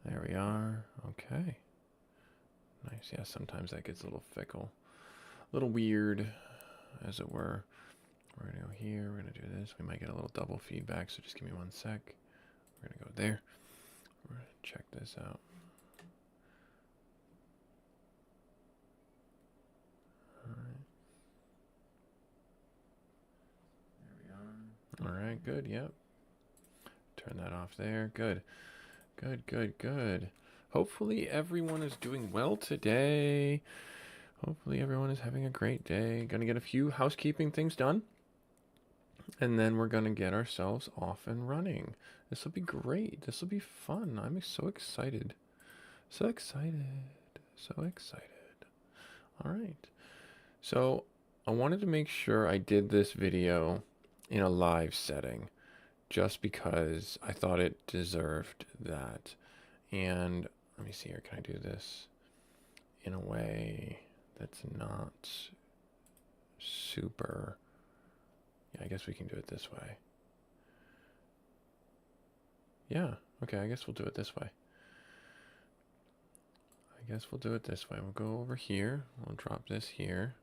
There we are. Okay. Nice. Yeah, sometimes that gets a little fickle. A little weird, as it were. We're going to go here. We're going to do this. We might get a little double feedback, so just give me one sec. We're going to go there. We're going to check this out. Alright. There we are. Alright, good. Yep. Turn that off there. Good. Good, good, good. Hopefully everyone is doing well today. Hopefully everyone is having a great day. Gonna get a few housekeeping things done. And then we're gonna get ourselves off and running. This will be great. This will be fun. I'm so excited. So excited. So excited. All right. So I wanted to make sure I did this video in a live setting just because I thought it deserved that. And let me see here. Can I do this in a way that's not super? Yeah, I guess we can do it this way. Yeah, okay, I guess we'll do it this way. I guess we'll do it this way. We'll go over here. We'll drop this here.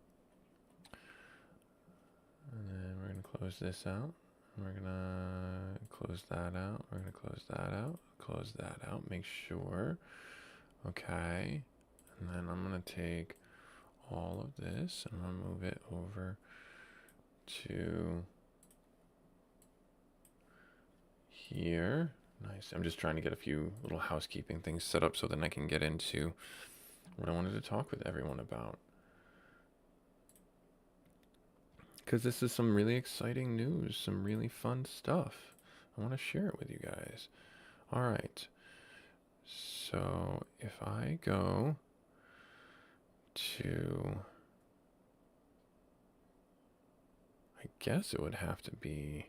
And then we're going to close this out. We're going to close that out. We're going to close that out. Close that out. Make sure. Okay. And then I'm going to take all of this and I'm going to move it over to here. Nice. I'm just trying to get a few little housekeeping things set up so then I can get into what I wanted to talk with everyone about. Because this is some really exciting news, some really fun stuff. I want to share it with you guys. All right. So if I go to, I guess it would have to be,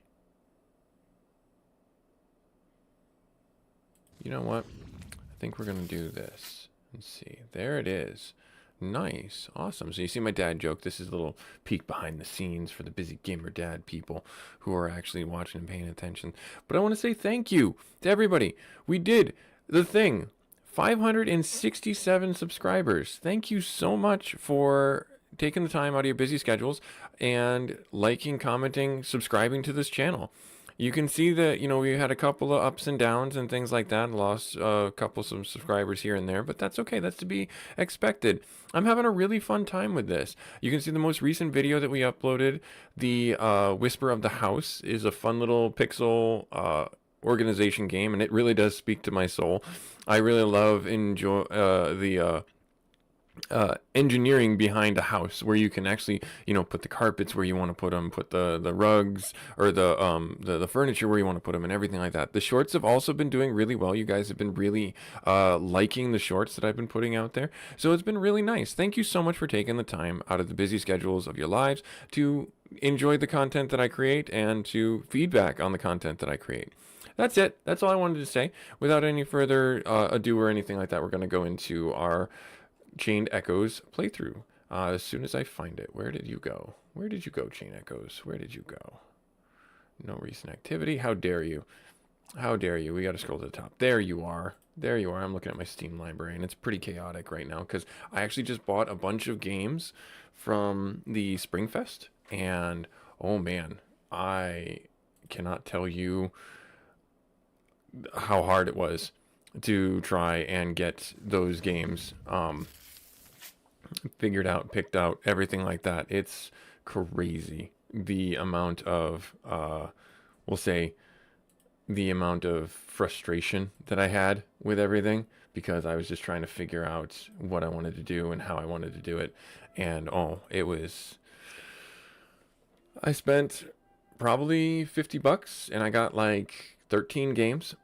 you know what? I think we're going to do this. Let's see. There it is. Nice. Awesome. So you see my dad joke. This is a little peek behind the scenes for the busy gamer dad people who are actually watching and paying attention. But I want to say thank you to everybody. We did the thing. 567 subscribers. Thank you so much for taking the time out of your busy schedules and liking, commenting, subscribing to this channel. You can see that, you know, we had a couple of ups and downs and things like that. Lost a couple some subscribers here and there, but that's okay. That's to be expected. I'm having a really fun time with this. You can see the most recent video that we uploaded, the Whisper of the House, is a fun little pixel organization game, and it really does speak to my soul. I really love the engineering behind a house where you can actually, you know, put the carpets where you want to put them, put the rugs or the furniture where you want to put them and everything like that. The shorts have also been doing really well. You guys have been really liking the shorts that I've been putting out there. So it's been really nice. Thank you so much for taking the time out of the busy schedules of your lives to enjoy the content that I create and to feedback on the content that I create. That's it. That's all I wanted to say. Without any further ado or anything like that, we're going to go into our Chained Echoes playthrough as soon as I find it. Where did you go? Where did you go, Chained Echoes? Where did you go? No recent activity. How dare you? How dare you? We got to scroll to the top. There you are. There you are. I'm looking at my Steam library, and it's pretty chaotic right now because I actually just bought a bunch of games from the Springfest, and oh man, I cannot tell you how hard it was to try and get those games figured out, picked out, everything like that. It's crazy the amount of, we'll say, the amount of frustration that I had with everything because I was just trying to figure out what I wanted to do and how I wanted to do it. And oh, it was, I spent probably 50 bucks and I got like 13 games.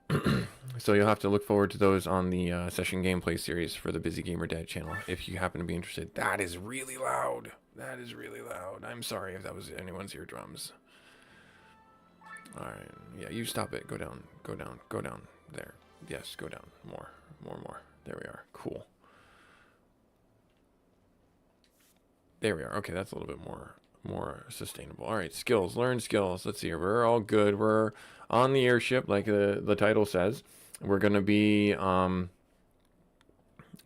So you'll have to look forward to those on the session gameplay series for the Busy Gamer Dad channel if you happen to be interested. That is really loud. That is really loud. I'm sorry if that was anyone's eardrums. Alright, yeah, you stop it. Go down, go down, go down. There. Yes, go down. More, more, more. There we are. Cool. There we are. Okay, that's a little bit more sustainable. All right, skills. Learn skills. Let's see here. We're all good. We're on the airship, like the title says. We're going to be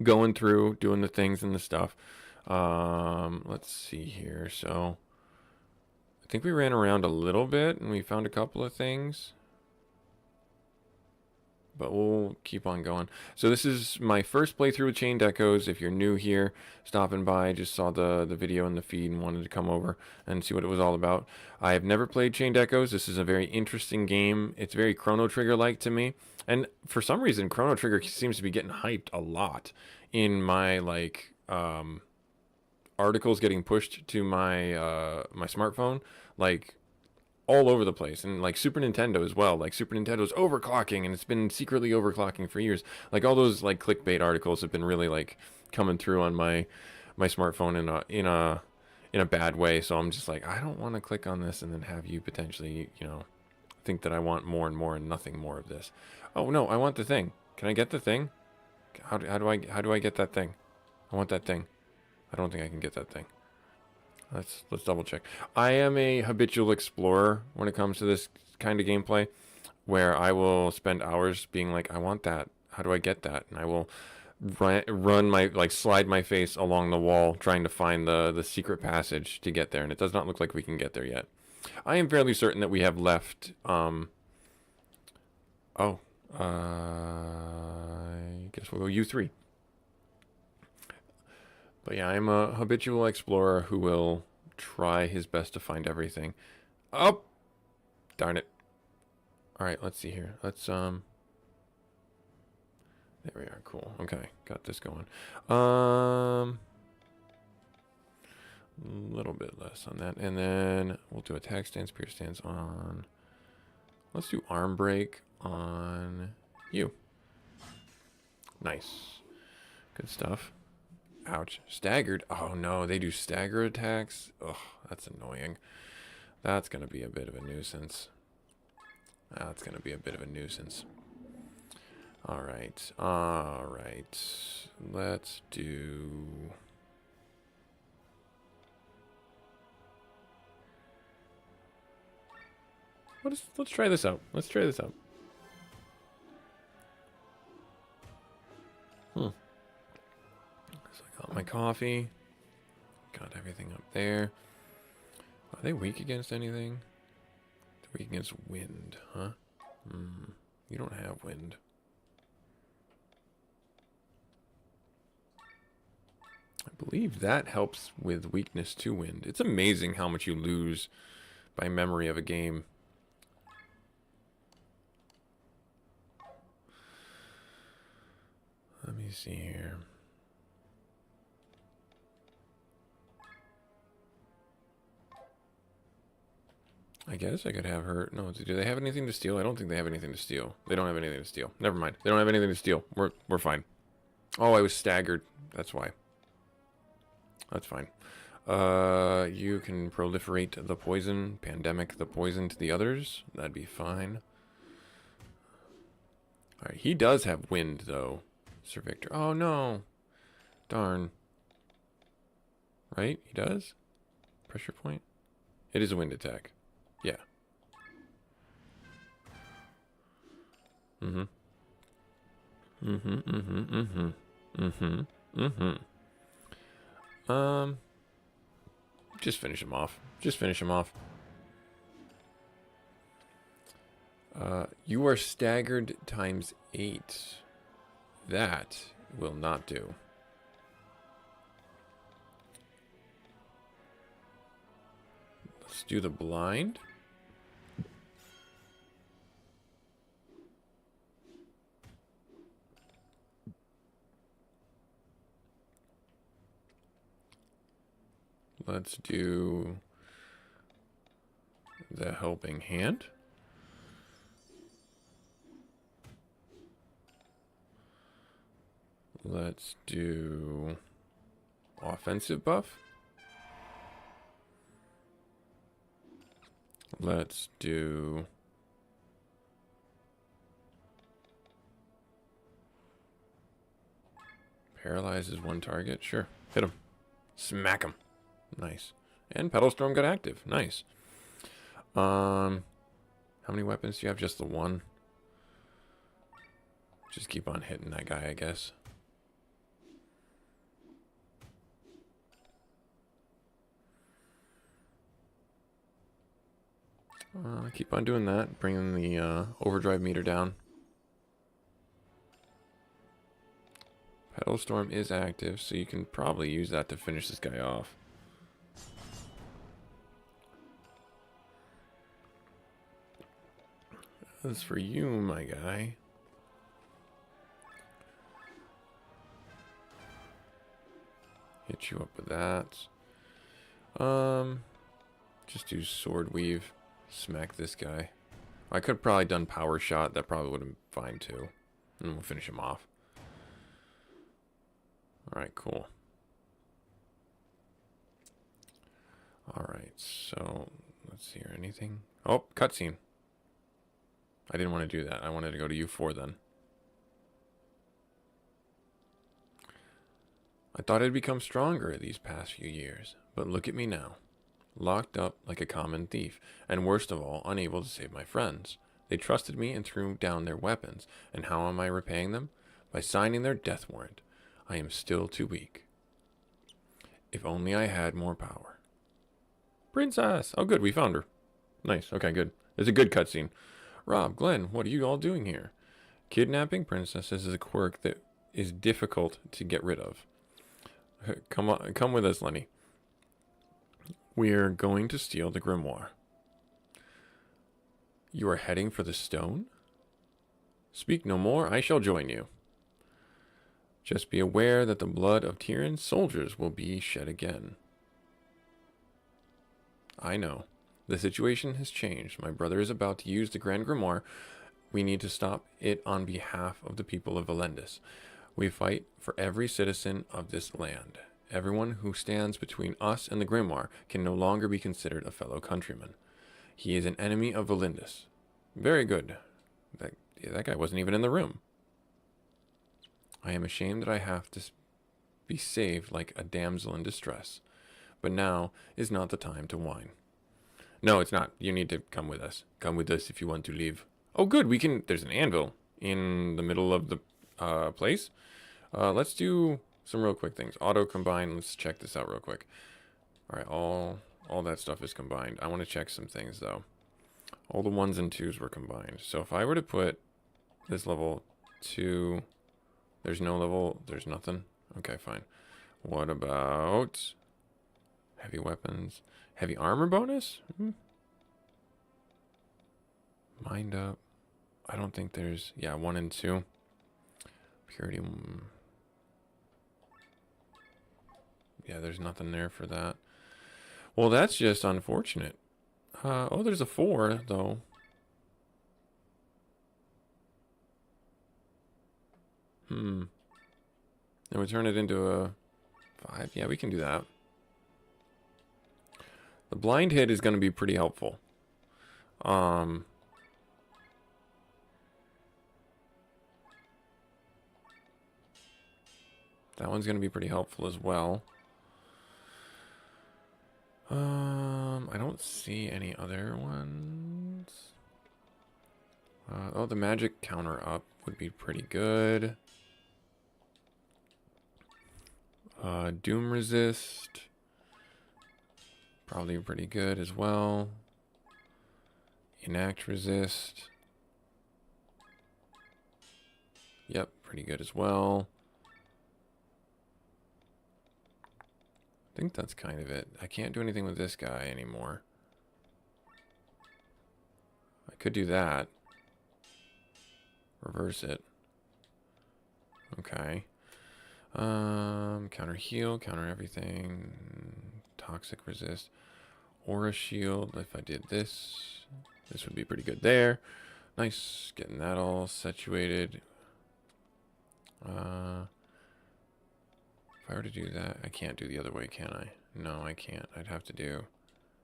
going through, doing the things and the stuff. Let's see here. So I think we ran around a little bit and we found a couple of things, but we'll keep on going. So this is my first playthrough with Chained Echoes. If you're new here, stopping by, just saw the video in the feed and wanted to come over and see what it was all about. I have never played Chained Echoes. This is a very interesting game. It's very Chrono Trigger-like to me. And for some reason, Chrono Trigger seems to be getting hyped a lot in my, like, articles getting pushed to my my smartphone, like all over the place. And like Super Nintendo as well, like Super Nintendo's overclocking and it's been secretly overclocking for years. Like all those like clickbait articles have been really like coming through on my smartphone in a bad way. So I'm just like, I don't want to click on this and then have you potentially, you know, think that I want more and more and nothing more of this. Oh no, I want the thing. Can I get the thing? How do I get that thing? I want that thing. I don't think I can get that thing. Let's double check. I am a habitual explorer when it comes to this kind of gameplay, where I will spend hours being like, I want that. How do I get that? And I will run my, like, slide my face along the wall trying to find the secret passage to get there. And it does not look like we can get there yet. I am fairly certain that we have left. I guess we'll go U3. But yeah, I'm a habitual explorer who will try his best to find everything. Oh, darn it. All right, let's see here. There we are. Cool. Okay, got this going. A little bit less on that, and then we'll do attack stance, pierce stance on. Let's do arm break on you. Nice, good stuff. Ouch. Staggered. Oh no, they do stagger attacks. Ugh, that's annoying. That's going to be a bit of a nuisance. That's going to be a bit of a nuisance. Alright. Alright. Let's do... Let's try this out. Let's try this out. My coffee. Got everything up there. Are they weak against anything? They're weak against wind, huh? You don't have wind. I believe that helps with weakness to wind. It's amazing how much you lose by memory of a game. Let me see here. I guess I could have her. No, do they have anything to steal? I don't think they have anything to steal. They don't have anything to steal. Never mind. They don't have anything to steal. We're fine. Oh, I was staggered. That's why. That's fine. You can proliferate the poison, pandemic the poison to the others. That'd be fine. Alright, he does have wind, though, Sir Victor. Oh, no. Darn. Right? He does? Pressure point? It is a wind attack. Yeah. Just finish him off. Just finish him off. You are staggered times 8. That will not do. Let's do the blind. Let's do the helping hand. Let's do offensive buff. Let's do paralyzes one target. Sure. Hit him. Smack him. Nice. And Petal Storm got active. Nice. How many weapons do you have? Just the one? Just keep on hitting that guy, I guess. Keep on doing that, bringing the overdrive meter down. Petal Storm is active, so you can probably use that to finish this guy off. As for you, my guy. Hit you up with that. Just do Sword Weave. Smack this guy. I could have probably done Power Shot. That probably would have been fine too. And we'll finish him off. Alright, cool. Alright, so let's see here. Anything? Oh, cutscene. I didn't want to do that. I wanted to go to U4 then. I thought I'd become stronger these past few years, but look at me now. Locked up like a common thief, and worst of all, unable to save my friends. They trusted me and threw down their weapons, and how am I repaying them? By signing their death warrant. I am still too weak. If only I had more power. Princess! Oh good, we found her. Nice, okay, good. It's a good cutscene. Rob, Glenn, what are you all doing here? Kidnapping princesses is a quirk that is difficult to get rid of. Come with us, Lenny. We're going to steal the grimoire. You are heading for the stone? Speak no more, I shall join you. Just be aware that the blood of Tyrion's soldiers will be shed again. I know. The situation has changed. My brother is about to use the Grand Grimoire. We need to stop it on behalf of the people of Valendis. We fight for every citizen of this land. Everyone who stands between us and the Grimoire can no longer be considered a fellow countryman. He is an enemy of Valendis. Very good. That guy wasn't even in the room. I am ashamed that I have to be saved like a damsel in distress. But now is not the time to whine. No, it's not. You need to come with us. Come with us if you want to leave. Oh, good. We can... There's an anvil in the middle of the place. Let's do some real quick things. Auto combine. Let's check this out real quick. All right, all that stuff is combined. I want to check some things, though. All the 1s and 2s were combined. So if I were to put this level 2... There's no level... There's nothing? Okay, fine. What about... Heavy weapons? Heavy armor bonus? Mind up. I don't think there's... Yeah, 1 and 2. Purity... Yeah, there's nothing there for that. Well, that's just unfortunate. Oh, there's a 4, though. And we turn it into a 5. Yeah, we can do that. The blind hit is going to be pretty helpful. That one's going to be pretty helpful as well. I don't see any other ones. Oh, the magic counter up would be pretty good. Doom resist. Probably pretty good as well. Enact resist. Yep, pretty good as well. I think that's kind of it. I can't do anything with this guy anymore. I could do that. Reverse it. Okay. Counter heal, counter everything. Toxic resist. Aura shield. If I did this, this would be pretty good there. Nice. Getting that all situated. If I were to do that, I can't do the other way, can I? No, I can't. I'd have to do...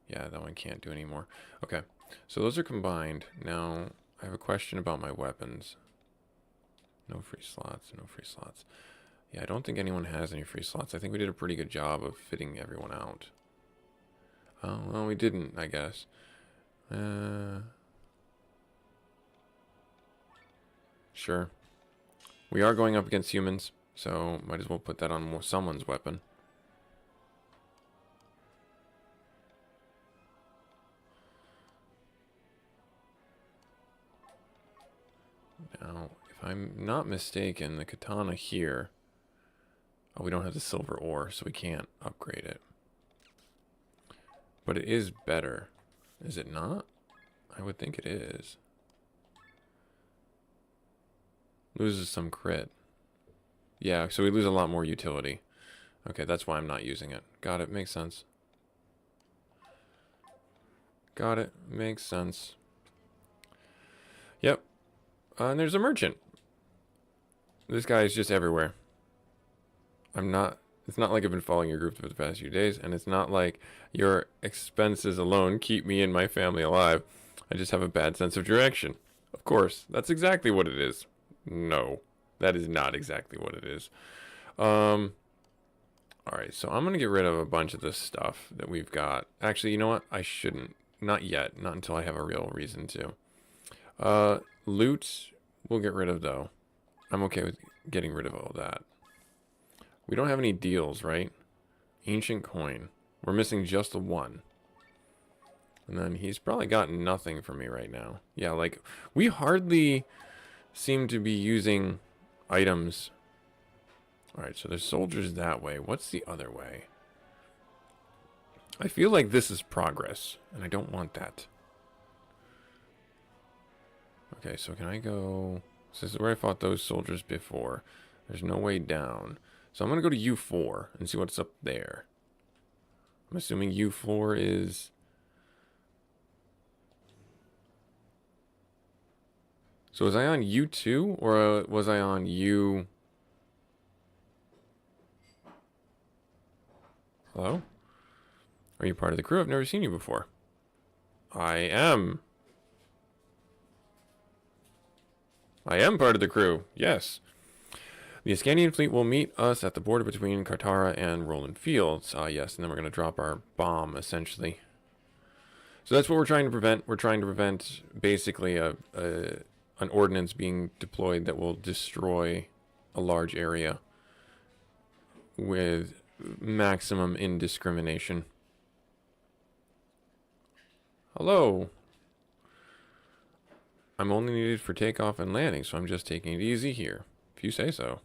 Yeah, that one can't do anymore. Okay, so those are combined. Now, I have a question about my weapons. No free slots, no free slots. Yeah, I don't think anyone has any free slots. I think we did a pretty good job of fitting everyone out. Oh, well, we didn't, I guess. Sure. We are going up against humans, so might as well put that on someone's weapon. Now, if I'm not mistaken, the katana here... Oh, we don't have the silver ore, so we can't upgrade it. But it is better. Is it not? I would think it is. Loses some crit. Yeah, so we lose a lot more utility. Okay, that's why I'm not using it. Got it. Makes sense. Got it. Makes sense. Yep. And there's a merchant. This guy is just everywhere. It's not like I've been following your group for the past few days, and it's not like your expenses alone keep me and my family alive. I just have a bad sense of direction. Of course, that's exactly what it is. No, that is not exactly what it is. Alright, so I'm going to get rid of a bunch of this stuff that we've got. Actually, you know what? I shouldn't. Not yet. Not until I have a real reason to. Loot, we'll get rid of, though. I'm okay with getting rid of all that. We don't have any deals, right? Ancient coin. We're missing just the one. And then he's probably got nothing for me right now. Yeah, like, we hardly seem to be using items. Alright, so there's soldiers that way. What's the other way? I feel like this is progress, and I don't want that. Okay, so can I go... So this is where I fought those soldiers before. There's no way down. So I'm going to go to U4 and see what's up there. I'm assuming U4 is... So was I on U2 or was I on U... Hello? Are you part of the crew? I've never seen you before. I am. I am part of the crew, yes. The Ascandian fleet will meet us at the border between Kartara and Roland Fields. Yes, and then we're going to drop our bomb, essentially. So that's what we're trying to prevent. We're trying to prevent, basically, an ordnance being deployed that will destroy a large area with maximum indiscrimination. Hello. I'm only needed for takeoff and landing, so I'm just taking it easy here, if you say so.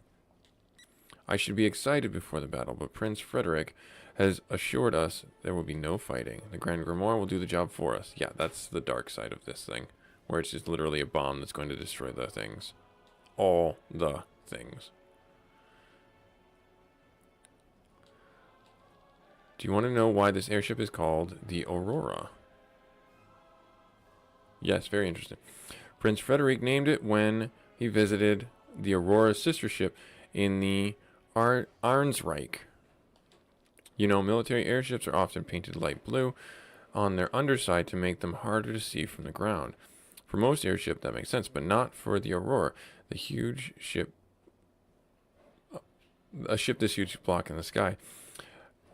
I should be excited before the battle, but Prince Frederick has assured us there will be no fighting. The Grand Grimoire will do the job for us. Yeah, that's the dark side of this thing, where it's just literally a bomb that's going to destroy the things. All the things. Do you want to know why this airship is called the Aurora? Yes, very interesting. Prince Frederick named it when he visited the Aurora's sister ship in the Arnsreich. You know, military airships are often painted light blue on their underside to make them harder to see from the ground. For most airships, that makes sense, but not for the Aurora. The huge ship... A ship this huge block in the sky.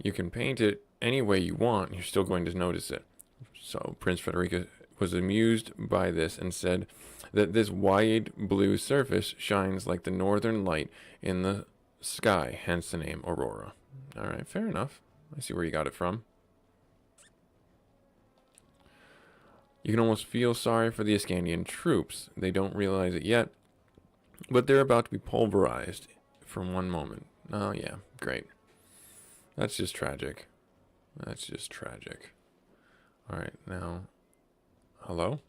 You can paint it any way you want, and you're still going to notice it. So Prince Frederick was amused by this and said that this wide blue surface shines like the northern light in the sky, hence the name Aurora. Alright, fair enough. I see where you got it from. You can almost feel sorry for the Ascandian troops. They don't realize it yet, but they're about to be pulverized from one moment. Oh yeah, great. That's just tragic. That's just tragic. Alright, now... Hello?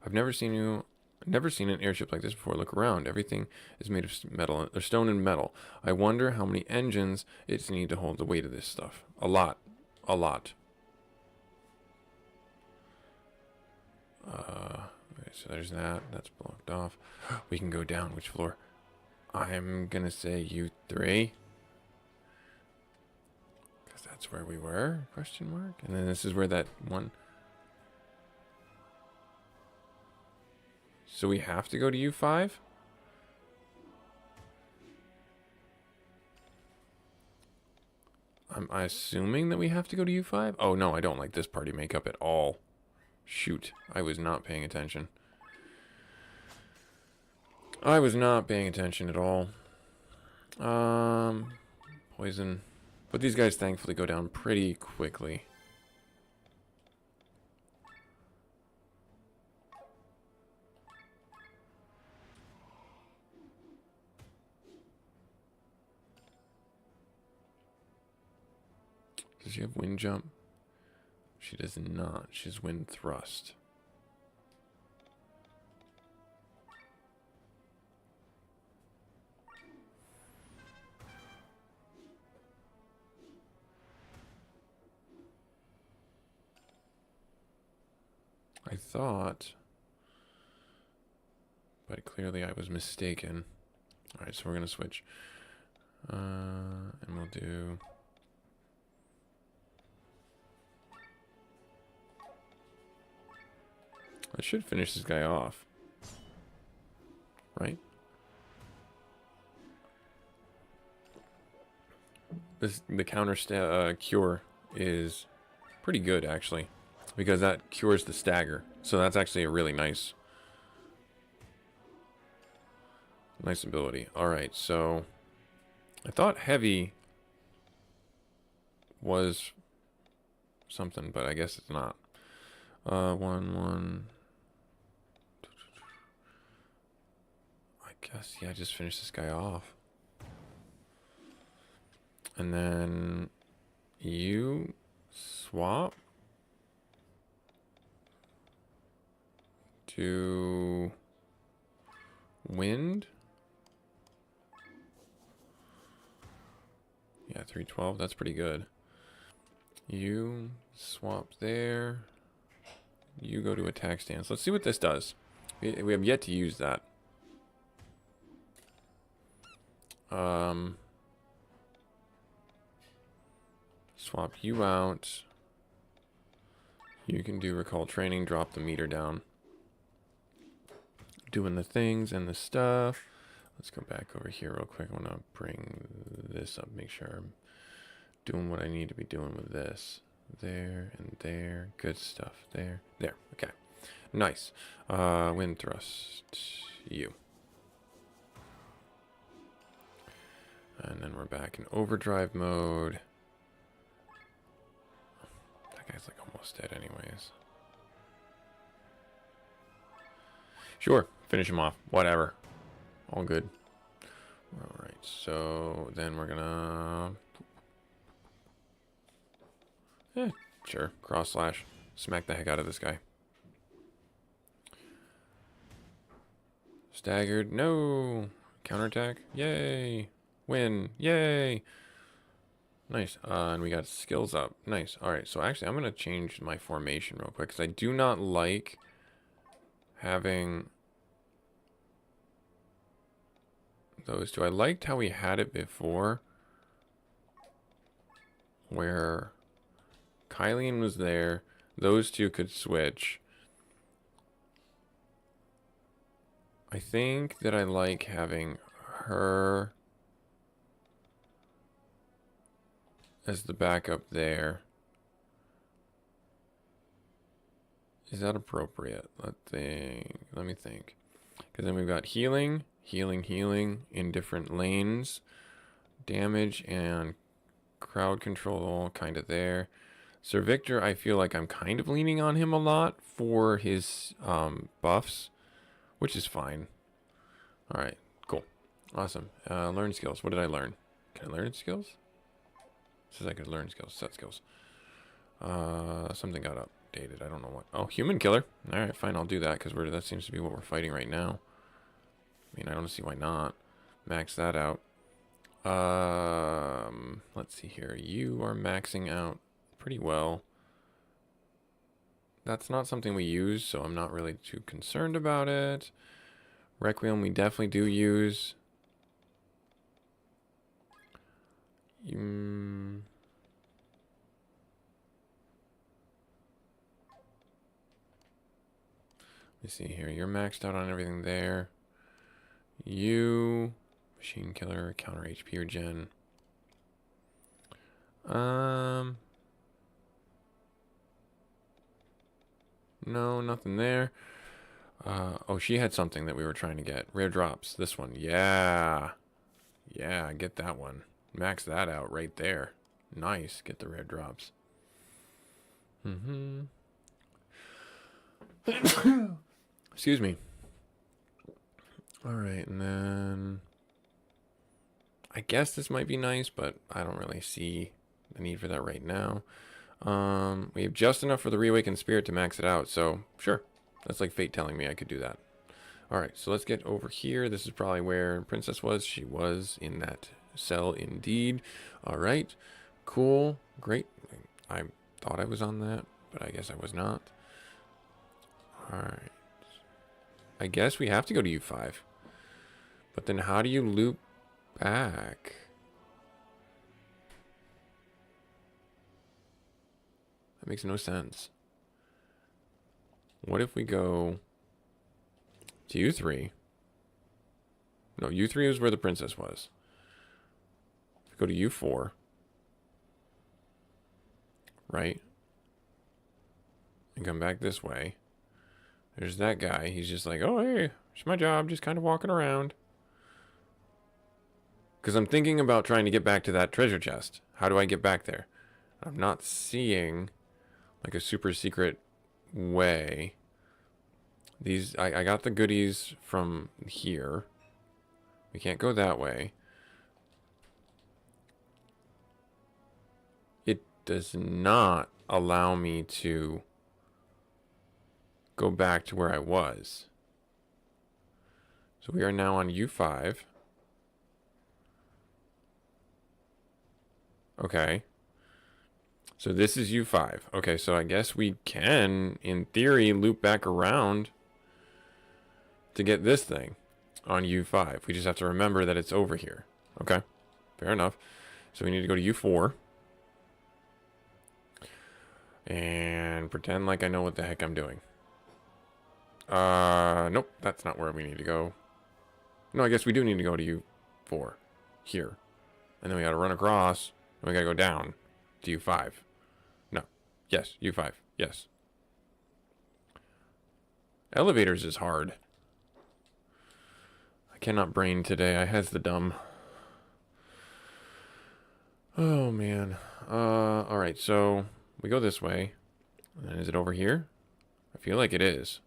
I've never seen an airship like this before. Look around. Everything is made of metal, or stone and metal. I wonder how many engines it's need to hold the weight of this stuff. A lot. A lot. Okay, so there's that. That's blocked off. We can go down. Which floor? I'm gonna say U3. Because that's where we were? Question mark? And then this is where that one... So we have to go to U5? I'm assuming that we have to go to U5? Oh no, I don't like this party makeup at all. Shoot, I was not paying attention. I was not paying attention at all. Poison. But these guys thankfully go down pretty quickly. Does she have wind jump? She does not. She's wind thrust. I thought, but clearly I was mistaken. Alright, so we're going to switch. And we'll do... I should finish this guy off. Right? The counter cure is pretty good, actually. Because that cures the stagger. So that's actually a really nice ability. Alright, so I thought heavy was something, but I guess it's not. 1. I guess, yeah, just finish this guy off. And then you swap to wind. Yeah, 312. That's pretty good. You swap there. You go to attack stance. Let's see what this does. We have yet to use that. Swap you out. You can do recall training. Drop the meter down. Doing the things and the stuff. Let's go back over here real quick. I want to bring this up. Make sure I'm doing what I need to be doing with this. There and there. Good stuff. There. There. Okay. Nice. Wind thrust. You. And then we're back in overdrive mode. That guy's like almost dead anyways. Sure. Finish him off. Whatever. All good. Alright, so then we're gonna... Yeah, sure. Cross slash. Smack the heck out of this guy. Staggered. No. Counterattack. Yay. Win. Yay. Nice. And we got skills up. Nice. Alright, so actually I'm going to change my formation real quick. Because I do not like having those two. I liked how we had it before. Where Kylian was there. Those two could switch. I think that I like having her as the backup there. Is that appropriate? Let me think. Because then we've got healing, healing in different lanes. Damage and crowd control kind of there. Sir Victor, I feel like I'm kind of leaning on him a lot for his buffs, which is fine. Alright, cool. Awesome. Learn skills. What did I learn? Can I learn skills? It says I could learn skills, set skills. Something got updated. I don't know what. Oh, human killer. Alright, fine, I'll do that because that seems to be what we're fighting right now. I mean, I don't see why not. Max that out. Let's see here. You are maxing out pretty well. That's not something we use, so I'm not really too concerned about it. Requiem we definitely do use. Let me see here. You're maxed out on everything there. You, machine killer, counter HP or gen. No, nothing there. Oh, she had something that we were trying to get. Rare drops. This one. Yeah. Yeah, get that one. Max that out right there. Nice. Get the rare drops. Excuse me. Alright, and then... I guess this might be nice, but I don't really see the need for that right now. We have just enough for the reawakened spirit to max it out, so sure. That's like fate telling me I could do that. Alright, so let's get over here. This is probably where Princess was. She was in that cell indeed. Alright, cool, great. I thought I was on that, but I guess I was not. Alright. I guess we have to go to U5. But then how do you loop back? That makes no sense. What if we go to U3? No, U3 is where the princess was. If we go to U4. Right? And come back this way. There's that guy. He's just like, oh, hey, it's my job. Just kind of walking around. Because I'm thinking about trying to get back to that treasure chest. How do I get back there? I'm not seeing like a super secret way. These, I got the goodies from here. We can't go that way. It does not allow me to go back to where I was. So we are now on U5. Okay. So this is U5. Okay, so I guess we can, in theory, loop back around to get this thing on U5. We just have to remember that it's over here. Okay, fair enough. So we need to go to U4. And pretend like I know what the heck I'm doing. Nope, that's not where we need to go. No, I guess we do need to go to U4. Here. And then we gotta run across, and we gotta go down to U5. No. Yes, U5. Yes. Elevators is hard. I cannot brain today. I has the dumb. Oh, man. Alright, so we go this way. And is it over here? I feel like it is.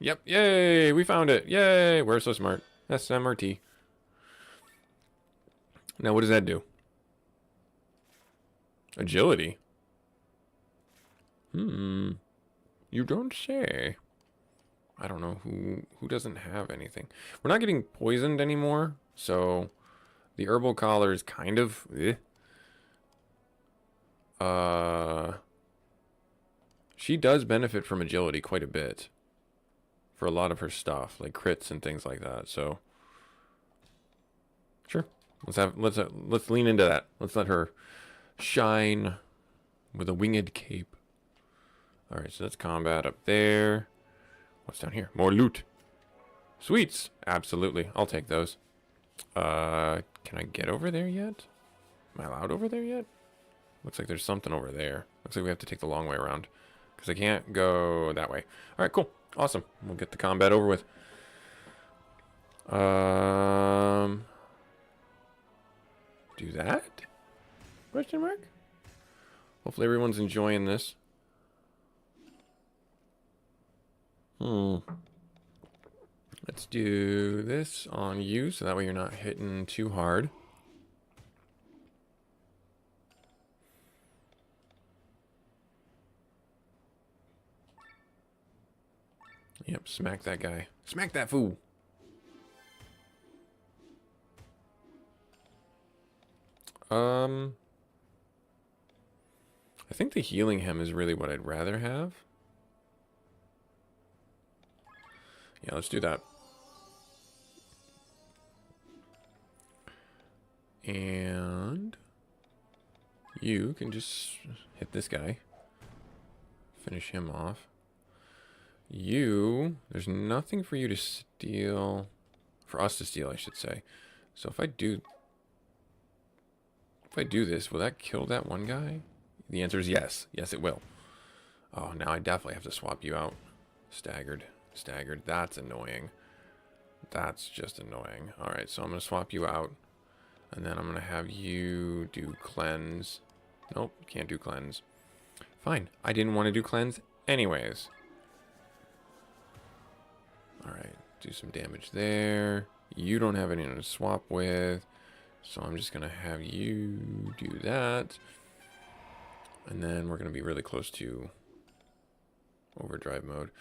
Yep, yay! We found it! Yay! We're so smart. SMRT. Now, what does that do? Agility? You don't say. I don't know who doesn't have anything. We're not getting poisoned anymore, so the herbal collar is kind of she does benefit from agility quite a bit for a lot of her stuff, like crits and things like that. So sure. Let's lean into that. Let's let her shine with a winged cape. All right, so that's combat up there. What's down here? More loot. Sweets. Absolutely. I'll take those. Can I get over there yet? Am I allowed over there yet? Looks like there's something over there. Looks like we have to take the long way around. Because I can't go that way. Alright, cool. Awesome. We'll get the combat over with. Do that? Question mark? Hopefully everyone's enjoying this. Let's do this on you, so that way you're not hitting too hard. Yep, smack that guy. Smack that fool! I think the healing hem is really what I'd rather have. Yeah, let's do that. And you can just hit this guy. Finish him off. There's nothing for you to steal. For us to steal, I should say. So if I do this, will that kill that one guy? The answer is yes. Yes, it will. Oh, now I definitely have to swap you out. Staggered. That's annoying. That's just annoying. Alright, so I'm going to swap you out. And then I'm going to have you do cleanse. Nope, can't do cleanse. Fine. I didn't want to do cleanse anyways. Alright, do some damage there. You don't have anyone to swap with. So I'm just going to have you do that. And then we're going to be really close to overdrive mode.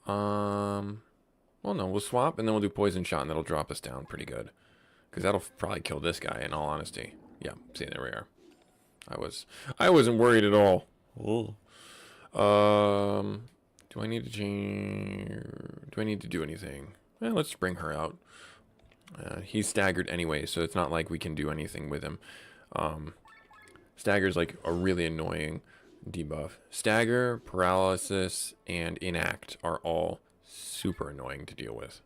Well, no, we'll swap and then we'll do poison shot and that'll drop us down pretty good. Because that'll probably kill this guy in all honesty. Yeah, see, there we are. I wasn't worried at all. Ooh. Do I need to change? Do I need to do anything? Well, let's bring her out. He's staggered anyway, so it's not like we can do anything with him. Stagger's like a really annoying debuff. Stagger, paralysis, and inact are all super annoying to deal with.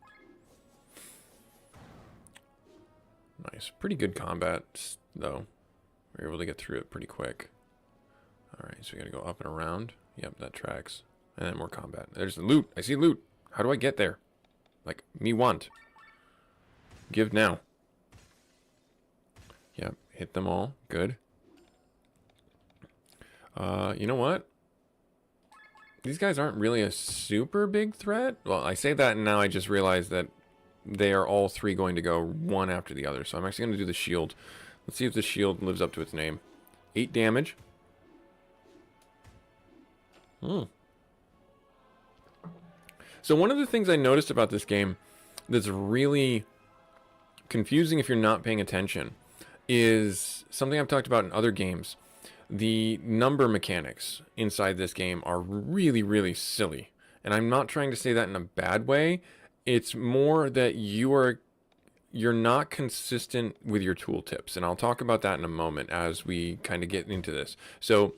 Nice. Pretty good combat, though. We're able to get through it pretty quick. Alright, so we gotta go up and around. Yep, that tracks. And then more combat. There's the loot. I see loot. How do I get there? Like, me want. Give now. Yep, hit them all. Good. You know what? These guys aren't really a super big threat. Well, I say that and now I just realized that they are all three going to go one after the other. So I'm actually going to do the shield. Let's see if the shield lives up to its name. 8 damage. So one of the things I noticed about this game that's really confusing if you're not paying attention is something I've talked about in other games. The number mechanics inside this game are really, really silly. And I'm not trying to say that in a bad way. It's more that you're not consistent with your tooltips. And I'll talk about that in a moment as we kind of get into this. So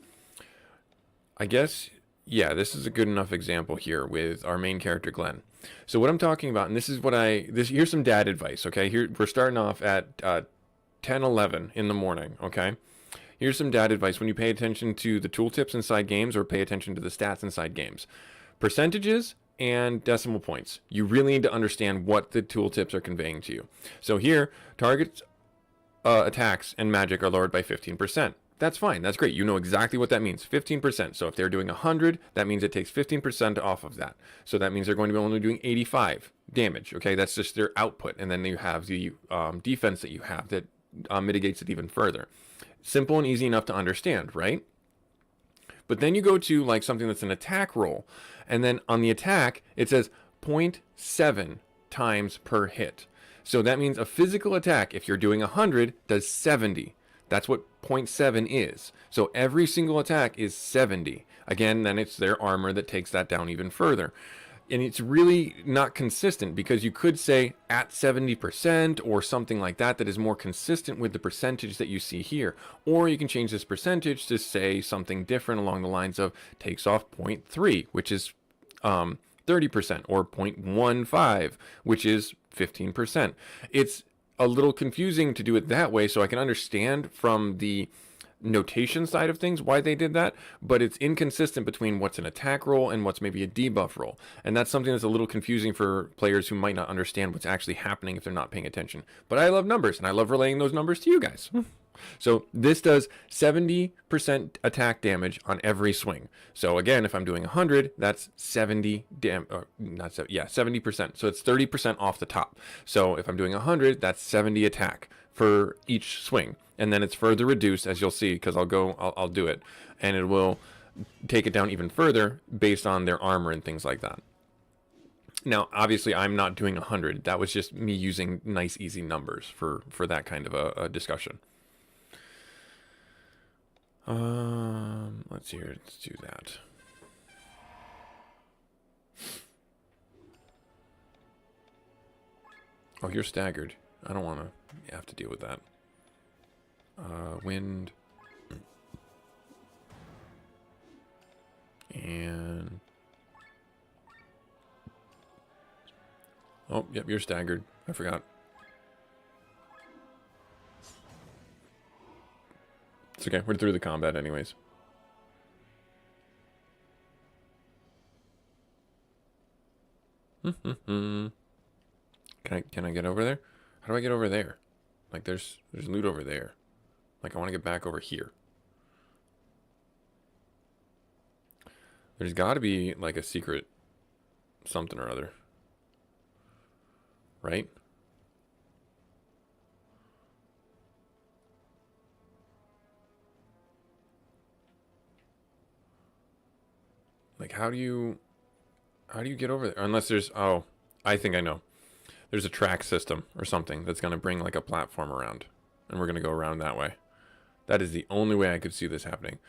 I guess, yeah, this is a good enough example here with our main character, Glenn. So what I'm talking about, and this is what here's some dad advice, okay? Here, we're starting off at 10, 11 in the morning, okay? Here's some dad advice when you pay attention to the tooltips inside games or pay attention to the stats inside games. Percentages and decimal points. You really need to understand what the tooltips are conveying to you. So here, targets, attacks, and magic are lowered by 15%. That's fine. That's great. You know exactly what that means. 15%. So if they're doing 100, that means it takes 15% off of that. So that means they're going to be only doing 85 damage. Okay, that's just their output. And then you have the defense that you have that mitigates it even further. Simple and easy enough to understand, right? But then you go to like something that's an attack roll. And then on the attack, it says 0.7 times per hit. So that means a physical attack, if you're doing 100, does 70. That's what 0.7 is. So every single attack is 70. Again, then it's their armor that takes that down even further. And it's really not consistent because you could say at 70% or something like that that is more consistent with the percentage that you see here. Or you can change this percentage to say something different along the lines of takes off 0.3, which is 30%, or 0.15, which is 15%. It's a little confusing to do it that way, so I can understand from the notation side of things why they did that, but it's inconsistent between what's an attack roll and what's maybe a debuff roll. And that's something that's a little confusing for players who might not understand what's actually happening if they're not paying attention. But I love numbers, and I love relaying those numbers to you guys. So this does 70% attack damage on every swing. So again, if I'm doing 100, that's 70 70%. So it's 30% off the top. So if I'm doing 100, that's 70 attack for each swing. And then it's further reduced, as you'll see, because I'll do it. And it will take it down even further based on their armor and things like that. Now, obviously, I'm not doing 100. That was just me using nice, easy numbers for that kind of a discussion. Let's see here. Let's do that. Oh, you're staggered. I don't want to have to deal with that. Wind. And... oh, yep, you're staggered. I forgot. It's okay. We're through the combat anyways. Can I get over there? How do I get over there? Like there's loot over there. Like I want to get back over here. There's got to be like a secret something or other. Right? Like, how do you get over there? Unless there's, oh, I think I know. There's a track system or something that's going to bring like a platform around, and we're going to go around that way. That is the only way I could see this happening.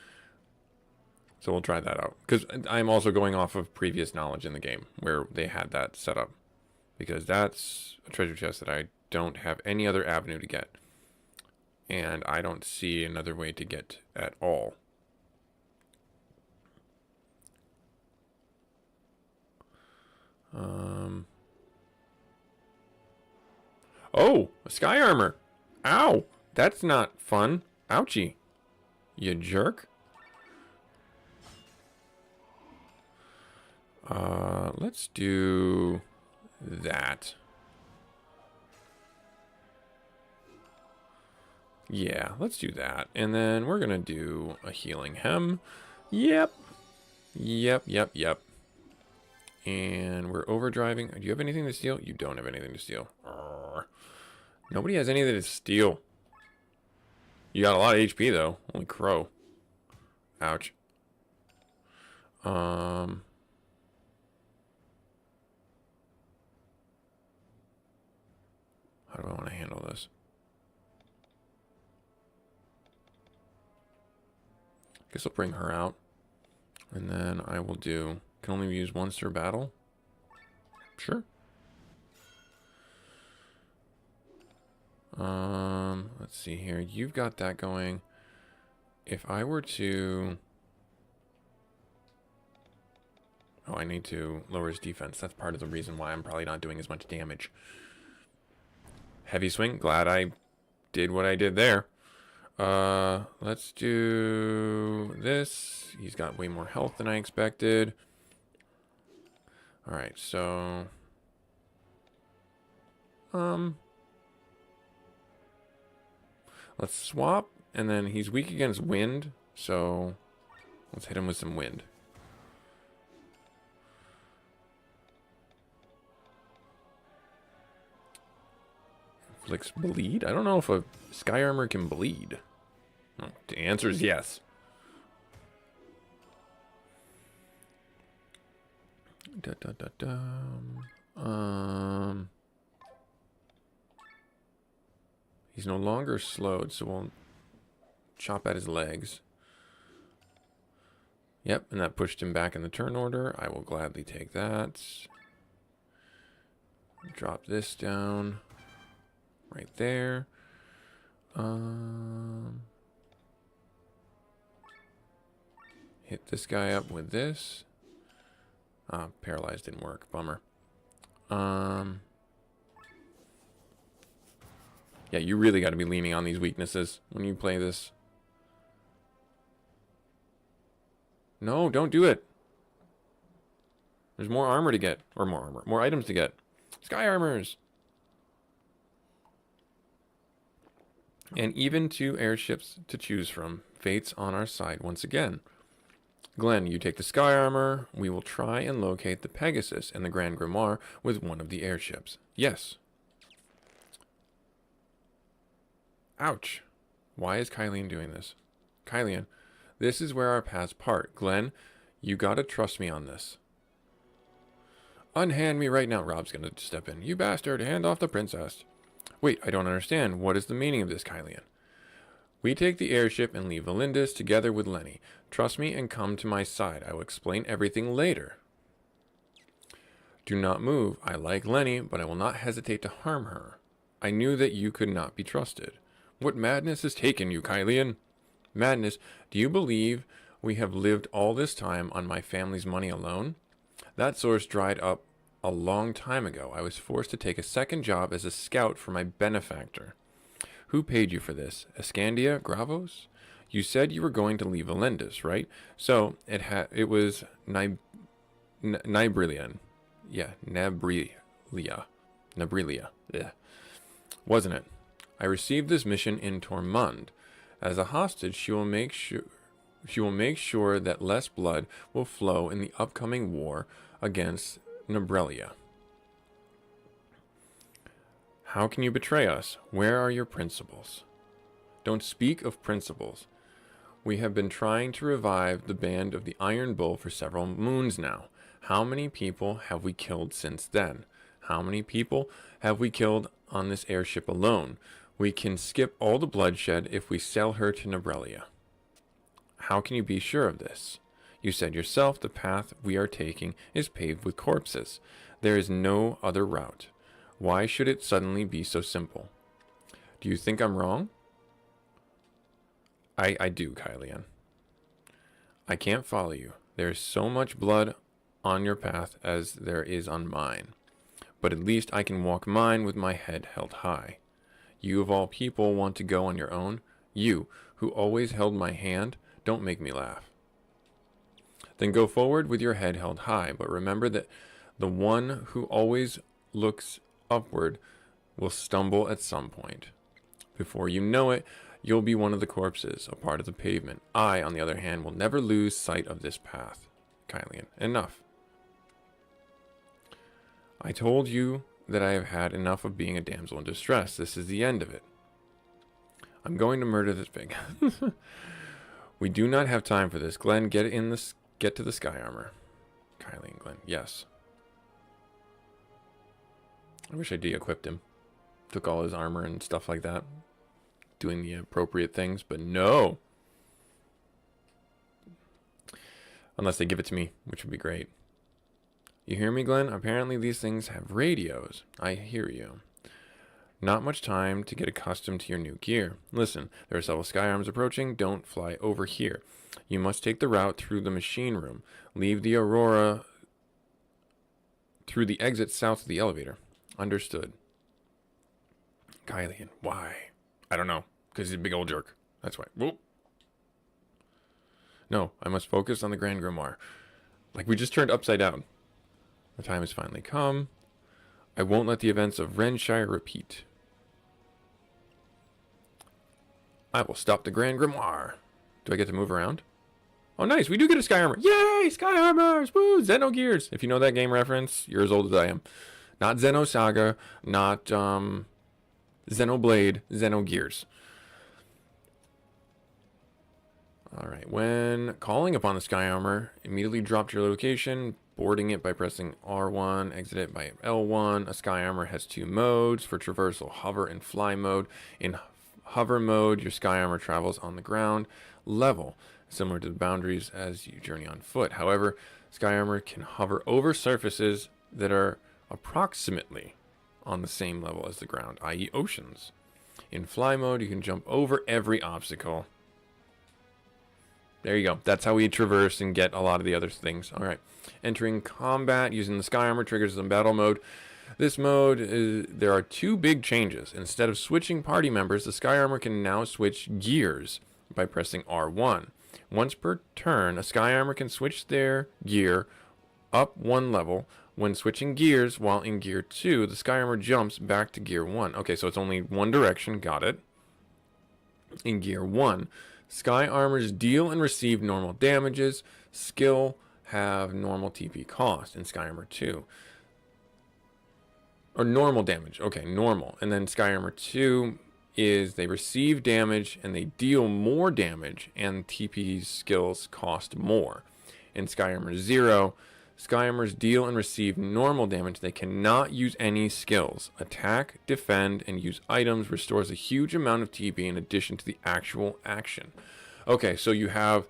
So we'll try that out. Because I'm also going off of previous knowledge in the game where they had that set up. Because that's a treasure chest that I don't have any other avenue to get. And I don't see another way to get at all. Oh, a sky armor. Ow, that's not fun. Ouchie. You jerk. Let's do that. Yeah, let's do that. And then we're gonna do a healing hem. Yep. And we're overdriving. Do you have anything to steal? You don't have anything to steal. Arrgh. Nobody has anything to steal. You got a lot of HP though. Holy crow. Ouch. How do I want to handle this? Guess I'll bring her out. And then I will do... Can only be used once per battle? Sure. Let's see here. You've got that going. If I were to... Oh, I need to lower his defense. That's part of the reason why I'm probably not doing as much damage. Heavy swing. Glad I did what I did there. Let's do this. He's got way more health than I expected. Alright, so... Let's swap, and then he's weak against wind, so let's hit him with some wind. Inflicts bleed? I don't know if a sky armor can bleed. Oh, the answer is yes. He's no longer slowed, so we'll chop at his legs. Yep, and that pushed him back in the turn order. I will gladly take that. Drop this down right there. Hit this guy up with this. Paralyzed didn't work. Bummer. Yeah, you really got to be leaning on these weaknesses when you play this. No, don't do it. There's more armor to get. Or more armor. More items to get. Sky armors. And even 2 airships to choose from. Fate's on our side once again. Glenn, you take the sky armor. We will try and locate the Pegasus and the Grand Grimoire with one of the airships. Yes. Ouch. Why is Kylian doing this? Kylian, this is where our paths part. Glenn, you gotta trust me on this. Unhand me right now. Rob's gonna step in. You bastard, hand off the princess. Wait, I don't understand. What is the meaning of this, Kylian? We take the airship and leave Valindis together with Lenny. Trust me and come to my side. I will explain everything later. Do not move. I like Lenny, but I will not hesitate to harm her. I knew that you could not be trusted. What madness has taken you, Kylian? Madness? Do you believe we have lived all this time on my family's money alone? That source dried up a long time ago. I was forced to take a second job as a scout for my benefactor. Who paid you for this? Escandia Gravos? You said you were going to leave Valindis, right? So it was Nibrillian. Yeah, Nabrilia. Yeah. Wasn't it? I received this mission in Tormund. As a hostage, she will make sure that less blood will flow in the upcoming war against Nibrelia. How can you betray us? Where are your principles? Don't speak of principles. We have been trying to revive the band of the Iron Bull for several moons now. How many people have we killed since then? How many people have we killed on this airship alone? We can skip all the bloodshed if we sell her to Nebrelia. How can you be sure of this? You said yourself the path we are taking is paved with corpses. There is no other route. Why should it suddenly be so simple? Do you think I'm wrong? I do, Kylian. I can't follow you. There is so much blood on your path as there is on mine. But at least I can walk mine with my head held high. You of all people want to go on your own? You, who always held my hand, don't make me laugh. Then go forward with your head held high, but remember that the one who always looks upward will stumble at some point. Before you know it, you'll be one of the corpses, a part of the pavement. I, on the other hand, will never lose sight of this path. Kylian, enough. I told you that I have had enough of being a damsel in distress. This is the end of it. I'm going to murder this pig. We do not have time for this. Glenn, get to the sky armor. Kylie and Glenn, yes. I wish I de-equipped him. Took all his armor and stuff like that. Doing the appropriate things, but no. Unless they give it to me, which would be great. You hear me, Glenn? Apparently these things have radios. I hear you. Not much time to get accustomed to your new gear. Listen, there are several sky arms approaching. Don't fly over here. You must take the route through the machine room. Leave the Aurora through the exit south of the elevator. Understood. Kylian, why? I don't know. Because he's a big old jerk. That's why. Whoop. No, I must focus on the Grand Grimoire. Like we just turned upside down. The time has finally come. I won't let the events of Renshire repeat. I will stop the Grand Grimoire. Do I get to move around? Oh, nice. We do get a Sky Armor. Yay! Sky Armors! Woo! Xenogears. If you know that game reference, you're as old as I am. Not Xenosaga. Not Xenoblade. Xenogears. Alright. When calling upon the Sky Armor, immediately drop to your location, boarding it by pressing R1, exit it by L1. A Sky Armor has two modes for traversal, hover and fly mode. In hover mode, your Sky Armor travels on the ground level, similar to the boundaries as you journey on foot. However, Sky Armor can hover over surfaces that are approximately on the same level as the ground, i.e. oceans. In fly mode, you can jump over every obstacle. There you go. That's how we traverse and get a lot of the other things. All right. Entering combat using the Sky Armor triggers in battle mode. This mode, there are two big changes. Instead of switching party members, the Sky Armor can now switch gears by pressing R1. Once per turn, a Sky Armor can switch their gear up one level. When switching gears while in Gear 2, the Sky Armor jumps back to Gear 1. Okay, so it's only one direction. Got it. In Gear 1, Sky Armors deal and receive normal damages. Skill have normal TP cost in Sky Armor 2. Or normal damage. Okay, normal. And then Sky Armor 2 is they receive damage and they deal more damage, and TP skills cost more. In Sky Armor 0, Sky Armors deal and receive normal damage. They cannot use any skills. Attack, defend, and use items restores a huge amount of TP in addition to the actual action. Okay, so you have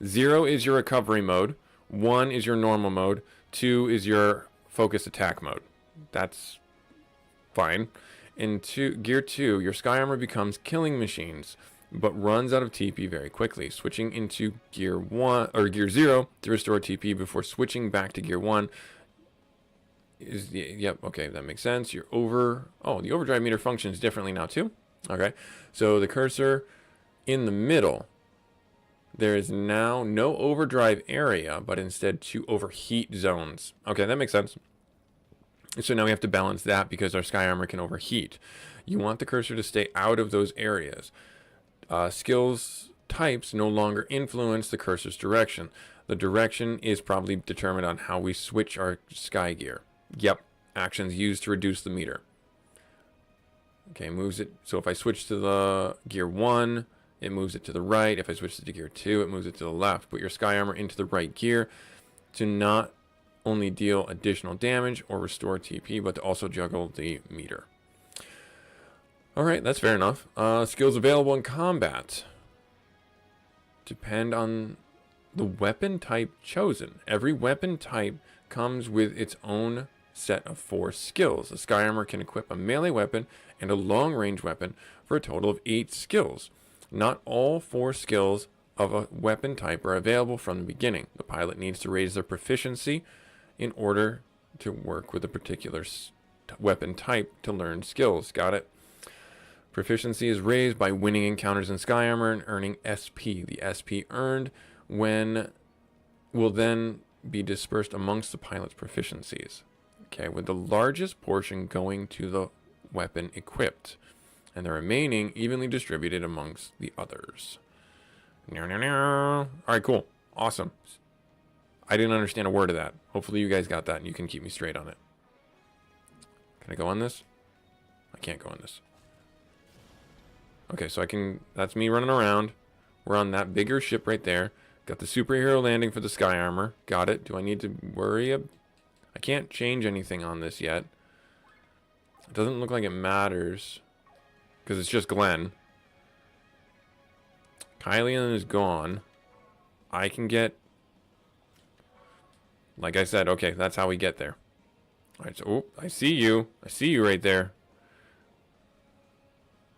0 is your recovery mode, 1 is your normal mode, 2 is your focus attack mode. That's fine. In Gear 2, your Sky Armor becomes killing machines, but runs out of TP very quickly. Switching into Gear 1 or Gear 0 to restore TP before switching back to Gear 1 is yep, okay, that makes sense. The overdrive meter functions differently now too. Okay. So the cursor in the middle, there is now no overdrive area, but instead 2 overheat zones. Okay, that makes sense. So now we have to balance that because our Sky Armor can overheat. You want the cursor to stay out of those areas. Skills types no longer influence the cursor's direction. The direction is probably determined on how we switch our sky gear. Yep, actions used to reduce the meter. Okay, moves it. So if I switch to the Gear 1, it moves it to the right. If I switch it to gear 2, it moves it to the left. Put your Sky Armor into the right gear to not only deal additional damage or restore TP, but to also juggle the meter. Alright, that's fair enough. Skills available in combat depend on the weapon type chosen. Every weapon type comes with its own set of 4 skills. A Sky Armor can equip a melee weapon and a long range weapon for a total of 8 skills. Not all 4 skills of a weapon type are available from the beginning. The pilot needs to raise their proficiency in order to work with a particular weapon type to learn skills. Got it? Proficiency is raised by winning encounters in Sky Armor and earning SP. The SP earned will then be dispersed amongst the pilot's proficiencies. Okay, with the largest portion going to the weapon equipped, and the remaining evenly distributed amongst the others. Alright, cool. Awesome. I didn't understand a word of that. Hopefully you guys got that and you can keep me straight on it. Can I go on this? I can't go on this. Okay, so I can... That's me running around. We're on that bigger ship right there. Got the superhero landing for the Sky Armor. Got it. Do I need to worry? I can't change anything on this yet. It doesn't look like it matters. Because it's just Glenn. Kylian is gone. I can get... Like I said, okay, that's how we get there. Alright, so... Oh, I see you. I see you right there.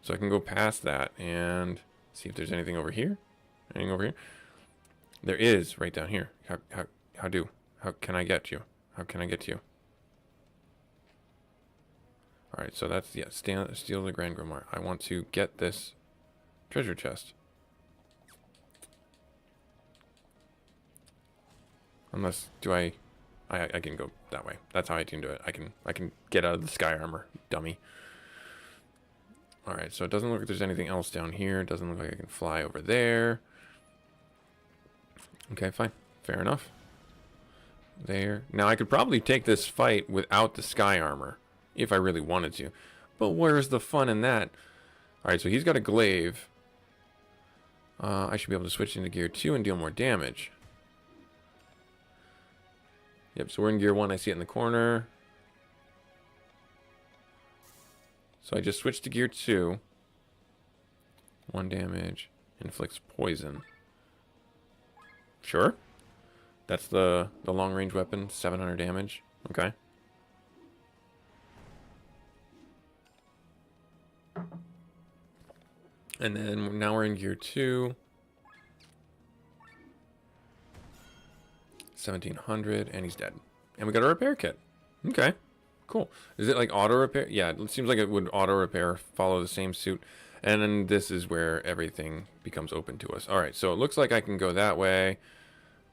So I can go past that and see if there's anything over here. Anything over here? There is, right down here. How can I get you? How can I get to you? Alright, so that's, yeah, steal the Grand Grimoire. I want to get this treasure chest. Unless, I can go that way. That's how I can do it. I can get out of the Sky Armor, dummy. Alright, so it doesn't look like there's anything else down here. It doesn't look like I can fly over there. Okay, fine. Fair enough. There. Now, I could probably take this fight without the Sky Armor, if I really wanted to. But where's the fun in that? Alright, so he's got a glaive. I should be able to switch into gear 2 and deal more damage. Yep, so we're in gear 1. I see it in the corner. So I just switched to gear 2. 1 damage. Inflicts poison. Sure. That's the long range weapon. 700 damage. Okay. And then now we're in gear 2. 1700, and he's dead. And we got a repair kit. Okay, cool. Is it like auto repair? Yeah, it seems like it would auto repair, follow the same suit. And then this is where everything becomes open to us. All right, so it looks like I can go that way,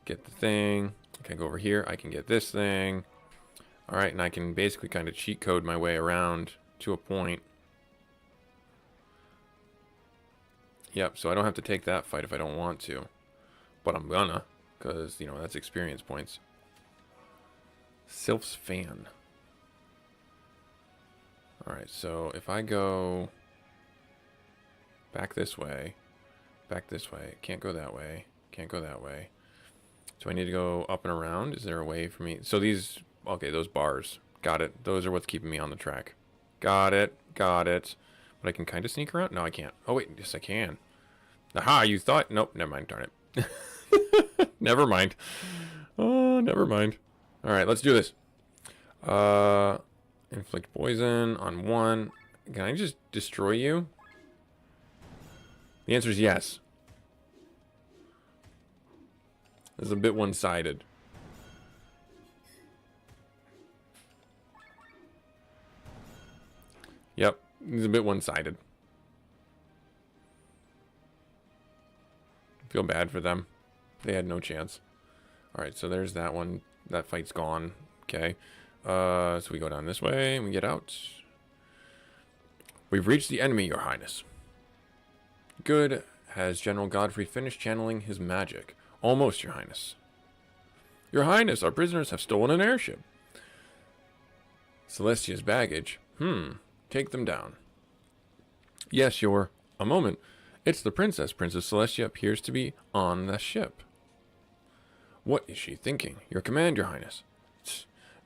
get the thing. I can go over here, I can get this thing. All right, and I can basically kind of cheat code my way around to a point. Yep, so I don't have to take that fight if I don't want to. But I'm gonna. Because, you know, that's experience points. Sylph's Fan. Alright, so if I go back this way, can't go that way, can't go that way. Do I need to go up and around? Is there a way for me? So these, okay, those bars. Got it. Those are what's keeping me on the track. Got it, got it. But I can kind of sneak around? No, I can't. Oh, wait, yes, I can. Aha, you thought? Nope, never mind, darn it. Never mind. Oh, never mind. Alright, let's do this. Inflict poison on 1. Can I just destroy you? The answer is yes. This is a bit one-sided. Yep, it's a bit one-sided. Feel bad for them. They had no chance. Alright, so there's that one. That fight's gone. Okay. So we go down this way and we get out. We've reached the enemy, Your Highness. Good. Has General Godfrey finished channeling his magic? Almost, Your Highness. Your Highness, our prisoners have stolen an airship. Celestia's baggage. Take them down. Yes, a moment. It's the princess. Princess Celestia appears to be on the ship. What is she thinking? Your command, Your Highness.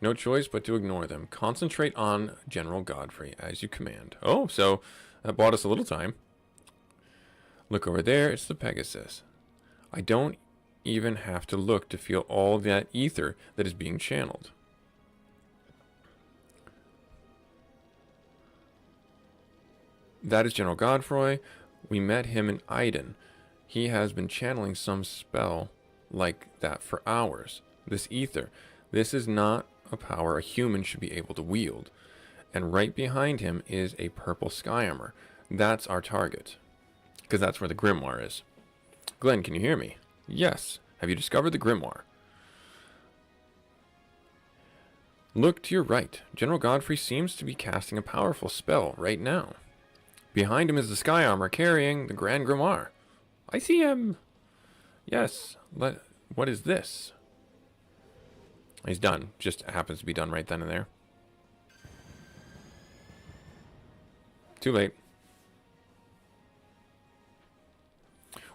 No choice but to ignore them. Concentrate on General Godfrey as you command. Oh, so that bought us a little time. Look over there. It's the Pegasus. I don't even have to look to feel all that ether that is being channeled. That is General Godfrey. We met him in Iden. He has been channeling some spell like that for hours. This ether. This is not a power a human should be able to wield. And right behind him is a purple sky armor. That's our target. Because that's where the grimoire is. Glenn, can you hear me? Yes. Have you discovered the grimoire? Look to your right. General Godfrey seems to be casting a powerful spell right now. Behind him is the sky armor carrying the Grand Grimoire. I see him. Yes. What is this? He's done. Just happens to be done right then and there. Too late.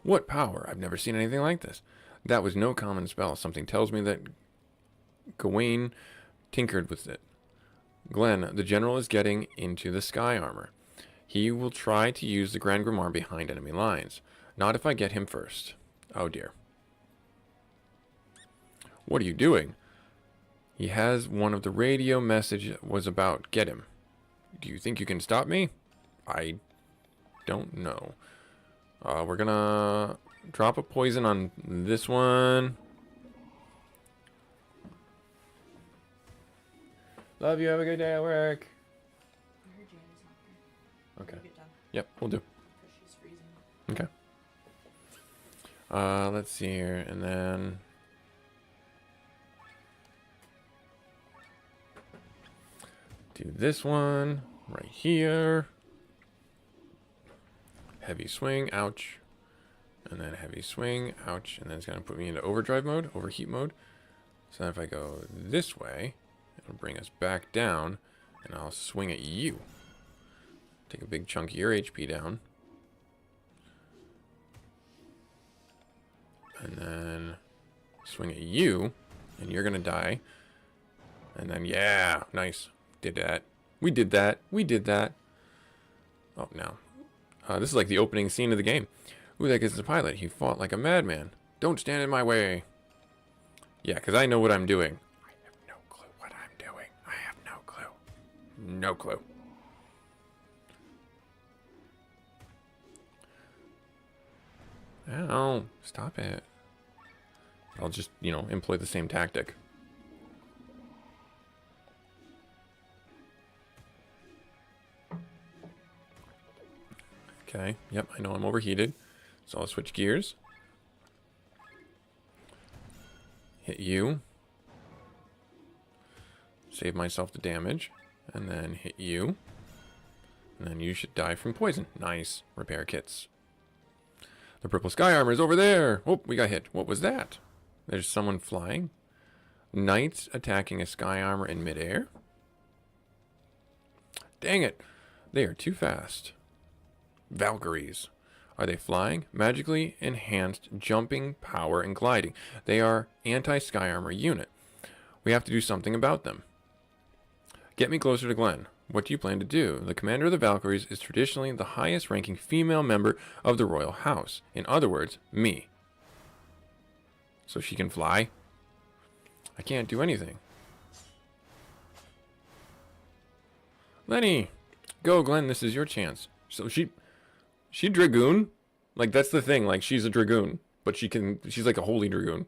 What power? I've never seen anything like this. That was no common spell. Something tells me that Gawain tinkered with it. Glenn, the general is getting into the sky armor. He will try to use the Grand Grimoire behind enemy lines. Not if I get him first. Oh dear. What are you doing? He has one of the radio message was about get him. Do you think you can stop me? I don't know. We're gonna drop a poison on this one. Love you. Have a good day at work. I heard Janie's not there. Okay. Get done. Yep, we'll do. Because she's freezing. Okay. Let's see here, and then do this one right here. Heavy swing, ouch. And then heavy swing, ouch. And then it's going to put me into overdrive mode, overheat mode. So then if I go this way, it'll bring us back down, and I'll swing at you. Take a big chunk of your HP down. And then swing at you, and you're going to die. And then, yeah, nice. Did that. We did that. We did that. Oh, no. This is like the opening scene of the game. Who the heck is the pilot? He fought like a madman. Don't stand in my way. Yeah, because I know what I'm doing. I have no clue what I'm doing. I have no clue. No clue. Ow, stop it. I'll just, employ the same tactic. Okay, yep, I know I'm overheated. So I'll switch gears. Hit you. Save myself the damage. And then hit you. And then you should die from poison. Nice. Repair kits. The purple sky armor is over there. Oh, we got hit. What was that? There's someone flying. Knights attacking a sky armor in midair. Dang it. They are too fast. Valkyries. Are they flying? Magically enhanced jumping, power, and gliding. They are anti-sky armor unit. We have to do something about them. Get me closer to Glenn. What do you plan to do? The commander of the Valkyries is traditionally the highest ranking female member of the royal house. In other words, me. So she can fly? I can't do anything. Lenny! Go, Glenn, this is your chance. So she dragoon? Like, that's the thing. Like, she's a dragoon. But she's like a holy dragoon.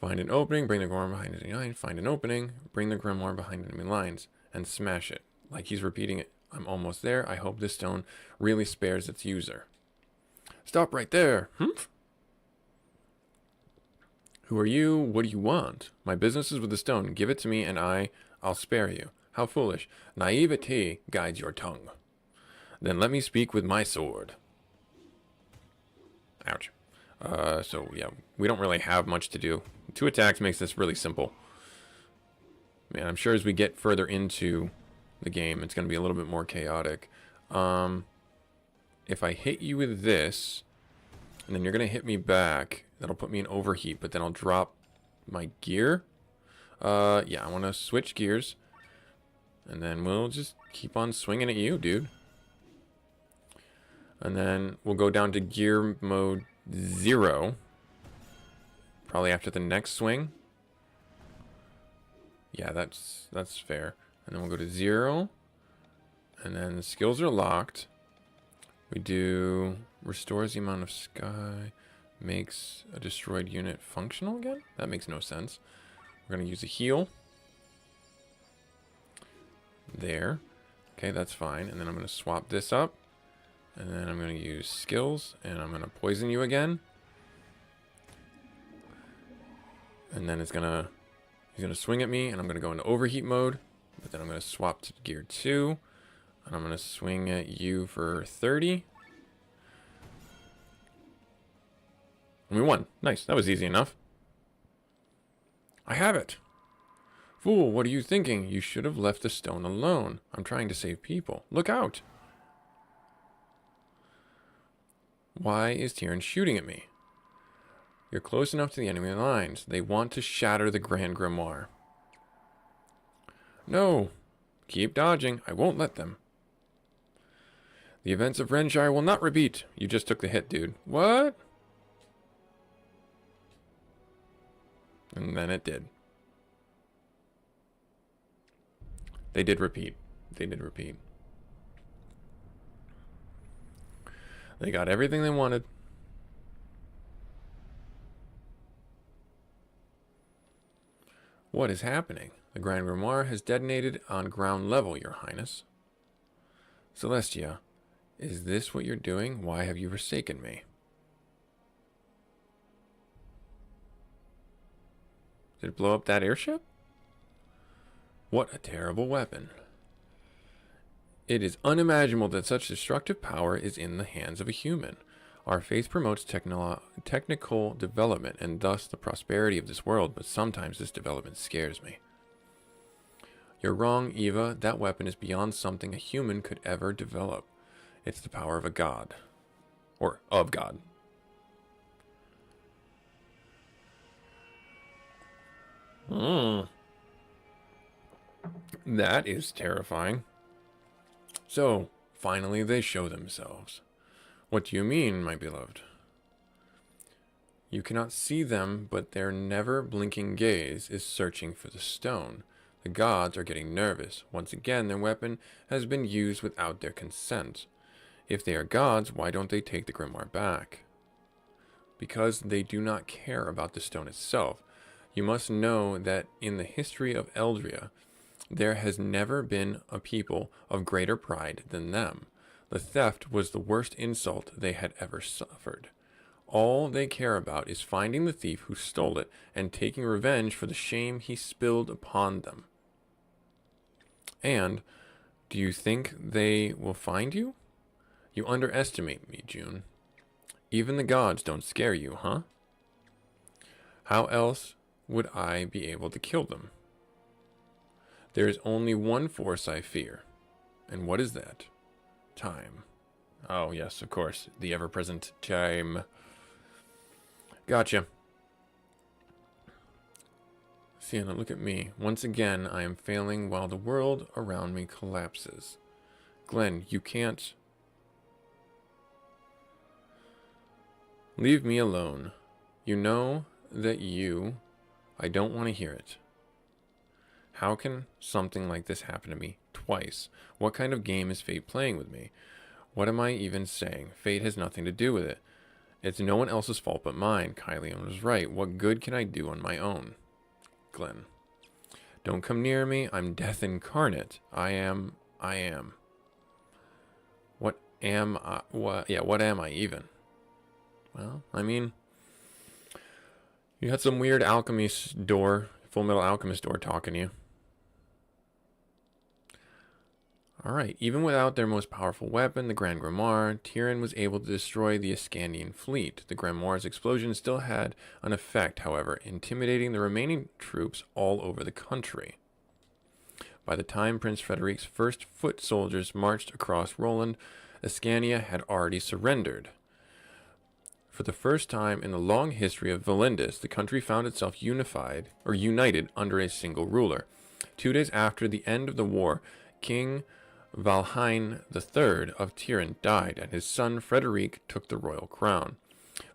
Find an opening, bring the grimoire behind enemy lines. Find an opening, bring the grimoire behind enemy lines. And smash it. Like he's repeating it. I'm almost there. I hope this stone really spares its user. Stop right there. Who are you? What do you want? My business is with the stone. Give it to me and I'll spare you. How foolish. Naivete guides your tongue. Then let me speak with my sword. Ouch. So yeah, we don't really have much to do. 2 attacks makes this really simple. Man, I'm sure as we get further into the game, it's going to be a little bit more chaotic. if I hit you with this, and then you're going to hit me back, that'll put me in overheat, but then I'll drop my gear. Yeah, I want to switch gears. And then we'll just keep on swinging at you, dude. And then we'll go down to gear mode 0. Probably after the next swing. Yeah, that's fair. And then we'll go to 0. And then the skills are locked. We do restores the amount of sky, makes a destroyed unit functional again? That makes no sense. We're going to use a heal. There. Okay, that's fine. And then I'm going to swap this up. And then I'm going to use skills. And I'm going to poison you again. And then he's going to swing at me. And I'm going to go into overheat mode. But then I'm going to swap to gear 2. And I'm going to swing at you for 30. And we won. Nice. That was easy enough. I have it. Fool, what are you thinking? You should have left the stone alone. I'm trying to save people. Look out. Why is Tyrion shooting at me? You're close enough to the enemy lines. They want to shatter the Grand Grimoire. No. Keep dodging. I won't let them. The events of Renshire will not repeat. You just took the hit, dude. What? And then it did. They did repeat. They did repeat. They got everything they wanted. What is happening? The Grand Grimoire has detonated on ground level, Your Highness. Celestia, is this what you're doing? Why have you forsaken me? Did it blow up that airship? What a terrible weapon. It is unimaginable that such destructive power is in the hands of a human. Our faith promotes technical development and thus the prosperity of this world, but sometimes this development scares me. You're wrong, Eva. That weapon is beyond something a human could ever develop. It's the power of a god. Or of God. That is terrifying. So, finally they show themselves. What do you mean, my beloved? You cannot see them, but their never blinking gaze is searching for the stone. The gods are getting nervous. Once again, their weapon has been used without their consent. If they are gods, why don't they take the grimoire back? Because they do not care about the stone itself. You must know that in the history of Eldria, there has never been a people of greater pride than them. The theft was the worst insult they had ever suffered. All they care about is finding the thief who stole it and taking revenge for the shame he spilled upon them. And, do you think they will find you? You underestimate me, June. Even the gods don't scare you, huh? How else would I be able to kill them? There is only one force I fear. And what is that? Time. Oh, yes, of course. The ever-present time. Gotcha. Sienna, look at me. Once again, I am failing while the world around me collapses. Glenn, you can't... Leave me alone. You know that I don't want to hear it. How can something like this happen to me twice? What kind of game is fate playing with me? What am I even saying? Fate has nothing to do with it. It's no one else's fault but mine. Kylian was right. What good can I do on my own? Glenn. Don't come near me. I'm death incarnate. I am. What am I? What am I even? Well, I mean, you had some weird alchemist door, Full Metal Alchemist door talking to you. Alright, even without their most powerful weapon, the Grand Grimoire, Tyrion was able to destroy the Iskandian fleet. The Grimoire's explosion still had an effect, however, intimidating the remaining troops all over the country. By the time Prince Frederic's first foot soldiers marched across Roland, Ascania had already surrendered. For the first time in the long history of Valendis, the country found itself united under a single ruler. 2 days after the end of the war, King Valhein III of Tiran died, and his son Frederic took the royal crown.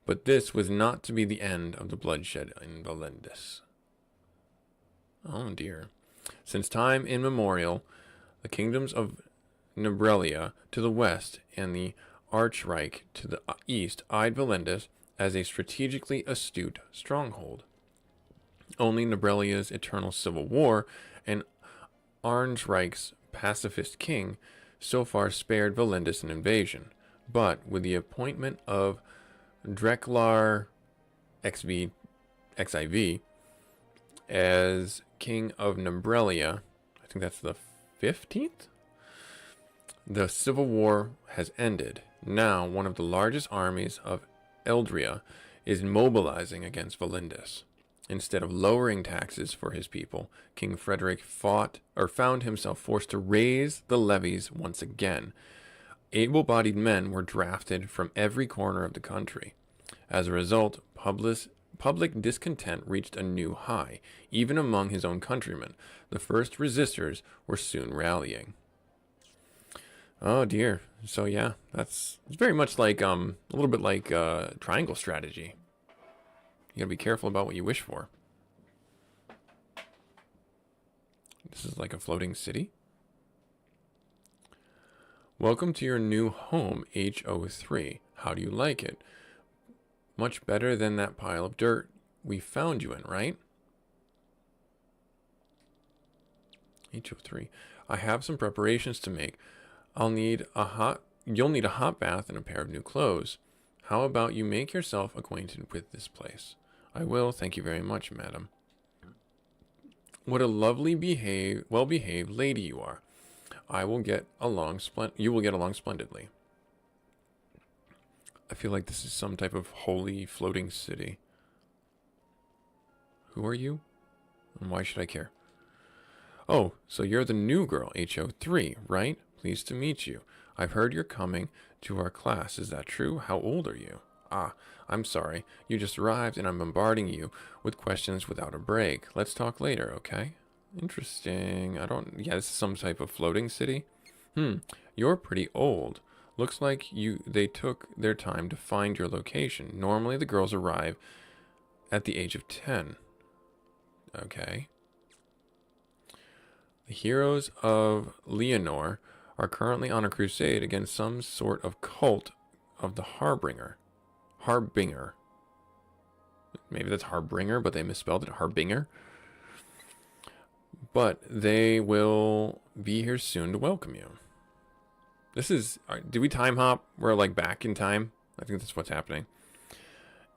But this was not to be the end of the bloodshed in Valendis. Oh dear. Since time immemorial, the kingdoms of Nebrelia to the west and the Archreich to the east eyed Valendis as a strategically astute stronghold. Only Nebrelia's eternal civil war and Arnsreich's pacifist king so far spared Valendis an invasion, but with the appointment of Dreklar XIV as king of Nebrelia, I think that's the 15th, the civil war has ended. Now, one of the largest armies of Eldria is mobilizing against Valendis. Instead of lowering taxes for his people, King Frederick found himself forced to raise the levies once again. Able-bodied men were drafted from every corner of the country. As a result, public discontent reached a new high, even among his own countrymen. The first resistors were soon rallying. Oh dear. So yeah, it's very much like a little bit like triangle strategy. You gotta be careful about what you wish for. This is like a floating city. Welcome to your new home, HO3. How do you like it? Much better than that pile of dirt we found you in, right? HO3. I have some preparations to make. You'll need a hot bath and a pair of new clothes. How about you make yourself acquainted with this place? I will, thank you very much, madam. What a lovely well-behaved lady you are. You will get along splendidly. I feel like this is some type of holy floating city. Who are you? And why should I care? Oh, so you're the new girl, HO3, right? Pleased to meet you. I've heard you're coming to our class. Is that true? How old are you? Ah, I'm sorry. You just arrived and I'm bombarding you with questions without a break. Let's talk later, okay? Interesting. Yeah, this is some type of floating city. You're pretty old. Looks like they took their time to find your location. Normally the girls arrive at the age of 10. Okay. The heroes of Leonor are currently on a crusade against some sort of cult of the Harbinger. Maybe that's Harbinger, but they misspelled it. Harbinger. But they will be here soon to welcome you. Did we time hop? We're like back in time. I think that's what's happening.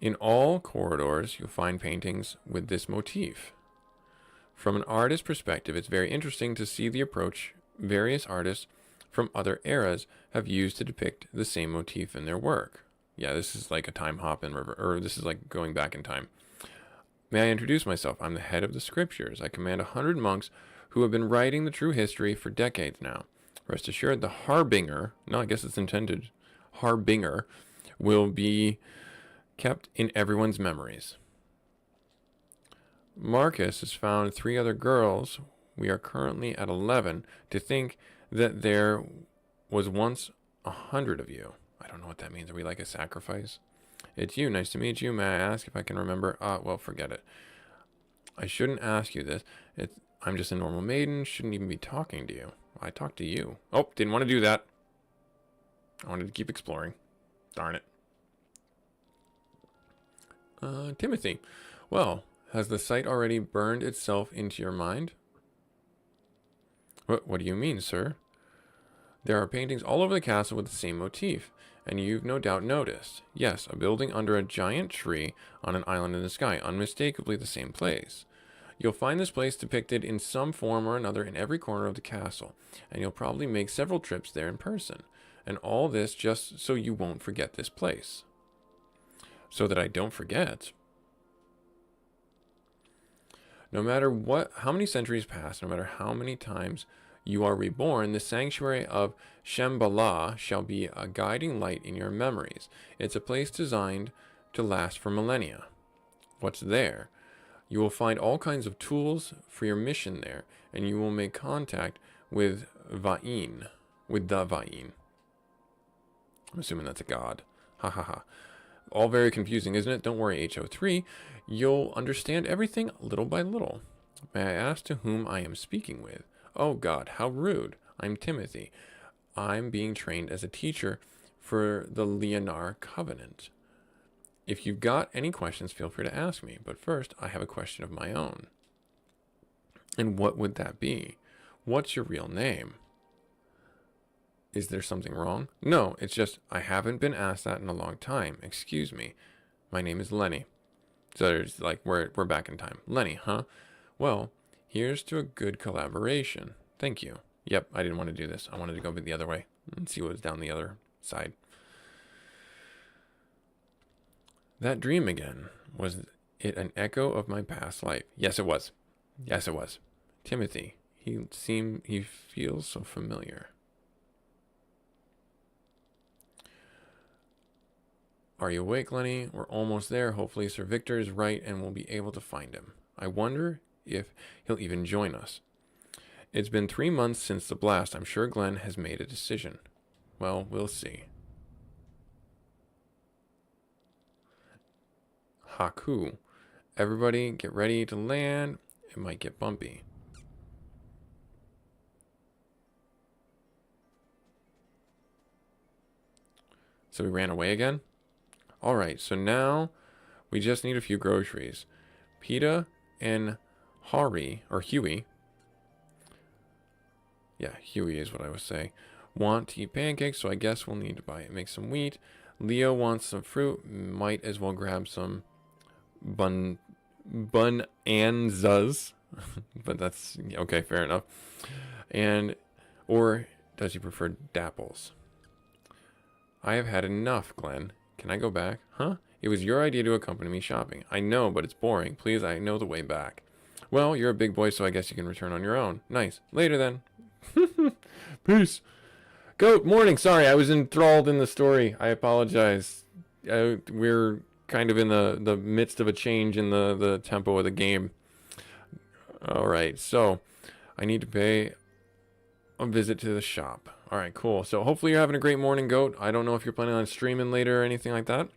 In all corridors, you'll find paintings with this motif. From an artist's perspective, it's very interesting to see the approach various artists from other eras have used to depict the same motif in their work. Yeah, this is like a time hop or this is like going back in time. May I introduce myself? I'm the head of the scriptures. I command 100 monks who have been writing the true history for decades now. Rest assured, the Harbinger, no, I guess it's intended, Harbinger, will be kept in everyone's memories. Marcus has found 3 other girls. We are currently at 11. To think that there was once 100 of you. I don't know what that means. Are we like a sacrifice? It's you. Nice to meet you. May I ask if I can remember? Well, forget it. I shouldn't ask you this. I'm just a normal maiden. Shouldn't even be talking to you. I talked to you. Oh, didn't want to do that. I wanted to keep exploring. Darn it. Timothy. Well, has the sight already burned itself into your mind? What do you mean, sir? There are paintings all over the castle with the same motif, and you've no doubt noticed. Yes, a building under a giant tree on an island in the sky, unmistakably the same place. You'll find this place depicted in some form or another in every corner of the castle, and you'll probably make several trips there in person. And all this just so you won't forget this place. So that I don't forget. No matter how many centuries pass, no matter how many times you are reborn, the sanctuary of Shambhala shall be a guiding light in your memories. It's a place designed to last for millennia. What's there? You will find all kinds of tools for your mission there, and you will make contact with Va'in, with the Va'in. I'm assuming that's a god. Ha ha ha. All very confusing, isn't it? Don't worry, HO3. You'll understand everything little by little. May I ask to whom I am speaking with? Oh God, how rude. I'm Timothy. I'm being trained as a teacher for the Leonar Covenant. If you've got any questions, feel free to ask me. But first, I have a question of my own. And what would that be? What's your real name? Is there something wrong? No, it's just I haven't been asked that in a long time. Excuse me. My name is Lenny. So there's like we're back in time. Lenny, huh? Well, here's to a good collaboration. Thank you. Yep, I didn't want to do this. I wanted to go the other way and see what was down the other side. That dream again. Was it an echo of my past life? Yes, it was. Yes, it was. Timothy. He feels so familiar. Are you awake, Lenny? We're almost there. Hopefully Sir Victor is right and we'll be able to find him. I wonder if he'll even join us. It's been 3 months since the blast. I'm sure Glenn has made a decision. Well, we'll see. Haku. Everybody get ready to land. It might get bumpy. So we ran away again? Alright, so now we just need a few groceries. Peta and Huey. Yeah, Huey is what I was saying. Want to eat pancakes, so I guess we'll need to make some wheat. Leo wants some fruit. Might as well grab some bonanzas. But that's okay, fair enough. Or does he prefer dapples? I have had enough, Glenn. Can I go back? Huh? It was your idea to accompany me shopping. I know, but it's boring. Please, I know the way back. Well, you're a big boy, so I guess you can return on your own. Nice. Later, then. Peace. Goat, morning. Sorry, I was enthralled in the story. I apologize. We're kind of in the midst of a change in the tempo of the game. Alright, so I need to pay a visit to the shop. Alright, cool. So hopefully you're having a great morning, Goat. I don't know if you're planning on streaming later or anything like that.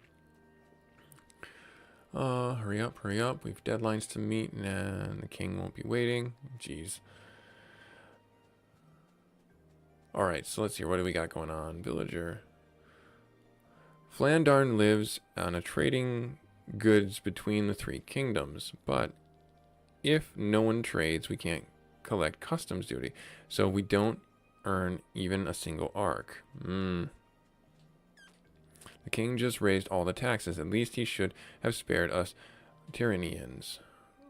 Hurry up, hurry up. We've deadlines to meet and the king won't be waiting. Jeez. Alright, so let's see. What do we got going on? Villager. Flandarn lives on a trading goods between the 3 kingdoms, but if no one trades, we can't collect customs duty. So we don't earn even a single arc. The king just raised all the taxes. At least he should have spared us Tyrrhenians.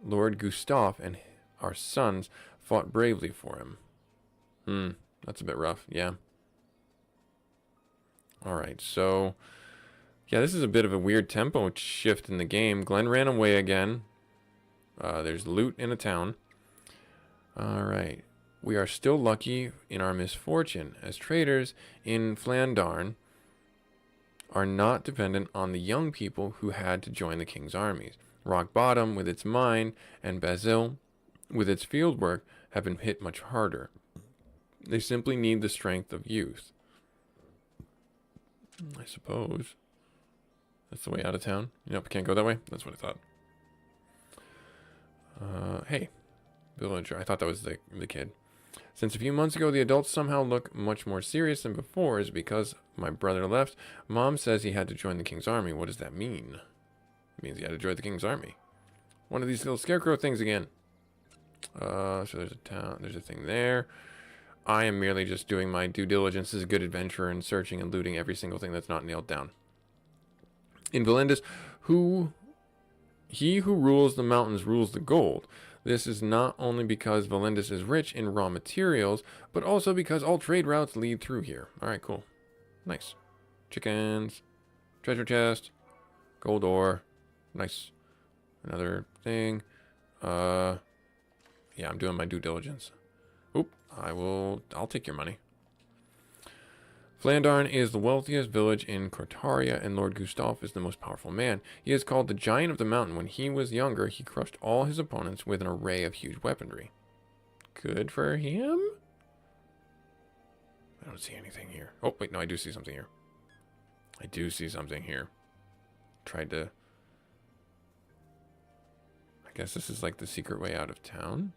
Lord Gustav and our sons fought bravely for him. That's a bit rough, yeah. Alright, so yeah, this is a bit of a weird tempo shift in the game. Glenn ran away again. There's loot in a town. Alright. We are still lucky in our misfortune, as traders in Flandarn are not dependent on the young people who had to join the king's armies. Rock Bottom, with its mine, and Basil, with its fieldwork, have been hit much harder. They simply need the strength of youth. I suppose. That's the way out of town. Yep, can't go that way. That's what I thought. Hey, villager. I thought that was the kid. Since a few months ago the adults somehow look much more serious than before, is it because my brother left? Mom says he had to join the king's army. What does that mean? It means he had to join the king's army. One of these little scarecrow things again. So there's a town. There's a thing there. I am merely just doing my due diligence as a good adventurer and searching and looting every single thing that's not nailed down. In Valendis, he who rules the mountains rules the gold. This is not only because Valendis is rich in raw materials, but also because all trade routes lead through here. Alright, cool. Nice. Chickens. Treasure chest. Gold ore. Nice. Another thing. Yeah, I'm doing my due diligence. Oop, I'll take your money. Flandarn is the wealthiest village in Cortaria, and Lord Gustave is the most powerful man. He is called the Giant of the Mountain. When he was younger, he crushed all his opponents with an array of huge weaponry. Good for him? I don't see anything here. Oh, wait, no, I do see something here. I do see something here. Tried to... I guess this is like the secret way out of town.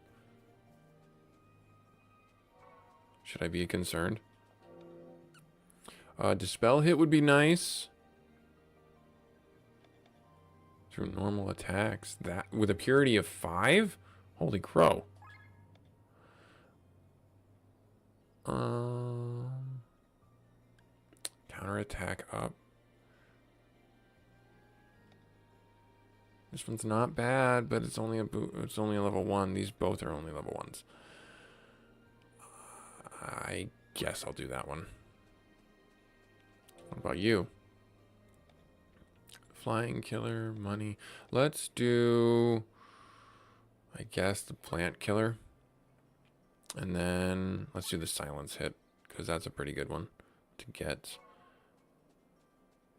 Should I be concerned? Dispel hit would be nice. Through normal attacks. That with a purity of 5? Holy crow. Counterattack up. This one's not bad, but it's only a level 1. These both are only level 1s. I guess I'll do that one. What about you? Flying killer, money. Let's do, I guess, the plant killer. And then let's do the silence hit, because that's a pretty good one to get.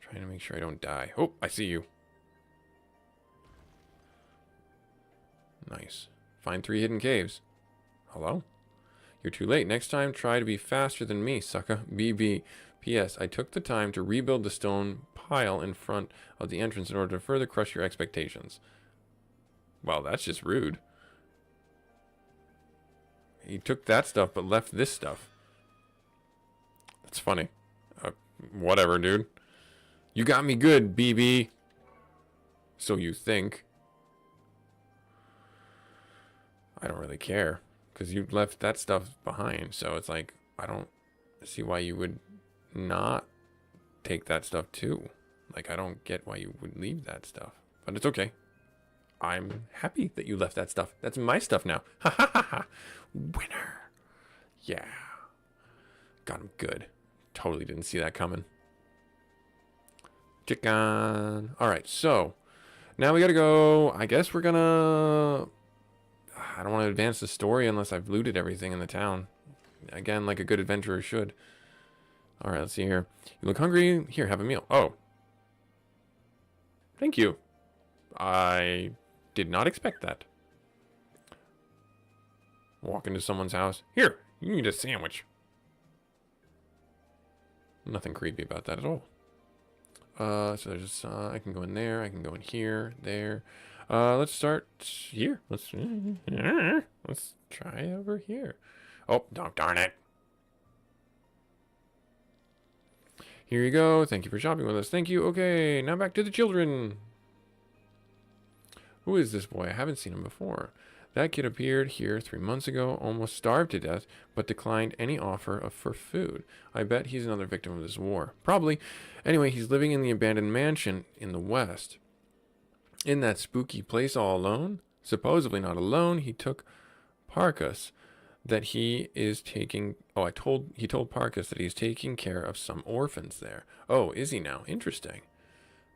Trying to make sure I don't die. Oh, I see you. Nice. Find 3 hidden caves. Hello? You're too late. Next time, try to be faster than me, sucker. BB. P.S. I took the time to rebuild the stone pile in front of the entrance in order to further crush your expectations. Well, that's just rude. He took that stuff but left this stuff. That's funny. Whatever, dude. You got me good, BB. So you think. I don't really care. Because you left that stuff behind. So it's like, I don't see why you would not take that stuff too. Like, I don't get why you would leave that stuff. But it's okay. I'm happy that you left that stuff. That's my stuff now. Ha ha ha ha. Winner. Yeah. Got him good. Totally didn't see that coming. Chicken. Alright, so now we gotta go. I guess we're gonna... I don't want to advance the story unless I've looted everything in the town. Again, like a good adventurer should. Alright, let's see here. You look hungry? Here, have a meal. Oh. Thank you. I did not expect that. Walk into someone's house. Here, you need a sandwich. Nothing creepy about that at all. So there's I can go in there, I can go in here, there. Let's start here. Let's try over here. Oh, darn it. Here you go. Thank you for shopping with us. Thank you. Okay, now back to the children. Who is this boy? I haven't seen him before. That kid appeared here 3 months ago, almost starved to death, but declined any offer for food. I bet he's another victim of this war. Probably. Anyway, he's living in the abandoned mansion in the west. In that spooky place all alone? Supposedly not alone, he took Parkus that he is taking... Oh, he told Parkus that he's taking care of some orphans there. Oh, is he now? Interesting.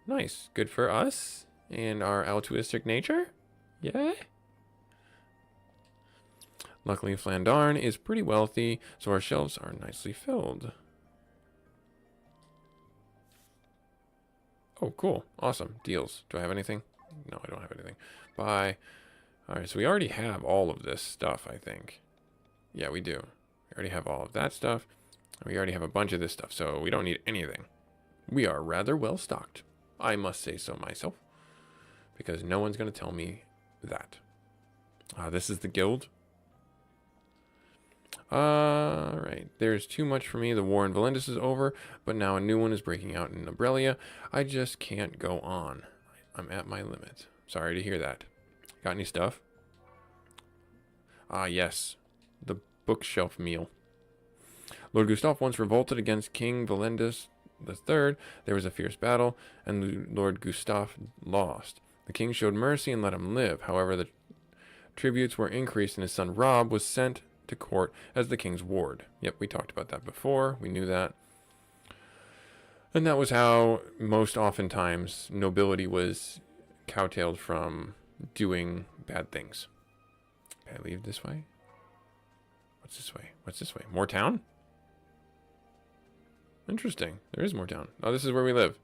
Nice. Good for us and our altruistic nature? Yeah? Luckily, Flandarn is pretty wealthy, so our shelves are nicely filled. Oh, cool. Awesome. Deals. Do I have anything? No, I don't have anything. Bye. Alright, so we already have all of this stuff, I think. Yeah, we do. We already have all of that stuff. We already have a bunch of this stuff, so we don't need anything. We are rather well stocked. I must say so myself. Because no one's going to tell me that. This is the guild. Alright, there's too much for me. The war in Valendis is over, but now a new one is breaking out in Nobrelia. I just can't go on. I'm at my limit. Sorry to hear that. Got any stuff? Ah, yes. The bookshelf meal. Lord Gustave once revolted against King Valendis III. There was a fierce battle, and Lord Gustave lost. The king showed mercy and let him live. However, the tributes were increased, and his son Rob was sent to court as the king's ward. Yep, we talked about that before. We knew that. And that was how most oftentimes nobility was cowtailed from doing bad things. Can I leave this way? What's this way? What's this way? More town? Interesting. There is more town. Oh, this is where we live.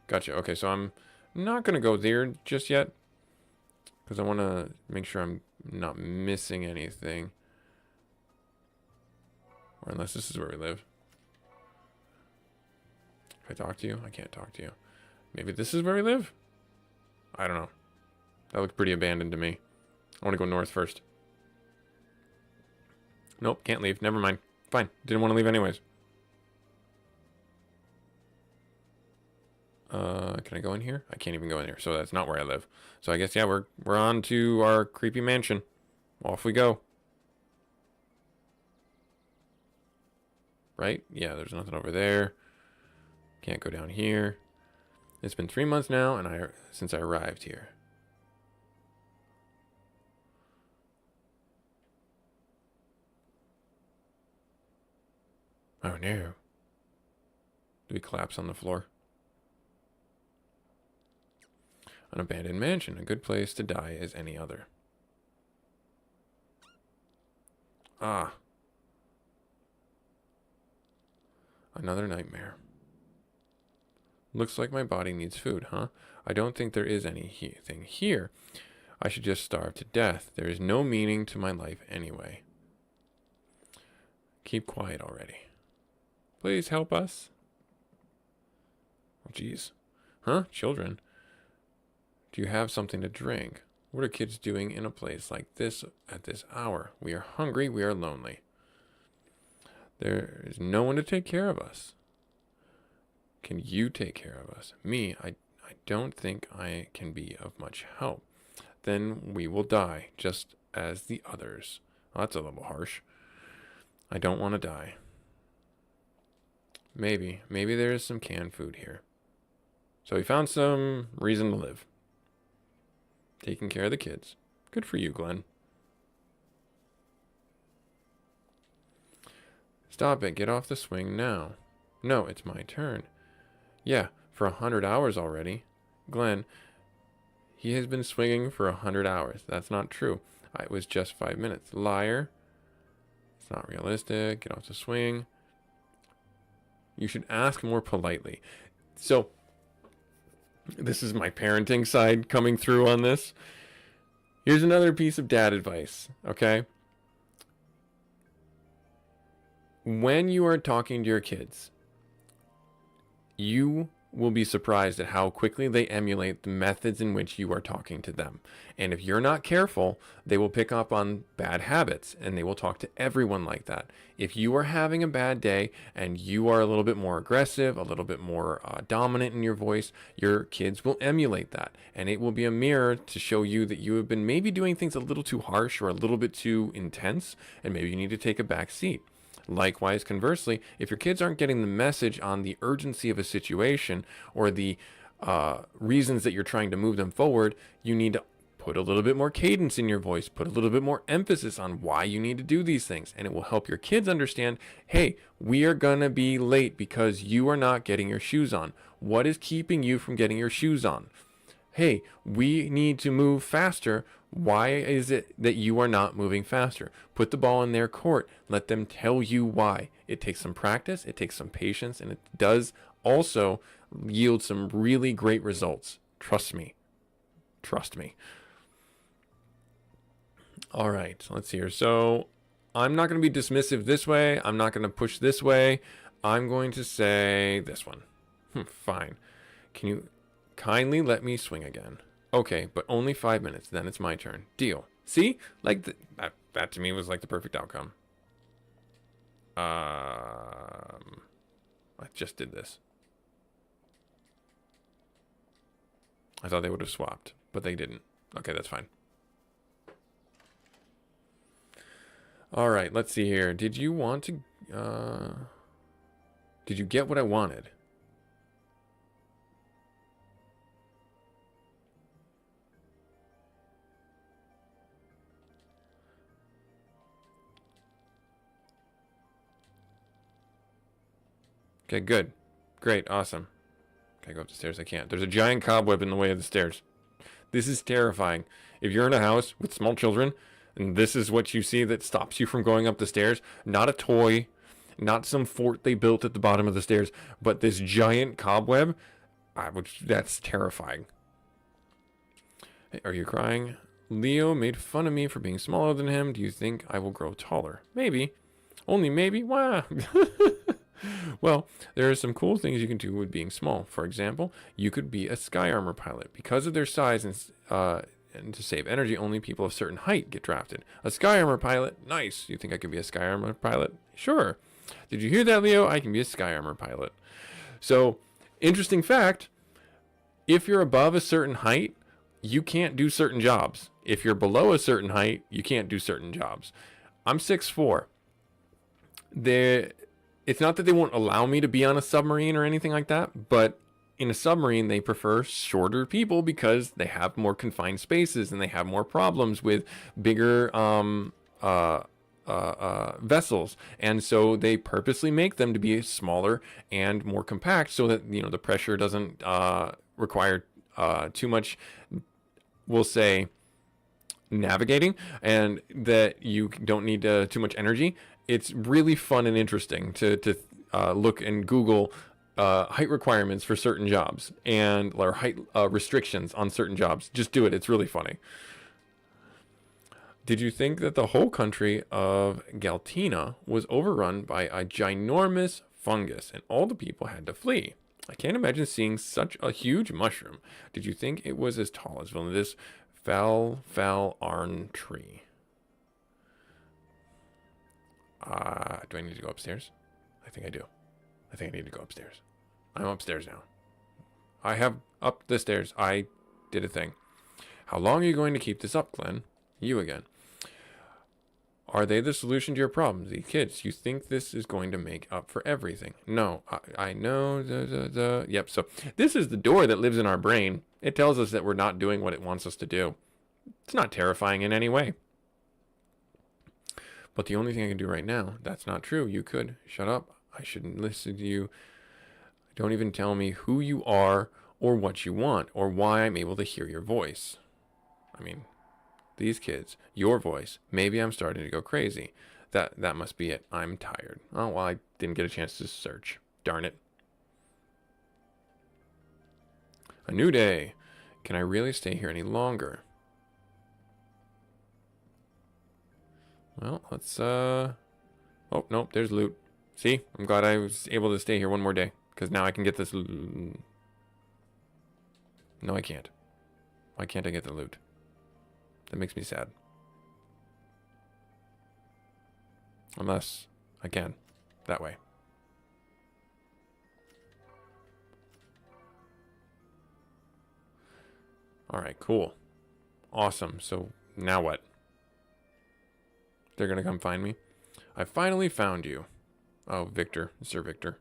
Gotcha. Okay, so I'm not going to go there just yet. Because I want to make sure I'm not missing anything. Or unless this is where we live. Can I talk to you? I can't talk to you. Maybe this is where we live? I don't know. That looks pretty abandoned to me. I want to go north first. Nope, can't leave. Never mind. Fine. Didn't want to leave anyways. Can I go in here? I can't even go in here, so that's not where I live. So I guess, yeah, we're on to our creepy mansion. Off we go. Right? Yeah, there's nothing over there. Can't go down here. It's been 3 months now, and since I arrived here. Oh no. Do we collapse on the floor? An abandoned mansion, a good place to die as any other. Ah. Another nightmare. Looks like my body needs food, huh? I don't think there is anything here. I should just starve to death. There is no meaning to my life anyway. Keep quiet already. Please help us. Oh, jeez. Huh? Children? Do you have something to drink? What are kids doing in a place like this at this hour? We are hungry. We are lonely. There is no one to take care of us. Can you take care of us? Me, I don't think I can be of much help. Then we will die, just as the others. Well, that's a little harsh. I don't want to die. Maybe there is some canned food here. So we found some reason to live. Taking care of the kids. Good for you, Glenn. Stop it. Get off the swing now. No, it's my turn. Yeah, for 100 hours already. Glenn, he has been swinging for 100 hours. That's not true. It was just 5 minutes. Liar. It's not realistic. Get off the swing. You should ask more politely. So, this is my parenting side coming through on this. Here's another piece of dad advice, okay? When you are talking to your kids, you will be surprised at how quickly they emulate the methods in which you are talking to them. And if you're not careful, they will pick up on bad habits and they will talk to everyone like that. If you are having a bad day and you are a little bit more aggressive, a little bit more dominant in your voice, your kids will emulate that. And it will be a mirror to show you that you have been maybe doing things a little too harsh or a little bit too intense, and maybe you need to take a back seat. Likewise, conversely, if your kids aren't getting the message on the urgency of a situation or the reasons that you're trying to move them forward, you need to put a little bit more cadence in your voice, put a little bit more emphasis on why you need to do these things. And it will help your kids understand, hey, we are going to be late because you are not getting your shoes on. What is keeping you from getting your shoes on? Hey, we need to move faster. Why is it that you are not moving faster? Put the ball in their court. Let them tell you why. It takes some practice, it takes some patience, and it does also yield some really great results. Trust me. Trust me. All right, let's see here. So I'm not going to be dismissive this way. I'm not going to push this way. I'm going to say this one. Fine. Can you kindly let me swing again? Okay, but only 5 minutes. Then it's my turn. Deal. See? Like that to me was like the perfect outcome. I just did this. I thought they would have swapped, but they didn't. Okay, that's fine. All right, let's see here. Did you want to... did you get what I wanted? Okay, good. Great, awesome. Can I go up the stairs? I can't. There's a giant cobweb in the way of the stairs. This is terrifying. If you're in a house with small children, And this is what you see that stops you from going up the stairs. Not a toy, not some fort they built at the bottom of the stairs, but this giant cobweb. That's terrifying. Hey, are you crying? Leo made fun of me for being smaller than him. Do you think I will grow taller? Maybe. Only maybe? Wow. Well, there are some cool things you can do with being small. For example, you could be a sky armor pilot. Because of their size and to save energy, only people of certain height get drafted. A sky armor pilot? Nice. You think I could be a sky armor pilot? Sure. Did you hear that, Leo? I can be a sky armor pilot. So, interesting fact, if you're above a certain height, you can't do certain jobs. If you're below a certain height, you can't do certain jobs. I'm 6'4". It's not that they won't allow me to be on a submarine or anything like that, but in a submarine, they prefer shorter people because they have more confined spaces and they have more problems with bigger vessels. And so they purposely make them to be smaller and more compact so that, the pressure doesn't require too much, we'll say, navigating, and that you don't need too much energy. It's really fun and interesting to look and Google height requirements for certain jobs or height restrictions on certain jobs. Just do it. It's really funny. Did you think that the whole country of Galtina was overrun by a ginormous fungus and all the people had to flee? I can't imagine seeing such a huge mushroom. Did you think it was as tall as this Arn tree? Do I need to go upstairs? I think I do. I think I need to go upstairs. I'm upstairs now. I have up the stairs. I did a thing. How long are you going to keep this up, Glenn? You again. Are they the solution to your problems? The kids, you think this is going to make up for everything? No, I know. Yep, so this is the door that lives in our brain. It tells us that we're not doing what it wants us to do. It's not terrifying in any way. But the only thing I can do right now, that's not true. You could. Shut up. I shouldn't listen to you. Don't even tell me who you are or what you want or why I'm able to hear your voice. I mean, these kids, your voice, maybe I'm starting to go crazy. That must be it. I'm tired. Oh, well, I didn't get a chance to search. Darn it. A new day. Can I really stay here any longer? Well, let's, oh, nope, there's loot. See? I'm glad I was able to stay here one more day, because now I can get this loot. No, I can't. Why can't I get the loot? That makes me sad. Unless I can. That way. Alright, cool. Awesome. So, now what? They're gonna come find me. I finally found you. Oh, Victor. Sir Victor.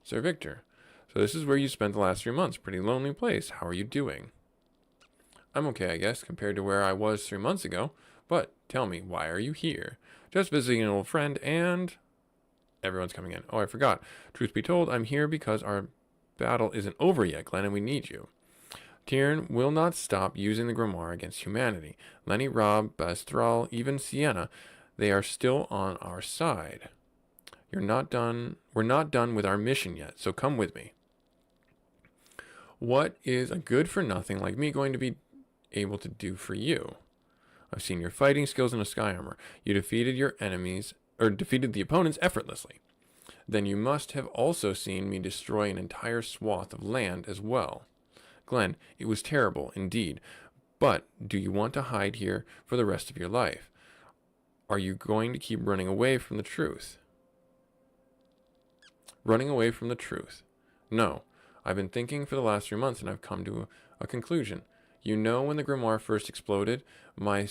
Sir Victor. So this is where you spent the last 3 months. Pretty lonely place. How are you doing? I'm okay, I guess, compared to where I was 3 months ago. But tell me, why are you here? Just visiting an old friend and... Everyone's coming in. Oh, I forgot. Truth be told, I'm here because our battle isn't over yet, Glenn, and we need you. Tyrion will not stop using the Grimoire against humanity. Lenny, Robb, Bastral, even Sienna, they are still on our side. We're not done with our mission yet, so come with me. What is a good-for-nothing like me going to be able to do for you? I've seen your fighting skills in a sky armor. You defeated the opponents effortlessly. Then you must have also seen me destroy an entire swath of land as well. Glenn, it was terrible indeed, but do you want to hide here for the rest of your life? Are you going to keep running away from the truth? Running away from the truth. No, I've been thinking for the last 3 months and I've come to a conclusion. You know, when the Grimoire first exploded, by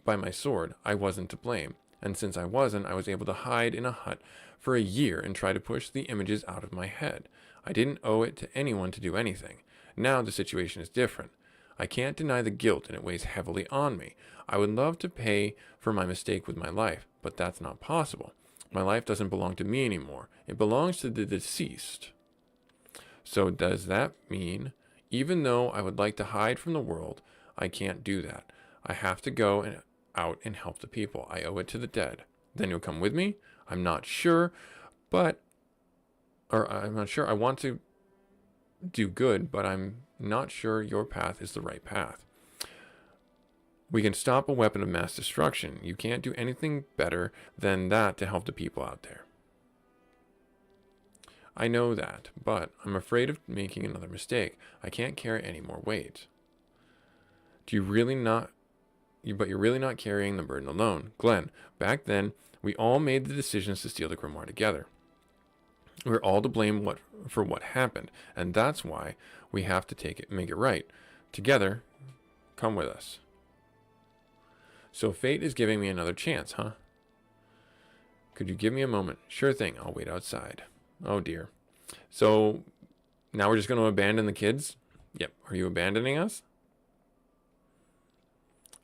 my sword, I wasn't to blame. And since I wasn't, I was able to hide in a hut for a year and try to push the images out of my head. I didn't owe it to anyone to do anything. Now the situation is different. I can't deny the guilt and it weighs heavily on me. I would love to pay for my mistake with my life, but that's not possible. My life doesn't belong to me anymore. It belongs to the deceased. So does that mean, even though I would like to hide from the world, I can't do that. I have to go and out and help the people. I owe it to the dead. Then you'll come with me? I'm not sure, but I'm not sure. I want to do good, but I'm not sure your path is the right path. We can stop a weapon of mass destruction. You can't do anything better than that to help the people out there. I know that, but I'm afraid of making another mistake. I can't carry any more weight. Do you really not? But you're really not carrying the burden alone. Glenn, back then, we all made the decisions to steal the grimoire together. We're all to blame for what happened, and that's why we have to make it right. Together, come with us. So fate is giving me another chance, huh? Could you give me a moment? Sure thing, I'll wait outside. Oh dear. So, now we're just going to abandon the kids? Yep. Are you abandoning us?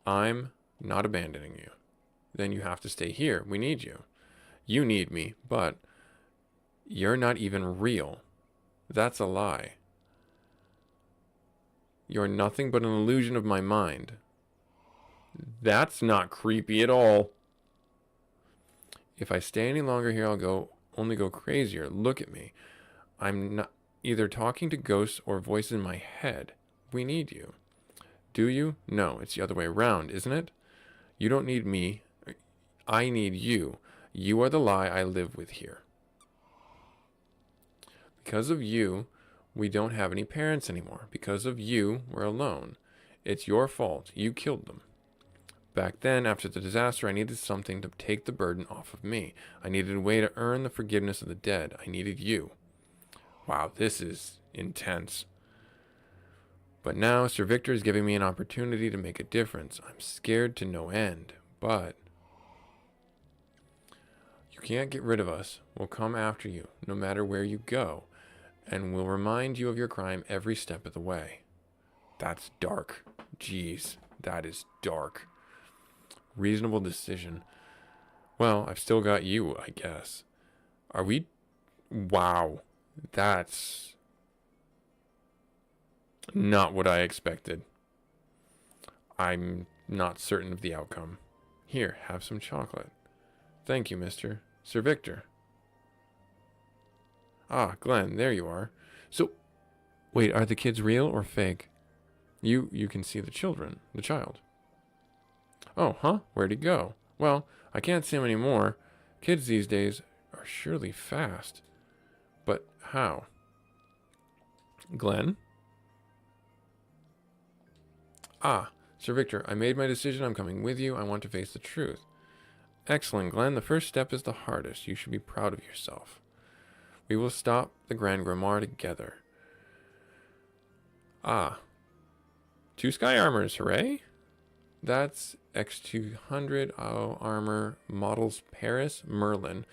I'm not abandoning you. Then you have to stay here. We need you. You need me, but you're not even real. That's a lie. You're nothing but an illusion of my mind. That's not creepy at all. If I stay any longer here, I'll only go crazier. Look at me. I'm not either talking to ghosts or voices in my head. We need you. Do you? No, it's the other way around, isn't it? You don't need me. I need you. You are the lie I live with here. Because of you, we don't have any parents anymore. Because of you, we're alone. It's your fault. You killed them. Back then, after the disaster, I needed something to take the burden off of me. I needed a way to earn the forgiveness of the dead. I needed you. Wow, this is intense. But now, Sir Victor is giving me an opportunity to make a difference. I'm scared to no end, but you can't get rid of us. We'll come after you, no matter where you go, and we'll remind you of your crime every step of the way. That's dark. Jeez, that is dark. Reasonable decision. Well, I've still got you, I guess. Are we? Wow, that's not what I expected. I'm not certain of the outcome. Here, have some chocolate. Thank you, Mr. Sir Victor. Ah, Glenn, there you are. So, wait, are the kids real or fake? You can see the child. Oh, huh? Where'd he go? Well, I can't see him anymore. Kids these days are surely fast. But how? Glenn? Ah, Sir Victor, I made my decision. I'm coming with you. I want to face the truth. Excellent, Glenn. The first step is the hardest. You should be proud of yourself. We will stop the Grand Grimoire together. Ah. 2 sky armors, hooray! That's X200 armor models Paris, Merlin,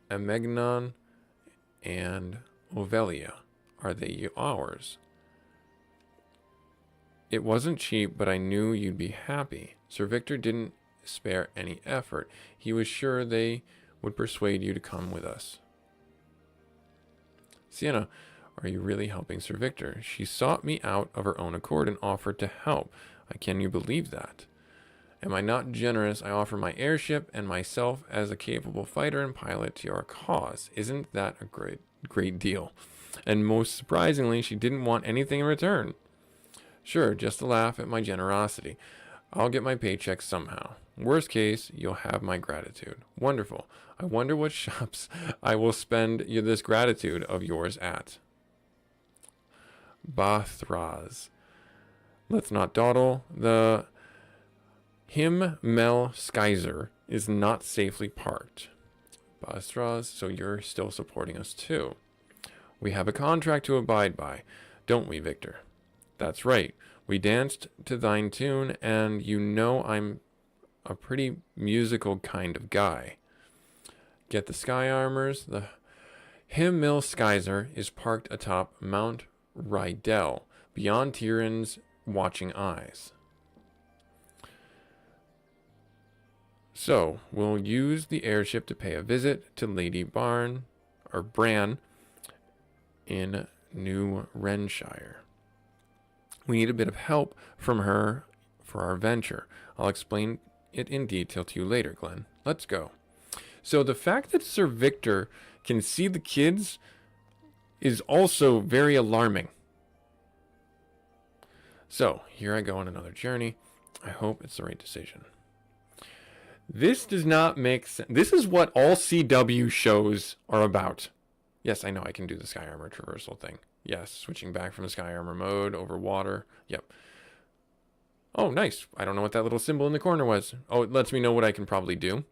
Amegnon, and Ovelia. Are they ours? It wasn't cheap, but I knew you'd be happy. Sir Victor didn't spare any effort. He was sure they would persuade you to come with us. Sienna, are you really helping Sir Victor? She sought me out of her own accord and offered to help. Can you believe that? Am I not generous? I offer my airship and myself as a capable fighter and pilot to your cause. Isn't that a great deal? And most surprisingly, she didn't want anything in return. Sure, just to laugh at my generosity. I'll get my paycheck somehow. Worst case, you'll have my gratitude. Wonderful. I wonder what shops I will spend this gratitude of yours at. Bathraz. Let's not dawdle. The Himmel Skyzer is not safely parked. Bathraz, so you're still supporting us too. We have a contract to abide by, don't we, Victor? That's right. We danced to thine tune, and you know I'm a pretty musical kind of guy. Get the sky armors. The Himmel Skyzer is parked atop Mount Rydell, beyond Tyrion's watching eyes. So, we'll use the airship to pay a visit to Lady Bran in New Renshire. We need a bit of help from her for our venture. I'll explain it in detail to you later, Glenn. Let's go. So the fact that Sir Victor can see the kids is also very alarming. So here I go on another journey. I hope it's the right decision. This does not make sense. This is what all CW shows are about. Yes, I know I can do the Sky Armor traversal thing. Yes, switching back from the Sky Armor mode over water. Yep. Oh, nice. I don't know what that little symbol in the corner was. Oh, it lets me know what I can probably do.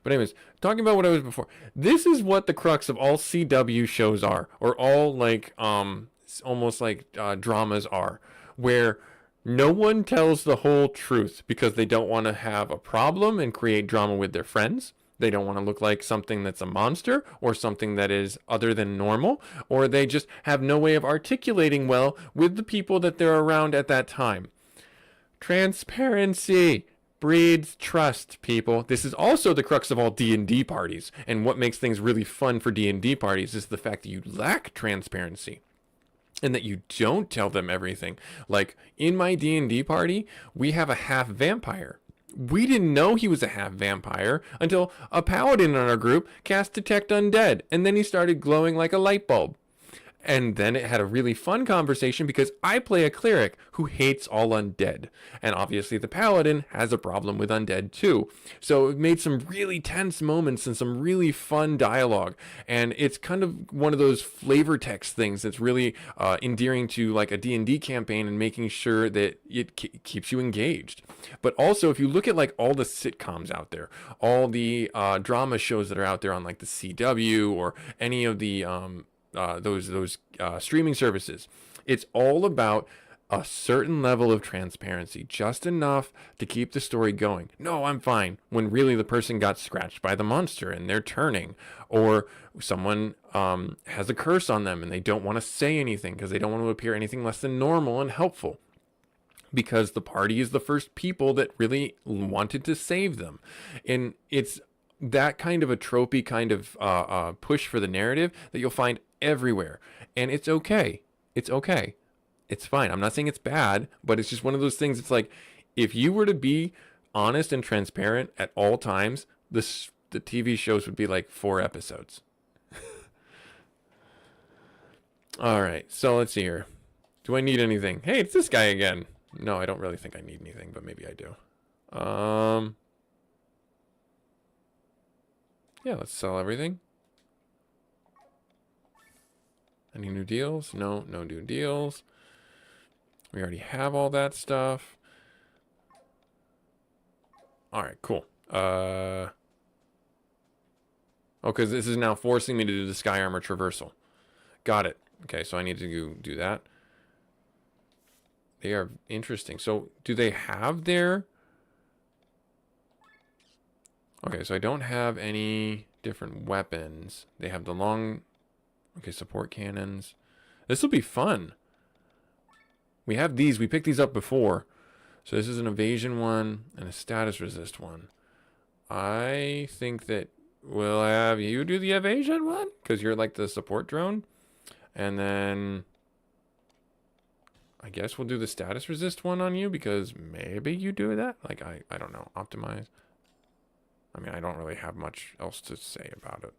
But anyways, talking about what I was before. This is what the crux of all CW shows are, or all like almost like dramas are, where no one tells the whole truth because they don't want to have a problem and create drama with their friends. They don't want to look like something that's a monster or something that is other than normal, or they just have no way of articulating well with the people that they're around at that time. Transparency breeds trust, people. This is also the crux of all D&D parties, and what makes things really fun for D&D parties is the fact that you lack transparency and that you don't tell them everything. Like in my D&D party, we have a half vampire. We didn't know he was a half vampire until a paladin in our group cast Detect Undead, and then he started glowing like a light bulb. And then it had a really fun conversation because I play a cleric who hates all undead. And obviously the paladin has a problem with undead too. So it made some really tense moments and some really fun dialogue. And it's kind of one of those flavor text things that's really endearing to like a D&D campaign and making sure that it keeps you engaged. But also if you look at like all the sitcoms out there, all the drama shows that are out there on like the CW or any of the those streaming services. It's all about a certain level of transparency, just enough to keep the story going. No, I'm fine. When really the person got scratched by the monster and they're turning, or someone has a curse on them and they don't want to say anything because they don't want to appear anything less than normal and helpful. Because the party is the first people that really wanted to save them. And it's that kind of a tropey kind of push for the narrative that you'll find everywhere. And it's okay. It's okay. It's fine. I'm not saying it's bad, but it's just one of those things. It's like if you were to be honest and transparent at all times, the TV shows would be like 4 episodes. All right. So let's see here. Do I need anything? Hey, it's this guy again. No, I don't really think I need anything, but maybe I do. Yeah, let's sell everything. Any new deals? No, no new deals. We already have all that stuff. All right, cool. Oh, because this is now forcing me to do the Sky Armor traversal. Got it. Okay, so I need to do that. They are interesting. So, do they have their... Okay, so I don't have any different weapons. They have the long... Okay, support cannons. This will be fun. We have these. We picked these up before. So this is an evasion one and a status resist one. I think that we'll have you do the evasion one because you're like the support drone. And then I guess we'll do the status resist one on you because maybe you do that. Like, I don't know. Optimize. I mean, I don't really have much else to say about it.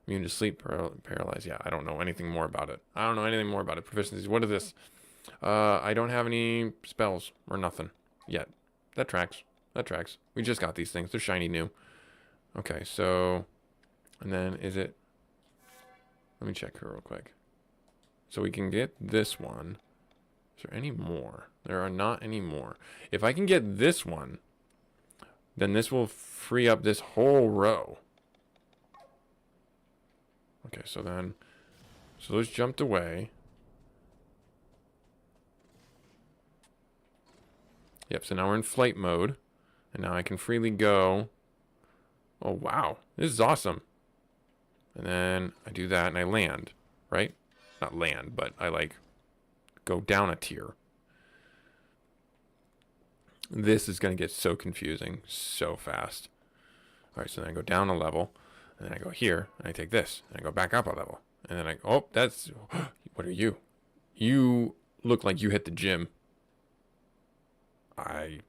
Immune to sleep, paralyzed. Yeah, I don't know anything more about it. I don't know anything more about it. Proficiencies. What is this? I don't have any spells or nothing yet. That tracks. That tracks. We just got these things. They're shiny new. Okay, so... And then is it... Let me check her real quick. So we can get this one. Is there any more? There are not any more. If I can get this one, then this will free up this whole row. Okay, so then... So those jumped away. Yep, so now we're in flight mode. And now I can freely go. Oh, wow. This is awesome. And then I do that and I land, right? Not land, but I like go down a tier. This is going to get so confusing so fast. All right, so then I go down a level. And then I go here, and I take this, and I go back up a level. And then I go, oh, that's, what are you? You look like you hit the gym. I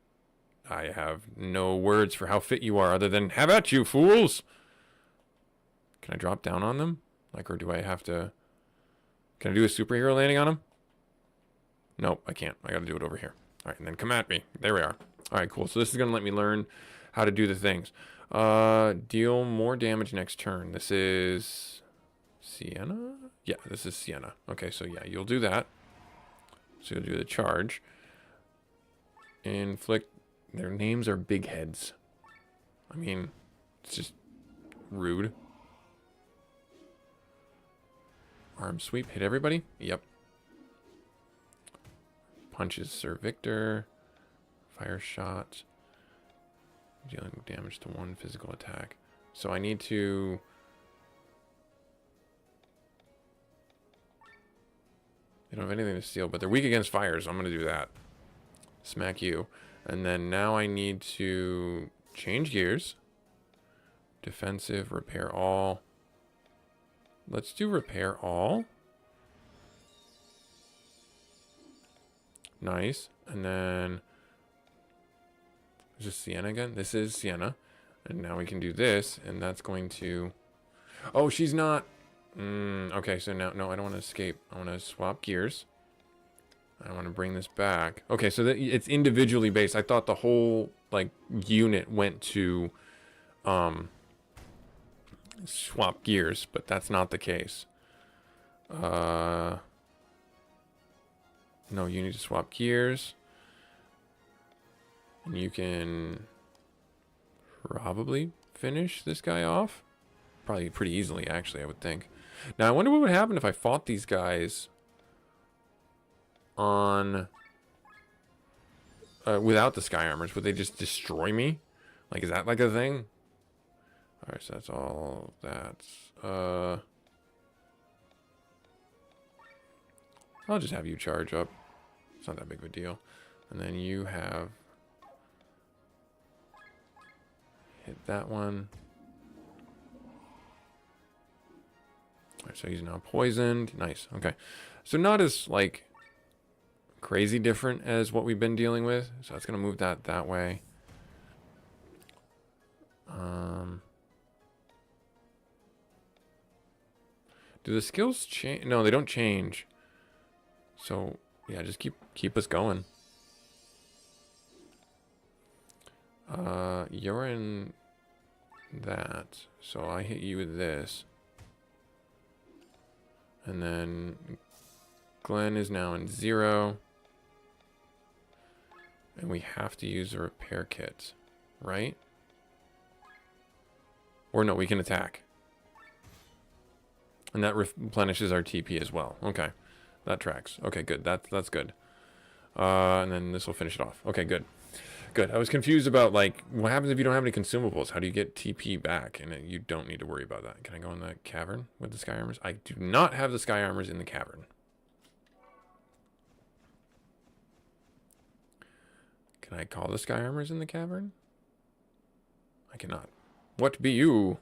I have no words for how fit you are other than have at you, fools. Can I drop down on them? Like, or do I have to... Can I do a superhero landing on them? Nope, I can't. I gotta do it over here. All right, and then come at me. There we are. All right, cool. So this is gonna let me learn how to do the things. Deal more damage next turn. This is Sienna? Yeah, this is Sienna. Okay, so yeah, you'll do that. So you'll do the charge. Inflict. Their names are big heads. I mean, it's just rude. Arm sweep. Hit everybody? Yep. Punches Sir Victor. Fire shot. Dealing damage to one physical attack. So I need to... They don't have anything to steal, but they're weak against fire, so I'm going to do that. Smack you. And then now I need to change gears. Defensive, repair all. Let's do repair all. Nice. And then... Is this Sienna again? This is Sienna. And now we can do this, and that's going to... Oh, she's not... okay, so now... No, I don't want to escape. I want to swap gears. I want to bring this back. Okay, so it's individually based. I thought the whole, like, unit went to... swap gears, but that's not the case. No, you need to swap gears. And you can probably finish this guy off. Probably pretty easily, actually, I would think. Now, I wonder what would happen if I fought these guys on... without the sky armors. Would they just destroy me? Like, is that like a thing? Alright, so that's all that. I'll just have you charge up. It's not that big of a deal. And then you have... Hit that one. Alright, so he's now poisoned. Nice, okay. So not as, like, crazy different as what we've been dealing with. So that's going to move that way. Do the skills change? No, they don't change. So, yeah, just keep us going. You're in that. So I hit you with this. And then Glenn is now in 0. And we have to use a repair kit, right? Or no, we can attack. And that replenishes our TP as well. Okay, that tracks. Okay, good. That's good. And then this will finish it off. Okay, good. Good. I was confused about, like, what happens if you don't have any consumables? How do you get TP back? And you don't need to worry about that. Can I go in the cavern with the sky armors? I do not have the sky armors in the cavern. Can I call the sky armors in the cavern? I cannot. What be you?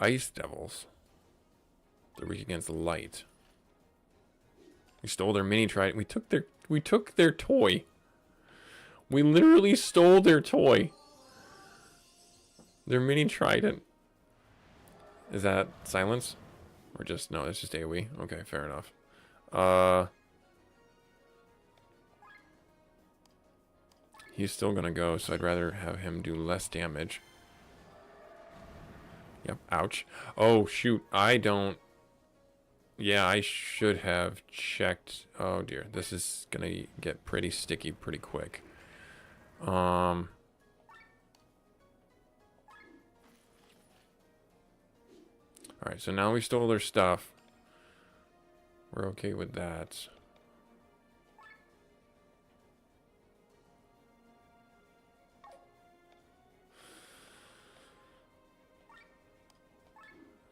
Ice devils. They're weak against light. We stole their mini trident. We took their toy. We literally stole their toy. Their mini trident. Is that silence? Or just no, it's just AoE. Okay, fair enough. He's still gonna go, so I'd rather have him do less damage. Yep, ouch. Oh, shoot. I don't... Yeah, I should have checked... Oh, dear. This is gonna get pretty sticky pretty quick. Alright, so now we stole their stuff. We're okay with that.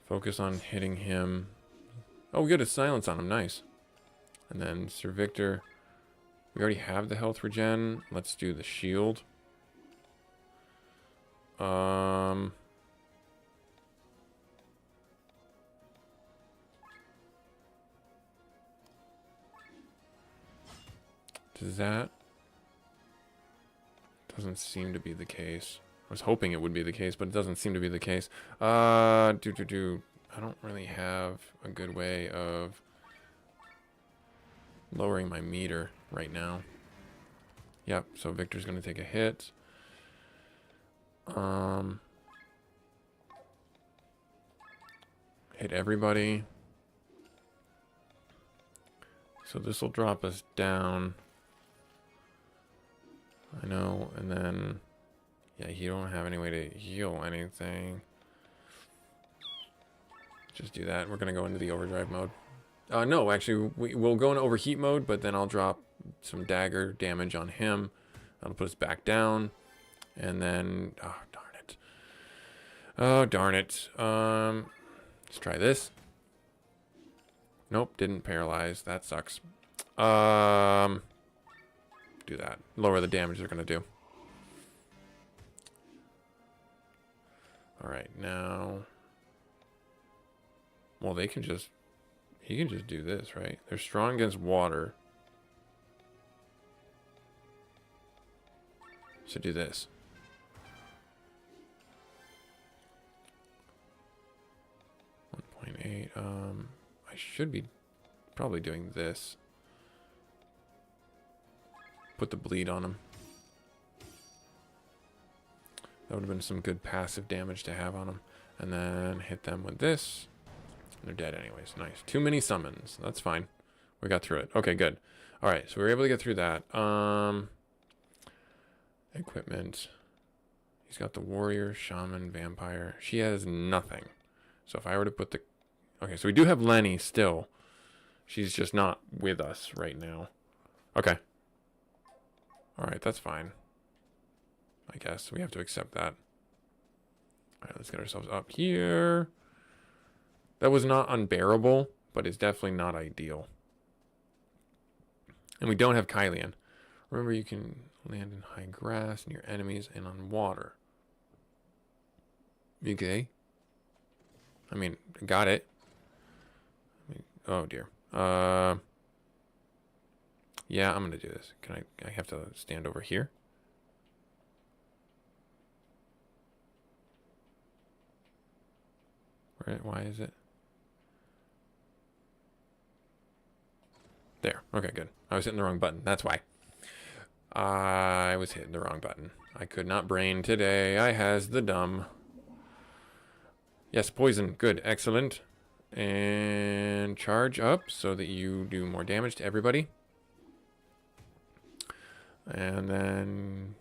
Focus on hitting him. Oh, we got a silence on him. Nice. And then Sir Victor. We already have the health regen. Let's do the shield. that? Doesn't seem to be the case. I was hoping it would be the case, but it doesn't seem to be the case. I don't really have a good way of lowering my meter right now. Yep, so Victor's gonna take a hit. Hit everybody. So this will drop us down. I know, and then yeah, you don't have any way to heal anything. Just do that. We're gonna go into the overdrive mode. No, actually, we'll go into overheat mode, but then I'll drop some dagger damage on him. That'll put us back down, and then oh darn it. Oh darn it. Let's try this. Nope, didn't paralyze. That sucks. Do that. Lower the damage they're gonna do. Alright, now. Well, they can just. He can just do this, right? They're strong against water. So do this. .8. I should be probably doing this. Put the bleed on him. That would have been some good passive damage to have on him. And then hit them with this. They're dead anyways. Nice. Too many summons. That's fine. We got through it. Okay, good. Alright, so we were able to get through that. Equipment. He's got the warrior, shaman, vampire. She has nothing. So if I were to put the... Okay, so we do have Lenny still. She's just not with us right now. Okay. Alright, that's fine. I guess we have to accept that. Alright, let's get ourselves up here. That was not unbearable, but it's definitely not ideal. And we don't have Kylian. Remember, you can land in high grass near enemies and on water. Okay. I mean, got it. Oh dear. Yeah, I'm gonna do this. Can I have to stand over here? Right, why is it? There. Okay, good. I was hitting the wrong button. That's why. I was hitting the wrong button. I could not brain today. I has the dumb. Yes, poison. Good. Excellent. And charge up so that you do more damage to everybody. And then...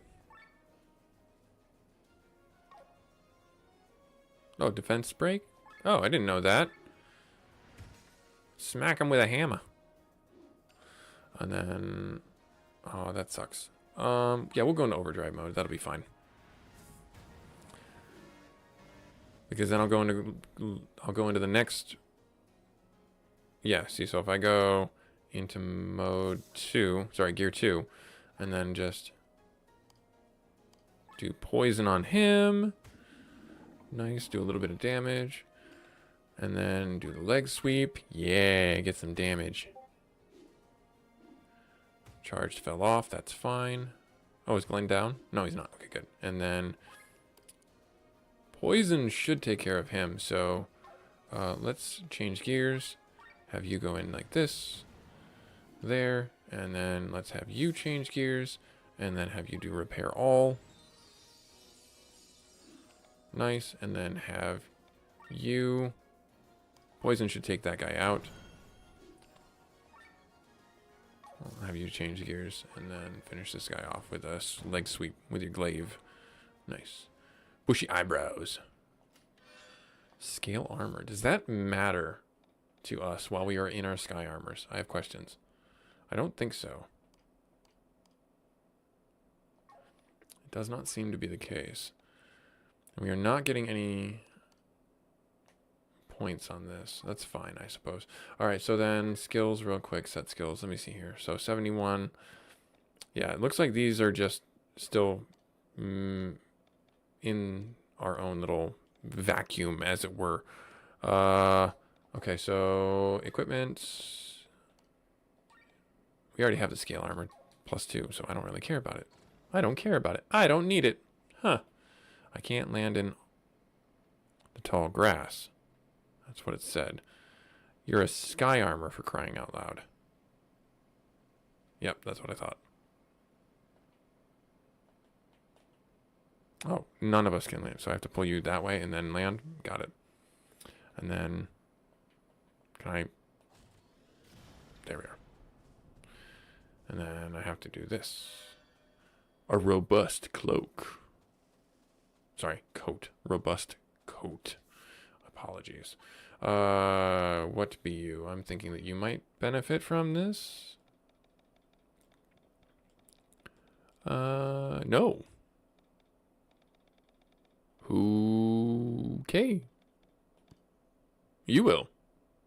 Oh, defense break? Oh, I didn't know that. Smack him with a hammer. And then... Oh, that sucks. Yeah, we'll go into overdrive mode. That'll be fine. Because then I'll go into the next... Yeah, see, so if I go into mode 2, sorry, gear 2, and then just do poison on him. Nice, do a little bit of damage. And then do the leg sweep. Yeah, get some damage. Charged fell off, that's fine. Oh, is Glenn down? No, he's not. Okay, good. And then poison should take care of him, so let's change gears. Have you go in like this, there, and then let's have you change gears, and then have you do repair all. Nice, and then have you... Poison should take that guy out. I'll have you change gears, and then finish this guy off with a leg sweep with your glaive. Nice. Bushy eyebrows. Scale armor. Does that matter to us while we are in our sky armors? I have questions. I don't think so. It does not seem to be the case. And we are not getting any points on this. That's fine, I suppose. Alright, so then skills real quick. Set skills. Let me see here. So 71. Yeah, it looks like these are just still in our own little vacuum, as it were. Okay, so equipment. We already have the scale armor. +2, so I don't really care about it. I don't care about it. I don't need it. Huh. I can't land in the tall grass. That's what it said. You're a sky armor, for crying out loud. Yep, that's what I thought. Oh, none of us can land, so I have to pull you that way and then land. Got it. And then, can I? There we are. And then I have to do this. A robust cloak. Sorry, coat. Robust coat. Apologies. What be you? I'm thinking that you might benefit from this. No. Okay. You will.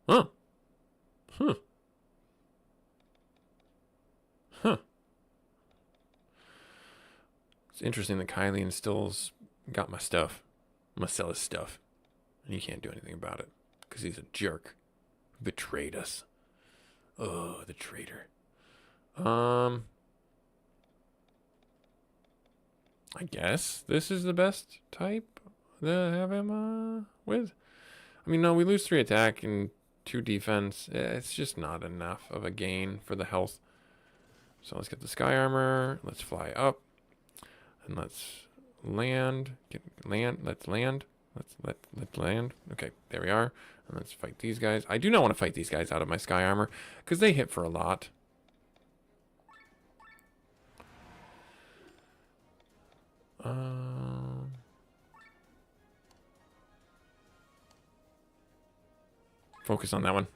Huh. Huh. Huh. It's interesting that Kylie still's got my stuff. Marcella's stuff. And you can't do anything about it. Because he's a jerk. Betrayed us. Oh, the traitor. I guess this is the best type to have him with. I mean, no, we lose 3 attack and 2 defense. It's just not enough of a gain for the health. So let's get the sky armor. Let's fly up. And let's land. Let's land. Let's land. Okay, there we are. And let's fight these guys. I do not want to fight these guys out of my sky armor because they hit for a lot. Focus on that one.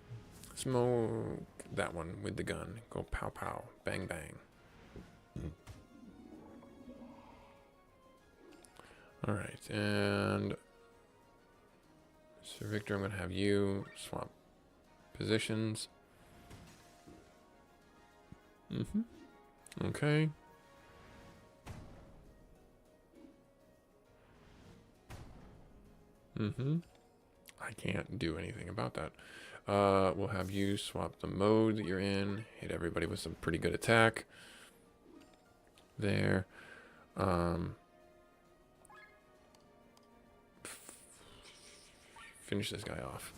Smoke that one with the gun. Go pow pow. Bang bang. Alright, and Sir Victor, I'm going to have you swap positions. Okay. I can't do anything about that. We'll have you swap the mode that you're in. Hit everybody with some pretty good attack. There. Finish this guy off.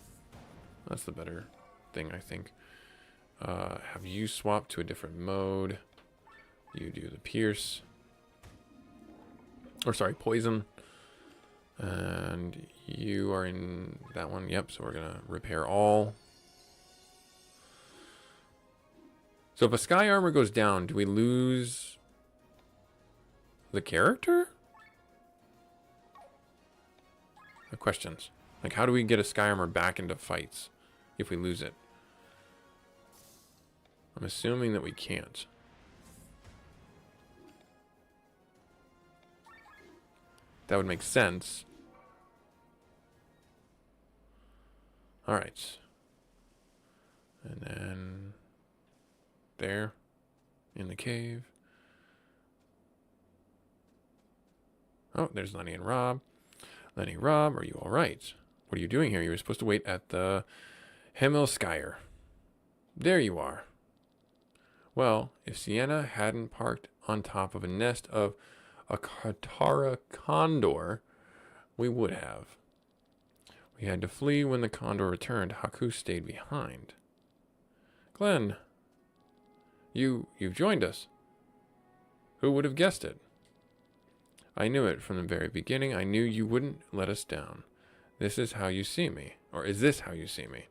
That's the better thing, I think. Have you swap to a different mode. You do the pierce. Or sorry, poison. And you are in that one. Yep, so we're going to repair all. So if a sky armor goes down, do we lose the character? The questions. Like, how do we get a sky armor back into fights if we lose it? I'm assuming that we can't. That would make sense. All right. And then there in the cave. Oh, there's Lenny and Rob. Lenny, Rob, are you all right? What are you doing here? You were supposed to wait at the Himmelskire. There you are. Well, if Sienna hadn't parked on top of a nest of a Katara condor, we would have. We had to flee when the condor returned. Haku stayed behind. Glenn, you've joined us. Who would have guessed it? I knew it from the very beginning. I knew you wouldn't let us down. This is how you see me. Or is this how you see me?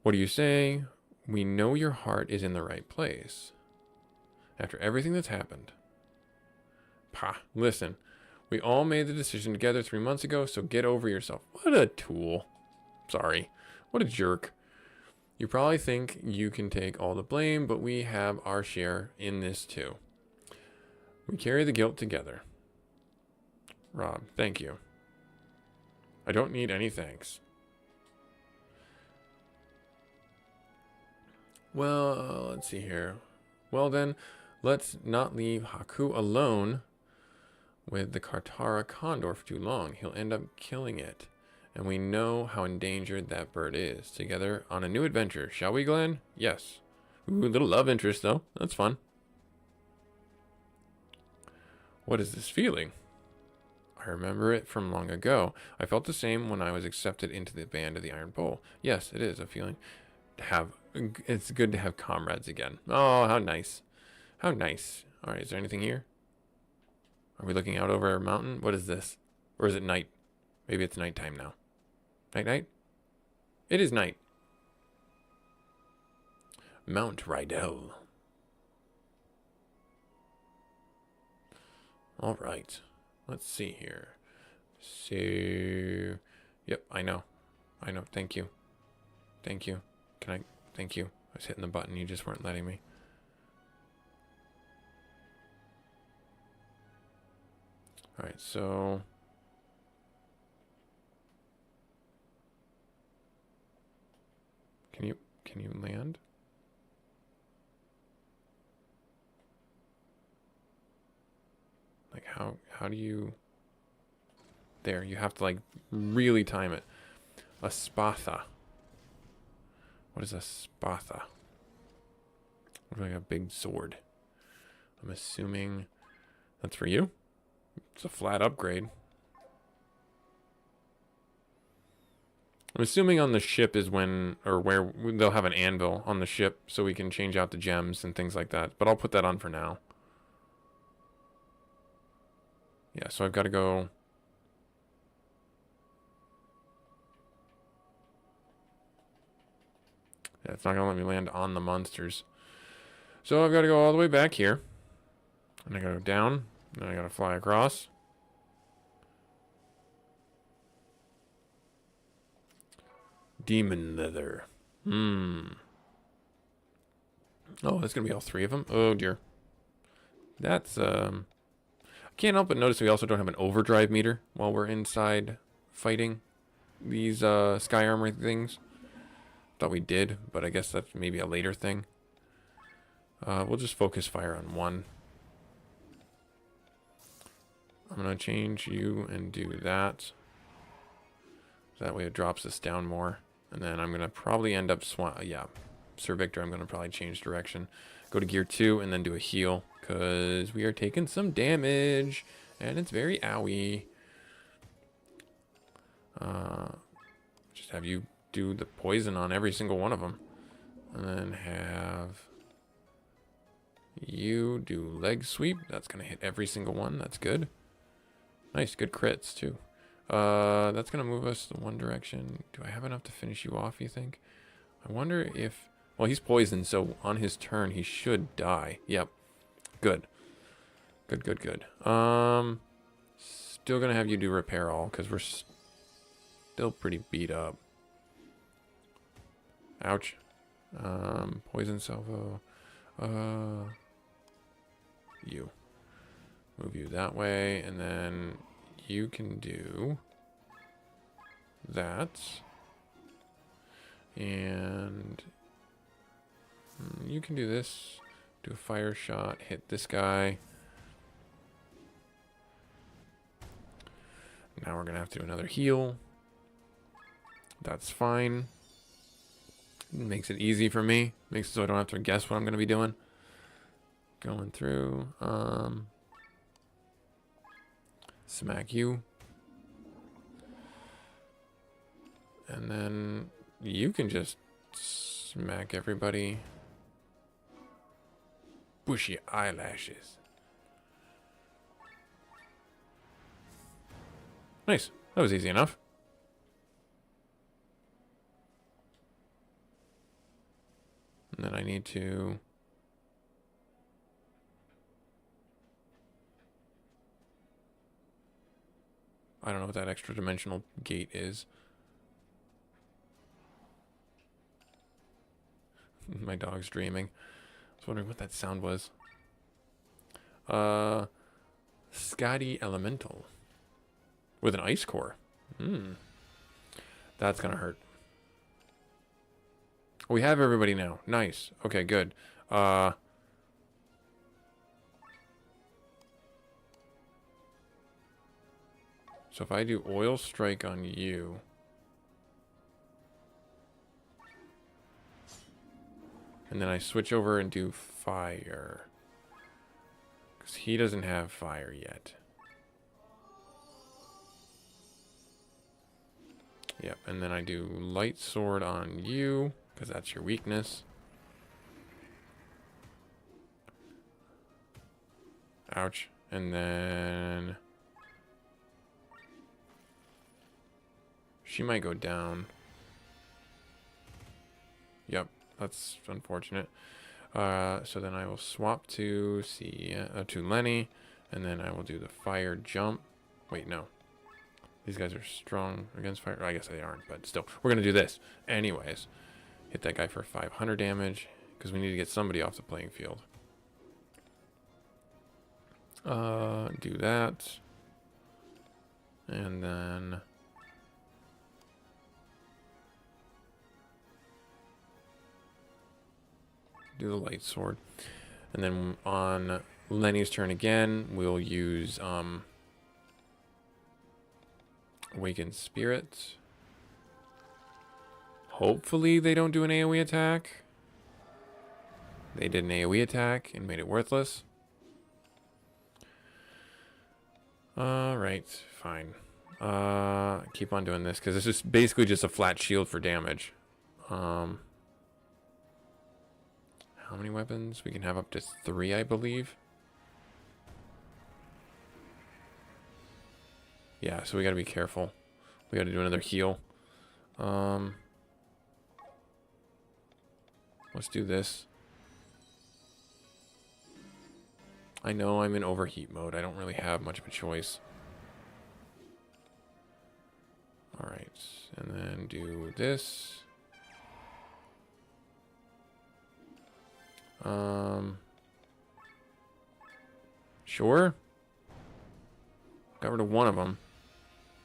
What are you saying? We know your heart is in the right place. After everything that's happened. Pah, listen. We all made the decision together 3 months ago, so get over yourself. What a tool. Sorry. What a jerk. You probably think you can take all the blame, but we have our share in this too. We carry the guilt together. Rob, thank you. I don't need any thanks. Well, let's see here. Well then, let's not leave Haku alone with the Katara condor for too long. He'll end up killing it. And we know how endangered that bird is. Together on a new adventure. Shall we, Glenn? Yes. Ooh, little love interest, though. That's fun. What is this feeling? I remember it from long ago. I felt the same when I was accepted into the band of the Iron Bowl. Yes, it is a feeling to have. It's good to have comrades again. Oh, how nice. How nice. All right, is there anything here? Are we looking out over our mountain? What is this? Or is it night? Maybe it's nighttime now. Night, night? It is night. Mount Rydell. All right. Let's see here. So, yep, I know. I know. Thank you. Thank you. Can I? Thank you. I was hitting the button. You just weren't letting me. All right, so can you land? Like how do you? There, you have to like really time it. A spatha. What is a spatha? Looks like a big sword. I'm assuming that's for you. It's a flat upgrade. I'm assuming on the ship is when, or where, they'll have an anvil on the ship so we can change out the gems and things like that. But I'll put that on for now. Yeah, so I've got to go. Yeah, it's not going to let me land on the monsters. So I've got to go all the way back here. And I got to go down. And I got to fly across. Demon leather. Oh, that's going to be all three of them? Oh, dear. That's, I can't help but notice we also don't have an overdrive meter while we're inside fighting these, sky armor things. Thought we did, but I guess that's maybe a later thing. We'll just focus fire on one. I'm going to change you and do that. That way it drops us down more. And then I'm going to probably end up Sir Victor, I'm going to probably change direction. Go to gear 2 and then do a heal. Because we are taking some damage. And it's very owie. Just have you do the poison on every single one of them. And then have you do leg sweep. That's going to hit every single one. That's good. Nice, good crits too. That's going to move us in one direction. Do I have enough to finish you off, you think? I wonder if... Well, he's poisoned, so on his turn, he should die. Yep. Good. Good, good, good. Still going to have you do repair all, because we're still pretty beat up. Ouch. Poison salvo. You. Move you that way, and then you can do that. And you can do this. Do a fire shot, hit this guy. Now we're gonna have to do another heal. That's fine. Makes it easy for me. Makes it so I don't have to guess what I'm gonna be doing. Going through. Smack you. And then you can just smack everybody. Bushy eyelashes. Nice. That was easy enough. And then I need to... I don't know what that extra dimensional gate is. My dog's dreaming. I was wondering what that sound was. Scotty Elemental. With an ice core. That's gonna hurt. We have everybody now. Nice. Okay, good. So if I do oil strike on you... And then I switch over and do fire. 'Cause he doesn't have fire yet. Yep, and then I do light sword on you, because that's your weakness. Ouch. And then she might go down. Yep, that's unfortunate. So then I will swap to to Lenny, and then I will do the fire jump. Wait, no. These guys are strong against fire. I guess they aren't, but still. We're going to do this. Anyways, hit that guy for 500 damage, because we need to get somebody off the playing field. Do that. And then do the light sword. And then on Lenny's turn again, we'll use Awakened Spirit. Hopefully they don't do an AoE attack. They did an AoE attack and made it worthless. Alright, fine. Keep on doing this, because this is basically just a flat shield for damage. How many weapons? We can have up to 3, I believe. Yeah, so we gotta be careful. We gotta do another heal. Let's do this. I know I'm in overheat mode. I don't really have much of a choice. Alright, and then do this. Sure. Got rid of one of them.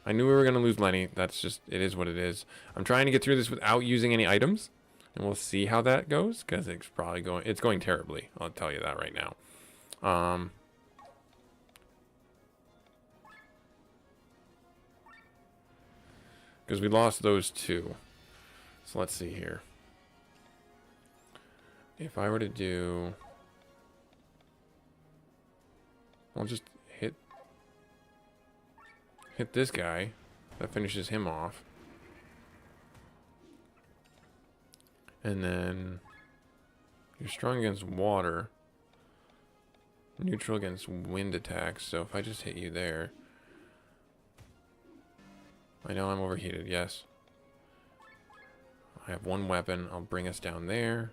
I knew we were going to lose Lenny. That's just, it is what it is. I'm trying to get through this without using any items. And we'll see how that goes, because it's probably going terribly. I'll tell you that right now. Because we lost those two. So let's see here. If I were to do... I'll just hit this guy. That finishes him off. And then you're strong against water. Neutral against wind attacks. So if I just hit you there... I know I'm overheated, yes. I have one weapon. I'll bring us down there.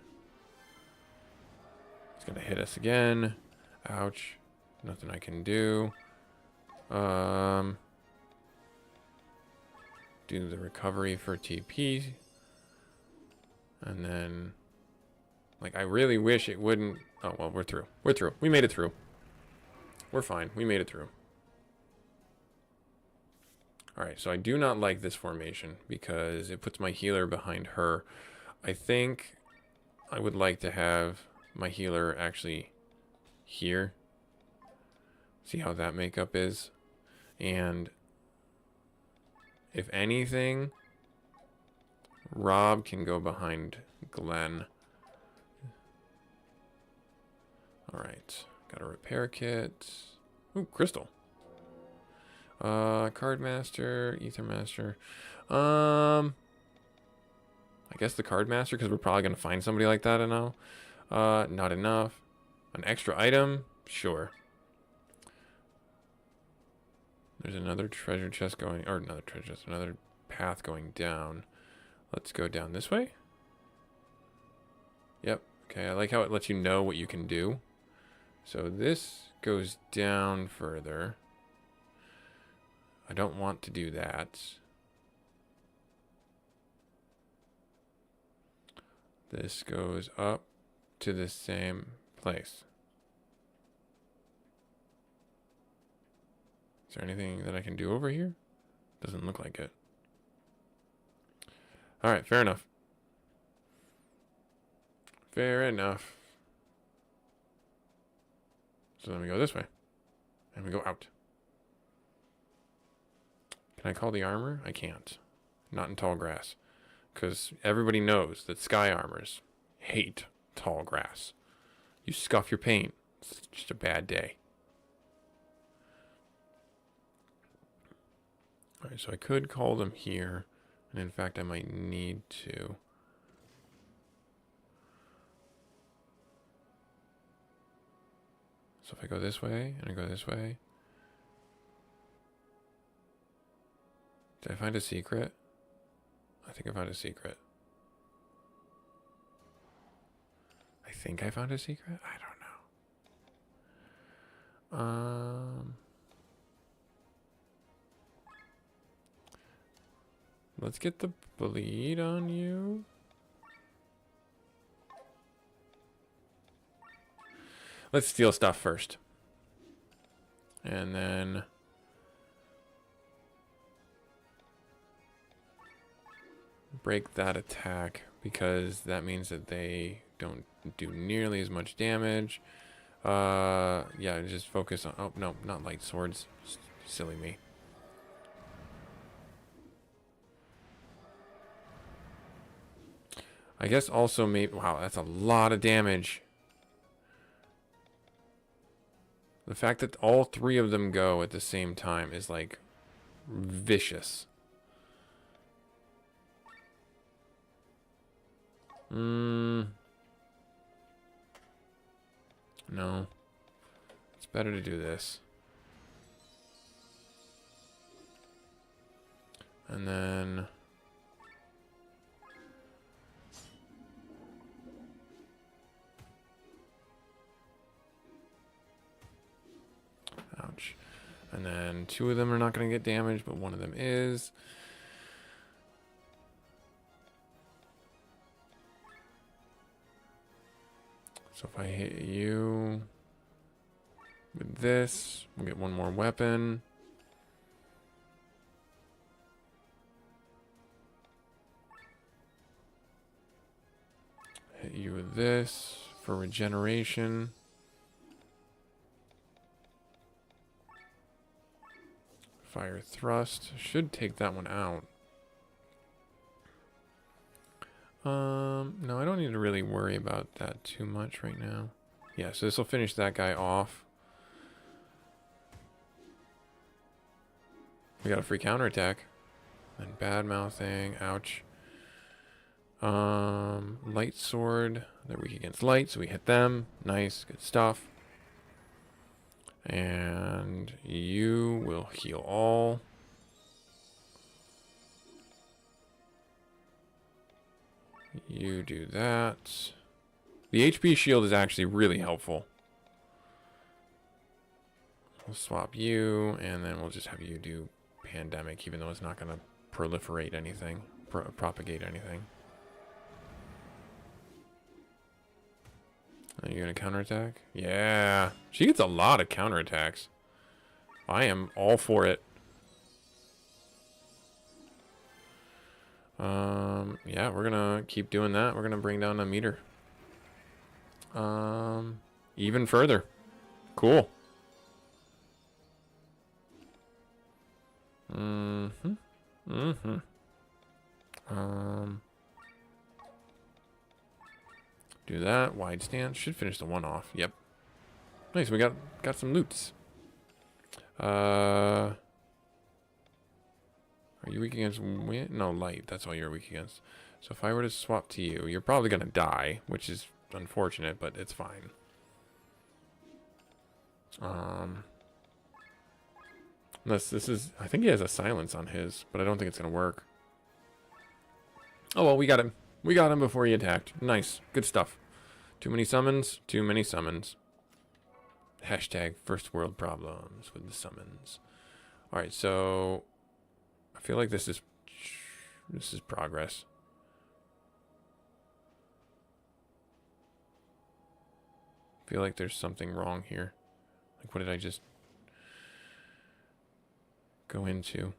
It's going to hit us again. Ouch. Nothing I can do. Do the recovery for TP. And then... Like, I really wish it wouldn't... Oh, well, we're through. We're through. We made it through. We're fine. We made it through. Alright, so I do not like this formation because it puts my healer behind her. I think I would like to have my healer actually here. See how that makeup is. And if anything, Rob can go behind Glenn. Alright, got a repair kit. Ooh, crystal. Card Master, Ether Master. I guess the Card Master, because we're probably going to find somebody like that, I know. Not enough. An extra item? Sure. There's another treasure chest going, or another treasure chest, another path going down. Let's go down this way. Yep. Okay, I like how it lets you know what you can do. So this goes down further. I don't want to do that. This goes up to the same place. Is there anything that I can do over here? Doesn't look like it. Alright, fair enough. Fair enough. So then we go this way. And we go out. Can I call the armor? I can't. Not in tall grass. Because everybody knows that sky armors hate tall grass. You scuff your paint. It's just a bad day. Alright, so I could call them here. And in fact, I might need to. So if I go this way, and I go this way. Did I find a secret? I think I found a secret. I think I found a secret? I don't know. Let's get the bleed on you. Let's steal stuff first. And then break that attack, because that means that they don't do nearly as much damage. Yeah, just focus on... Oh, no, not light swords. Silly me. I guess also maybe... Wow, that's a lot of damage. The fact that all three of them go at the same time is, like, vicious. No. It's better to do this. And then... Ouch. And then two of them are not going to get damaged, but one of them is. So if I hit you with this, we'll get one more weapon. Hit you with this for regeneration. Fire thrust. Should take that one out. No, I don't need to really worry about that too much right now. Yeah, so this will finish that guy off. We got a free counterattack. And bad mouthing. Ouch. Light sword. They're weak against light, so we hit them. Nice, good stuff. And you will heal all. You do that. The HP shield is actually really helpful. We'll swap you, and then we'll just have you do pandemic, even though it's not going to proliferate anything, propagate anything. Are you going to counterattack? Yeah. She gets a lot of counterattacks. I am all for it. Yeah, we're going to keep doing that. We're going to bring down a meter. Even further. Cool. Do that. Wide stance. Should finish the one off. Yep. Nice. We got some loots. Are you weak against wind? No, light. That's all you're weak against. So if I were to swap to you, you're probably going to die, which is unfortunate, but it's fine. Unless this is... I think he has a silence on his, but I don't think it's going to work. Oh, well, we got him. We got him before he attacked. Nice. Good stuff. Too many summons. Too many summons. Hashtag first world problems with the summons. Alright, so... I feel like this is progress. I feel like there's something wrong here. Like, what did I just go into?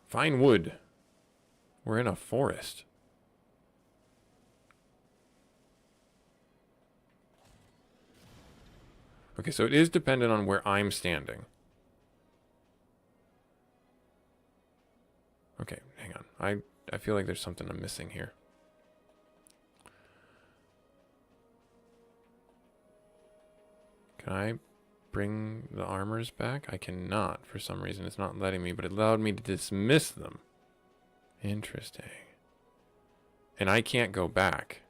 Fine wood. We're in a forest. Okay, so it is dependent on where I'm standing. Okay, hang on. I feel like there's something I'm missing here. Can I bring the armors back? I cannot for some reason. It's not letting me, but it allowed me to dismiss them. Interesting. And I can't go back.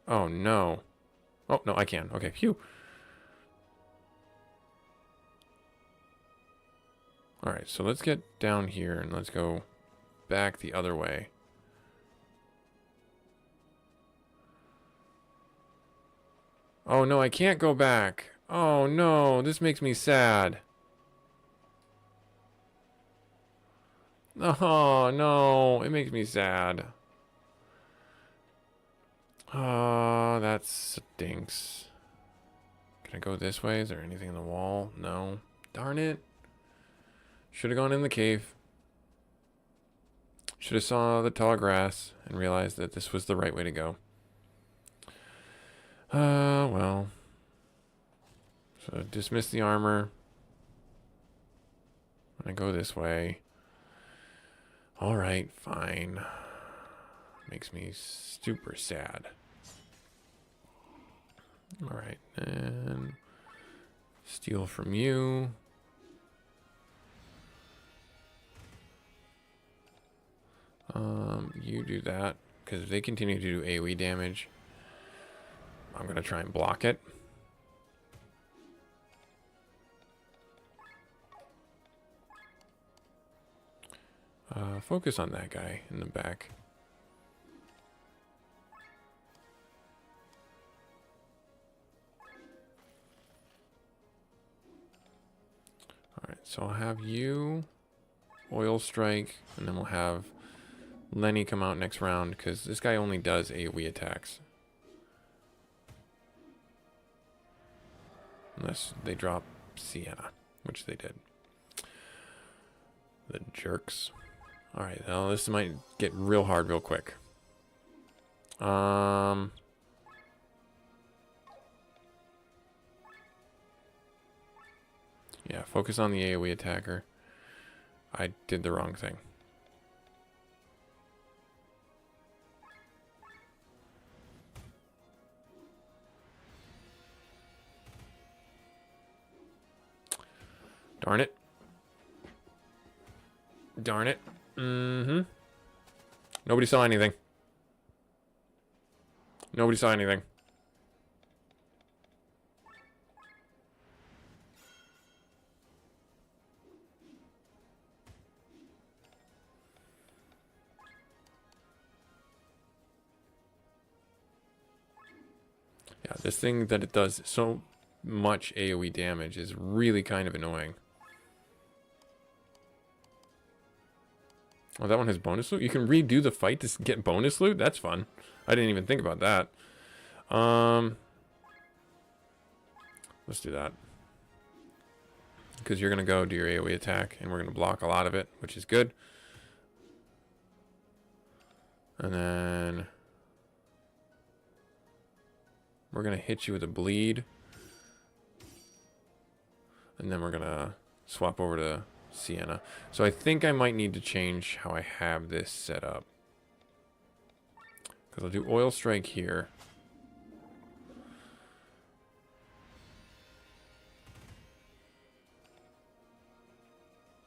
Oh, no. Oh, no, I can. Okay, phew. Alright, so let's get down here and let's go back the other way. Oh, no, I can't go back. Oh, no, this makes me sad. Oh, no, it makes me sad. Oh, that stinks. Can I go this way? Is there anything in the wall? No. Darn it. Should have gone in the cave. Should have saw the tall grass and realized that this was the right way to go. Well. So dismiss the armor. I go this way. Alright, fine. Makes me super sad. Alright, and steal from you. You do that, because if they continue to do AoE damage, I'm going to try and block it. Focus on that guy in the back. Alright, so I'll have you oil strike, and then we'll have Lenny come out next round, because this guy only does AoE attacks. Unless they drop Sienna, which they did. The jerks. Alright, now this might get real hard real quick. Yeah, focus on the AoE attacker. I did the wrong thing. Darn it. Darn it. Nobody saw anything. Nobody saw anything. Yeah, this thing that it does so much AoE damage is really kind of annoying. Oh, that one has bonus loot? You can redo the fight to get bonus loot? That's fun. I didn't even think about that. Let's do that. Because you're going to go do your AoE attack, and we're going to block a lot of it, which is good. And then we're going to hit you with a bleed. And then we're going to swap over to Sienna. So I think I might need to change how I have this set up. Because I'll do oil strike here.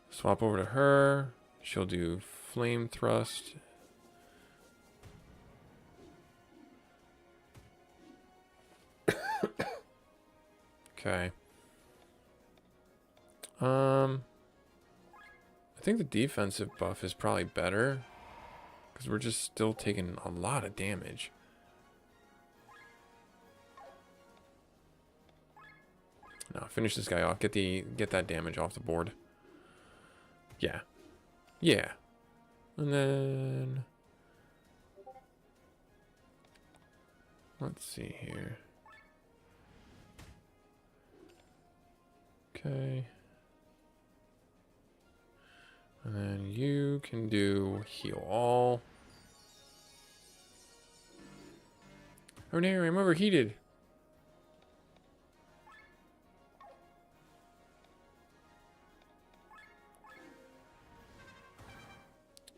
Swap over to her. She'll do flame thrust. Okay. I think the defensive buff is probably better. Because we're just still taking a lot of damage. No, finish this guy off. Get that damage off the board. Yeah. Yeah. And then let's see here. Okay. And then you can do heal all. Oh no, I'm overheated.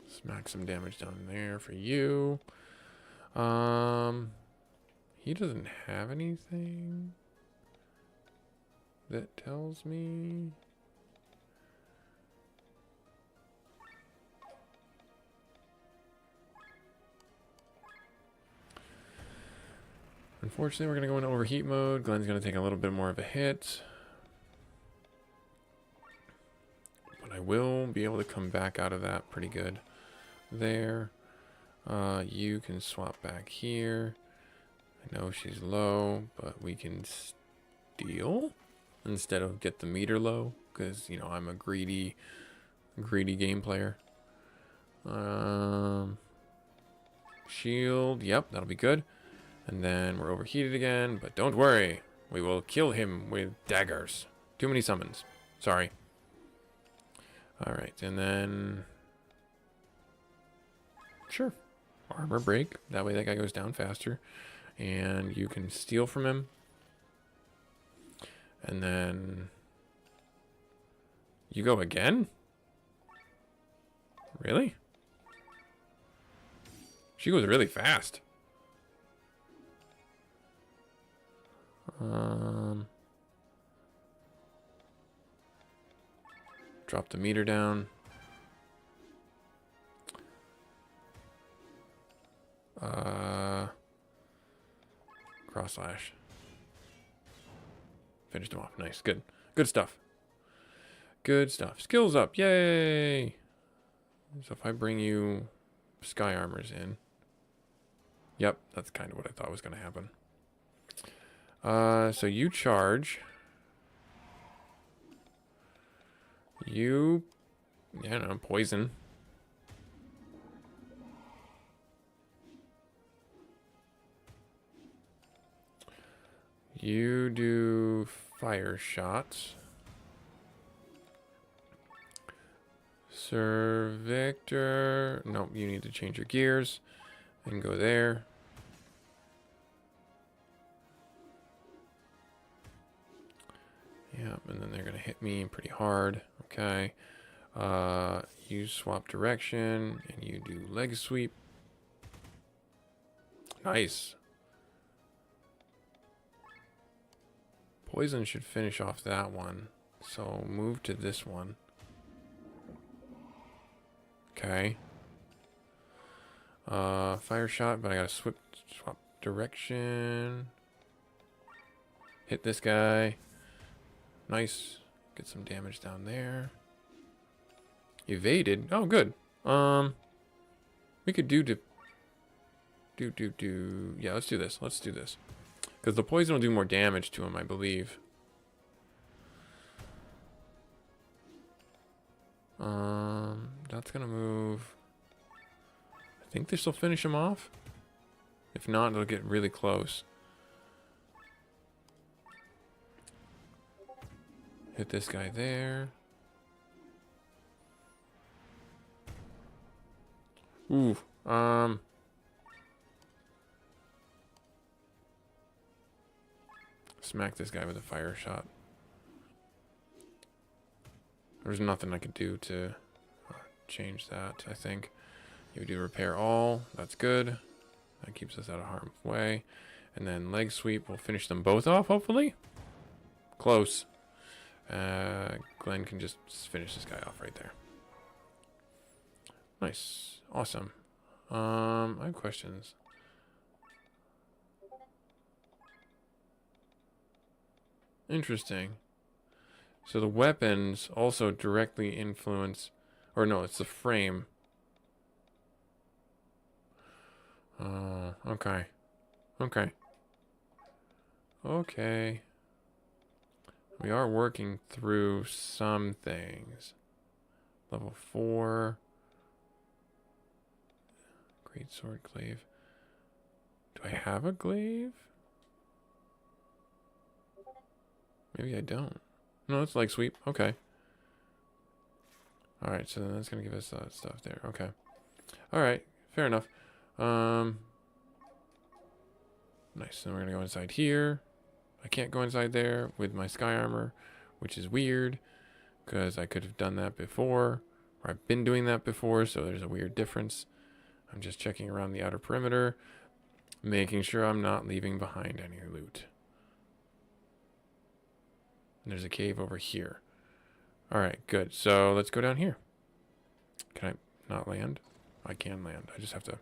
Smack some damage down there for you. He doesn't have anything. that tells me... Unfortunately, we're going to go into overheat mode. Glenn's going to take a little bit more of a hit. But I will be able to come back out of that pretty good. There. You can swap back here. I know she's low, but we can steal instead of get the meter low. Because, you know, I'm a greedy game player. Shield. Yep, that'll be good. And then we're overheated again, but don't worry. We will kill him with daggers. Too many summons. Sorry. Alright, and then... Sure. Armor break. That way that guy goes down faster. And you can steal from him. And then... You go again? Really? She goes really fast. Drop the meter down. Cross slash. Finished him off. Nice. Good. Good stuff. Good stuff. Skills up. Yay! So if I bring you Sky Armors in. Yep, that's kind of what I thought was going to happen. So you charge. You, yeah, no, poison. You do fire shots. Sir Victor. Nope, you need to change your gears and go there. Yep, and then they're going to hit me pretty hard. Okay. You swap direction, and you do leg sweep. Nice. Poison should finish off that one. So move to this one. Okay. Fire shot, but I gotta swap direction. Hit this guy. Nice. Get some damage down there. Evaded. Oh, good. We could do. Yeah, let's do this. Let's do this. Because the poison will do more damage to him, I believe. That's gonna move. I think this will finish him off. If not, it'll get really close. Hit this guy there. Ooh, smack this guy with a fire shot. There's nothing I could do to change that, I think. You do repair all. That's good. That keeps us out of harm's way. And then leg sweep will finish them both off, hopefully. Close. Glenn can just finish this guy off right there. Nice. Awesome. I have questions. Interesting. So the weapons also directly influence, or no, it's the frame. Okay. Okay. Okay. We are working through some things. Level 4. Great sword glaive. Do I have a glaive? Maybe I don't. No, it's leg sweep. Okay. Alright, so then that's going to give us stuff there. Okay. Alright, fair enough. Nice. Then we're going to go inside here. I can't go inside there with my sky armor, which is weird, because I could have done that before, or I've been doing that before, so there's a weird difference. I'm just checking around the outer perimeter, making sure I'm not leaving behind any loot. And there's a cave over here. All right, good. So let's go down here. Can I not land? I can land. I just have to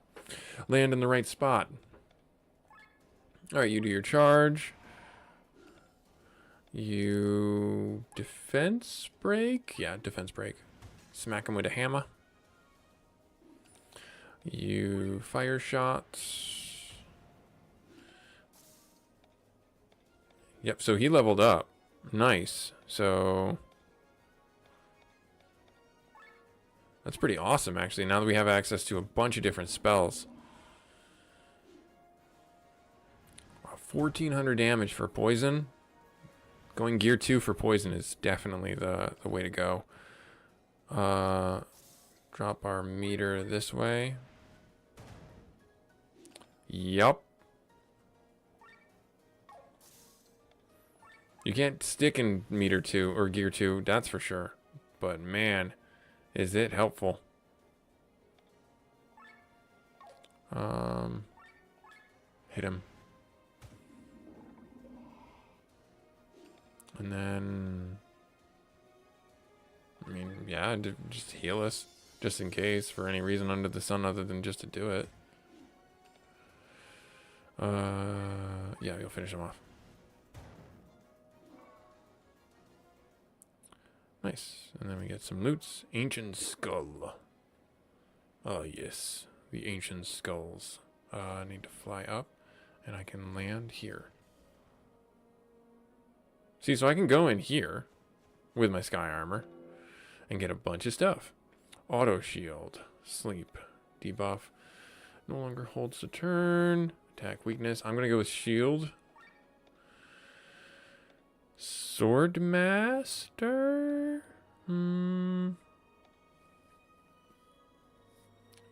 land in the right spot. All right, you do your charge. You defense break? Yeah, defense break. Smack him with a hammer. You fire shots. Yep, so he leveled up. Nice. So that's pretty awesome, actually, now that we have access to a bunch of different spells. Wow, 1400 damage for poison. Going gear 2 for poison is definitely the way to go. Drop our meter this way. Yup. You can't stick in meter 2 or gear 2, that's for sure. But man, is it helpful. Hit him. And then, I mean, yeah, just heal us, just in case, for any reason under the sun other than just to do it. Yeah, you'll finish him off. Nice. And then we get some loots. Ancient skull. Oh, yes. The ancient skulls. I need to fly up, and I can land here. See, so I can go in here with my sky armor and get a bunch of stuff. Auto shield. Sleep. Debuff. No longer holds the turn. Attack weakness. I'm going to go with shield. Swordmaster?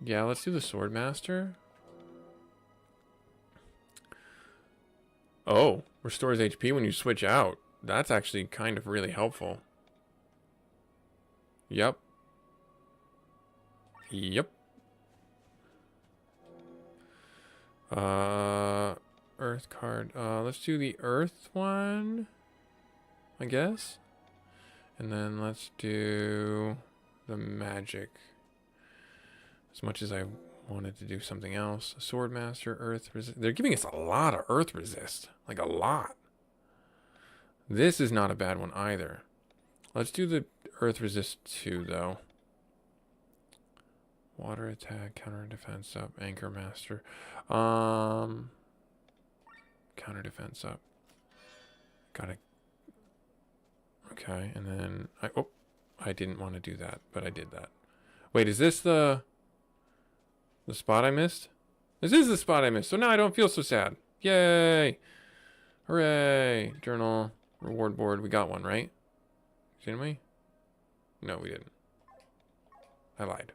Yeah, let's do the Swordmaster. Oh, restores HP when you switch out. That's actually kind of really helpful. Yep. Yep. Earth card. Let's do the Earth one, I guess. And then let's do the magic. As much as I wanted to do something else. Swordmaster, Earth resist. They're giving us a lot of Earth resist. Like a lot. This is not a bad one either. Let's do the Earth resist 2 though. Water attack, counter defense up, anchor master. Counter defense up. Gotta. Okay, and then I didn't want to do that, but I did that. Wait, is this the spot I missed? This is the spot I missed, so now I don't feel so sad. Yay! Hooray! Journal, reward board, we got one, right? Didn't we? No, we didn't. I lied.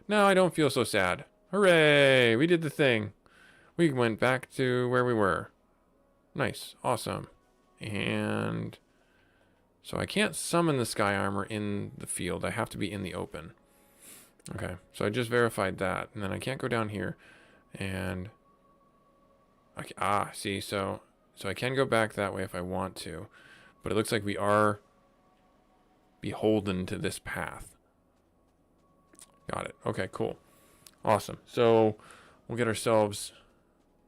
Now I don't feel so sad. Hooray! We did the thing. We went back to where we were. Nice. Awesome. And so I can't summon the sky armor in the field. I have to be in the open. Okay. So I just verified that. And then I can't go down here. And see, so I can go back that way if I want to. But it looks like we are beholden to this path. Got it. Okay, cool. Awesome. So we'll get ourselves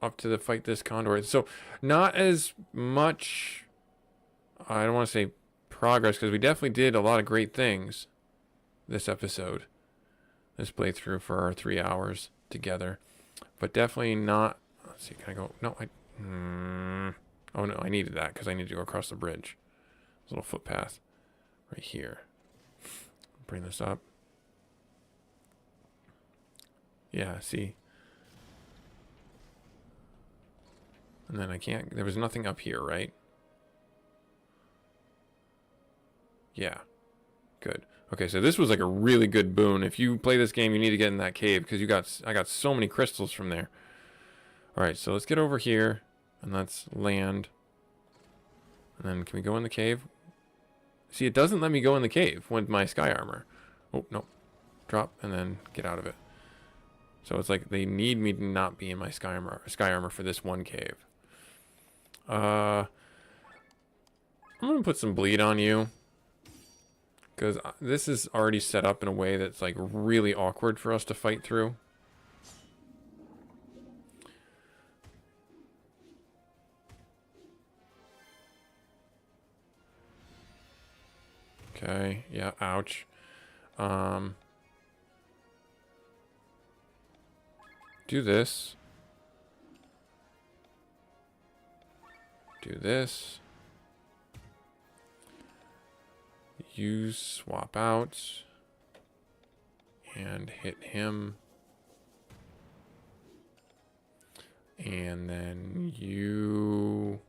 up to the fight this Condor. So not as much, I don't want to say progress, because we definitely did a lot of great things this episode, this playthrough for our 3 hours together. But definitely not, let's see, can I go? No, oh no, I needed that because I need to go across the bridge. There's a little footpath right here. Bring this up. Yeah, see? And then I can't, there was nothing up here, right? Yeah. Good. Okay, so this was like a really good boon. If you play this game, you need to get in that cave because I got so many crystals from there. All right, so let's get over here and let's land. And then can we go in the cave? See, it doesn't let me go in the cave with my sky armor. Oh, no. Drop and then get out of it. So it's like they need me to not be in my sky armor for this one cave. I'm gonna put some bleed on you. Because this is already set up in a way that's like really awkward for us to fight through. Okay, yeah, ouch. Do this. Do this. You swap out. And hit him. And then you...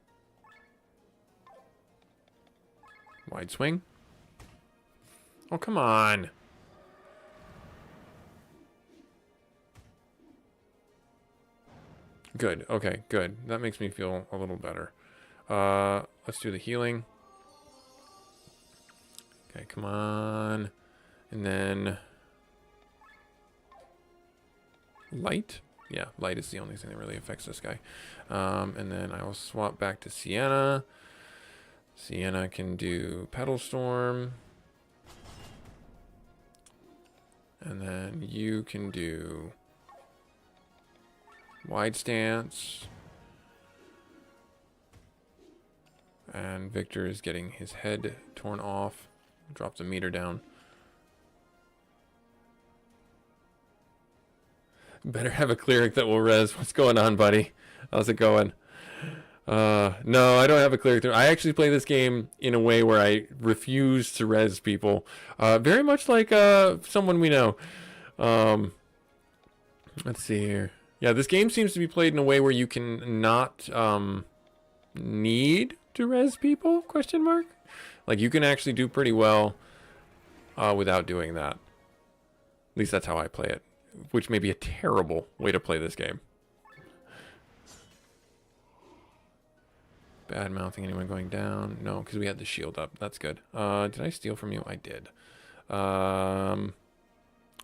Wide swing. Oh, come on. Good. Okay, good. That makes me feel a little better. Let's do the healing. Okay, come on. And then... Light? Yeah, light is the only thing that really affects this guy. And then I will swap back to Sienna. Sienna can do Petal Storm. And then you can do Wide Stance. And Victor is getting his head torn off. Drop the meter down. Better have a cleric that will res. What's going on, buddy? How's it going? No, I don't have a cleric. I actually play this game in a way where I refuse to res people. Very much like someone we know. Let's see here. Yeah, this game seems to be played in a way where you can not need to res people? Question mark. Like you can actually do pretty well without doing that. At least that's how I play it, which may be a terrible way to play this game. Bad mouthing anyone going down? No, because we had the shield up. That's good. Did I steal from you? I did.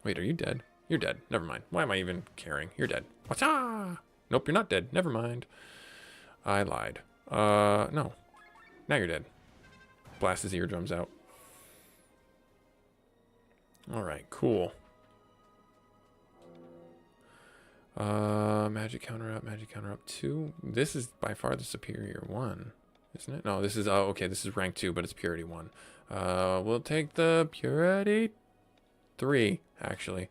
Wait, are you dead? You're dead. Never mind. Why am I even caring? You're dead. Whatcha? Nope, you're not dead. Never mind. I lied. No. Now you're dead. Blast his eardrums out. Alright, cool. Magic counter up 2. This is by far the superior one, isn't it? No, this is, oh, okay, this is rank 2, but it's purity 1. We'll take the purity 3, actually.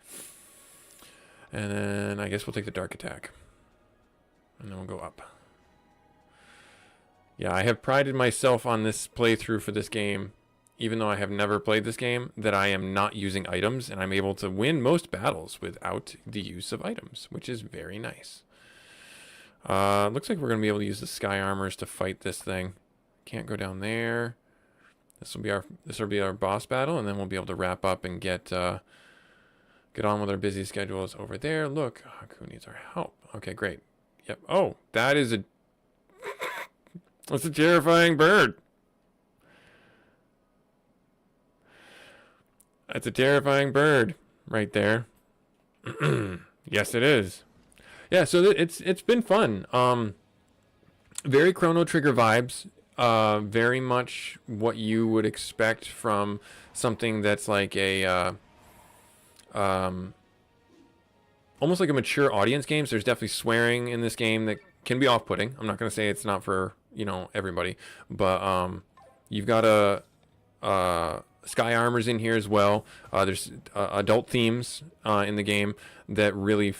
And then I guess we'll take the dark attack. And then we'll go up. Yeah, I have prided myself on this playthrough for this game, even though I have never played this game, that I am not using items, and I'm able to win most battles without the use of items, which is very nice. Looks like we're going to be able to use the sky armors to fight this thing. Can't go down there. This will be our boss battle, and then we'll be able to wrap up and get on with our busy schedules over there. Look, Haku needs our help. Okay, great. Yep. Oh, that is a... That's a terrifying bird. That's a terrifying bird right there. Yes, it is. Yeah, so it's been fun. Very Chrono Trigger vibes. Very much what you would expect from something that's like a almost like a mature audience game. So there's definitely swearing in this game that can be off-putting. I'm not going to say it's not for, you know, everybody, but you've got sky armors in here as well. There's adult themes in the game that really,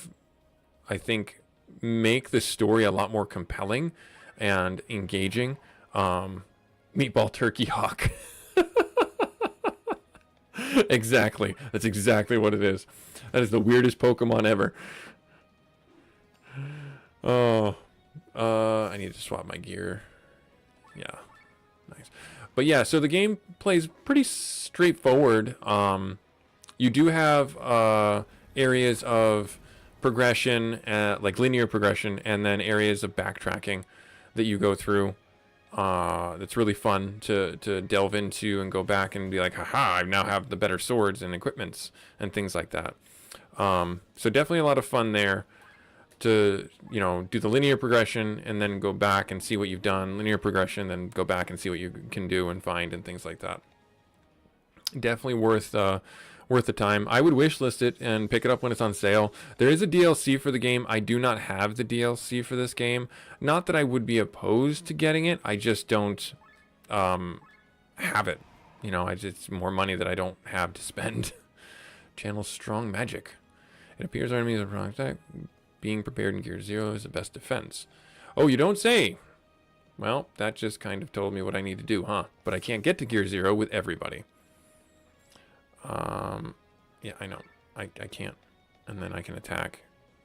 I think, make the story a lot more compelling and engaging. Meatball Turkey Hawk. Exactly. That's exactly what it is. That is the weirdest Pokemon ever. Oh, I need to swap my gear. Yeah, nice. But yeah, so the game plays pretty straightforward. You do have areas of progression, like linear progression, and then areas of backtracking that you go through. That's really fun to delve into and go back and be like, haha, I now have the better swords and equipments and things like that. So definitely a lot of fun there to, you know, do the linear progression and then go back and see what you've done, linear progression, then go back and see what you can do and find and things like that. Definitely worth the time. I would wishlist it and pick it up when it's on sale. There is a DLC for the game. I do not have the DLC for this game. Not that I would be opposed to getting it. I just don't have it. You know, it's more money that I don't have to spend. Channel strong magic. It appears our enemies are wrong attack. Being prepared in Gear 0 is the best defense. Oh, you don't say. Well, that just kind of told me what I need to do, huh? But I can't get to Gear 0 with everybody. Yeah, I know. I can't. And then I can attack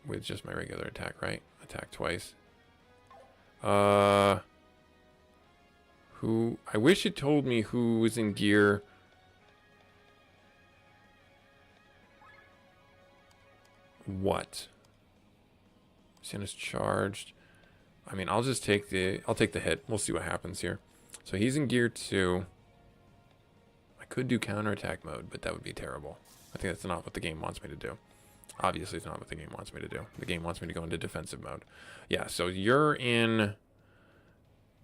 with just my regular attack, right? Attack twice. Who... I wish it told me who was in gear... What? Santa's charged. I mean, I'll just take the... I'll take the hit. We'll see what happens here. So he's in gear 2. I could do counterattack mode, but that would be terrible. I think that's not what the game wants me to do. Obviously, it's not what the game wants me to do. The game wants me to go into defensive mode. Yeah, so you're in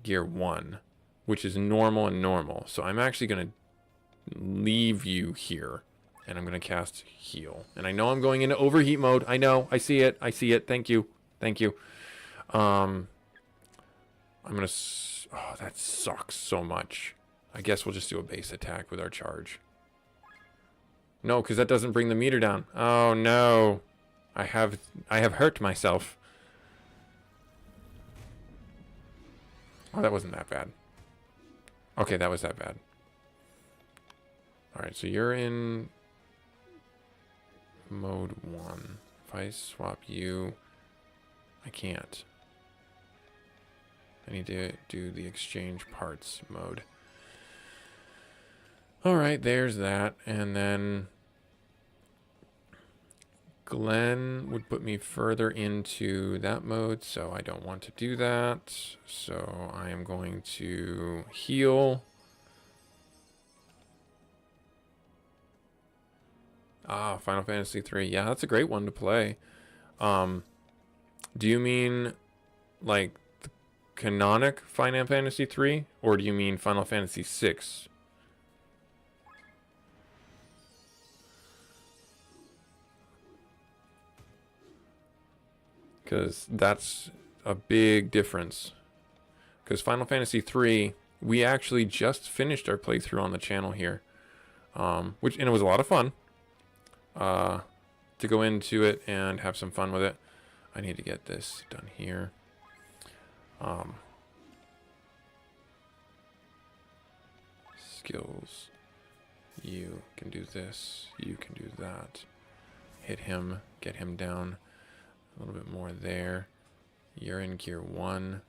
gear 1, which is normal and normal. So I'm actually going to leave you here, and I'm going to cast heal. And I know I'm going into overheat mode. I know. I see it. I see it. Thank you. Thank you. I'm going to... Oh, that sucks so much. I guess we'll just do a base attack with our charge. No, because that doesn't bring the meter down. Oh, no. I have hurt myself. Oh, that wasn't that bad. Okay, that was that bad. Alright, so you're in mode 1. If I swap you, I can't. I need to do the exchange parts mode. Alright, there's that. And then Glenn would put me further into that mode, so I don't want to do that. So I am going to heal. Ah, Final Fantasy 3. Yeah, that's a great one to play. Do you mean like the canonic Final Fantasy 3, or do you mean Final Fantasy 6? Because that's a big difference. Because Final Fantasy 3, we actually just finished our playthrough on the channel here. And it was a lot of fun. To go into it and have some fun with it. I need to get this done here. Skills. You can do this. You can do that. Hit him. Get him down. A little bit more there. You're in gear 1.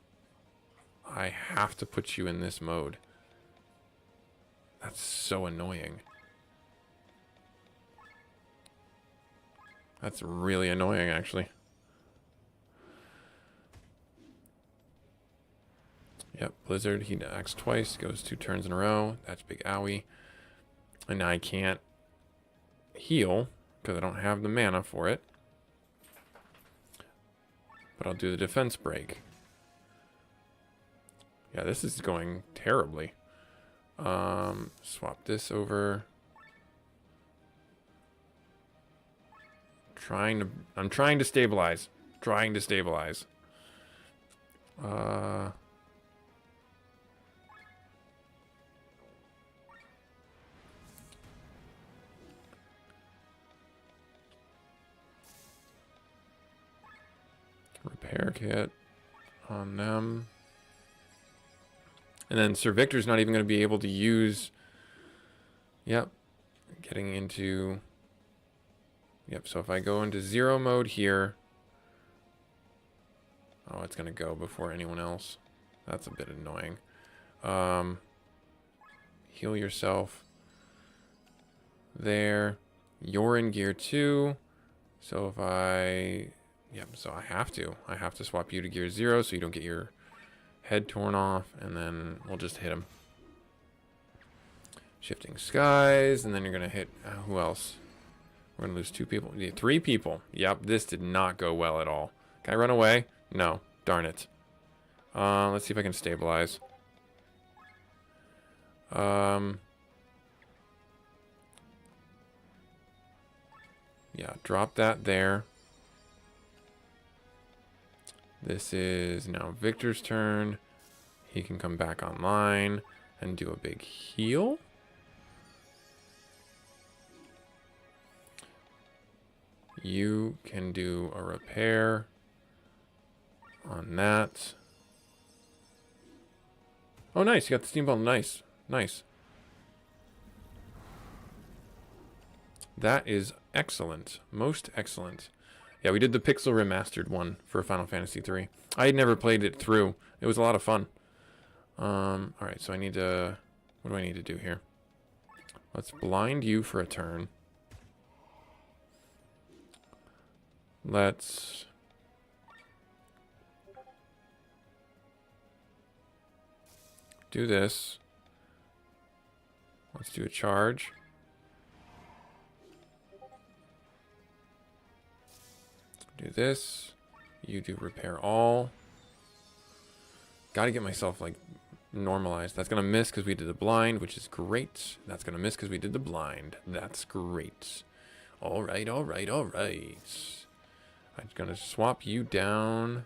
I have to put you in this mode. That's so annoying. That's really annoying, actually. Yep, Blizzard, he acts twice, goes 2 turns in a row. That's big owie. And now I can't heal, because I don't have the mana for it. But I'll do the defense break. Yeah, this is going terribly. Swap this over. I'm trying to stabilize. Trying to stabilize. Repair kit on them. And then Sir Victor's not even going to be able to use... Yep. Getting into... Yep, so if I go into 0 mode here... Oh, it's going to go before anyone else. That's a bit annoying. Heal yourself. There. You're in gear 2. So if I... Yep, so I have to swap you to gear 0 so you don't get your head torn off, and then we'll just hit him. Shifting Skies, and then you're going to hit, who else? We're going to lose 2 people. Yeah, 3 people. Yep, this did not go well at all. Can I run away? No. Darn it. Let's see if I can stabilize. Yeah, drop that there. This is now Victor's turn. He can come back online and do a big heal. You can do a repair on that. Oh, nice. You got the steam ball. Nice. Nice. That is excellent. Most excellent. Yeah, we did the Pixel Remastered one for Final Fantasy 3. I had never played it through. It was a lot of fun. Alright, so I need to... What do I need to do here? Let's blind you for a turn. Let's... do this. Let's do a charge. Do this. You do repair all. Gotta get myself, like, normalized. That's gonna miss because we did the blind, which is great. That's gonna miss because we did the blind. That's great. Alright, alright, alright. I'm gonna swap you down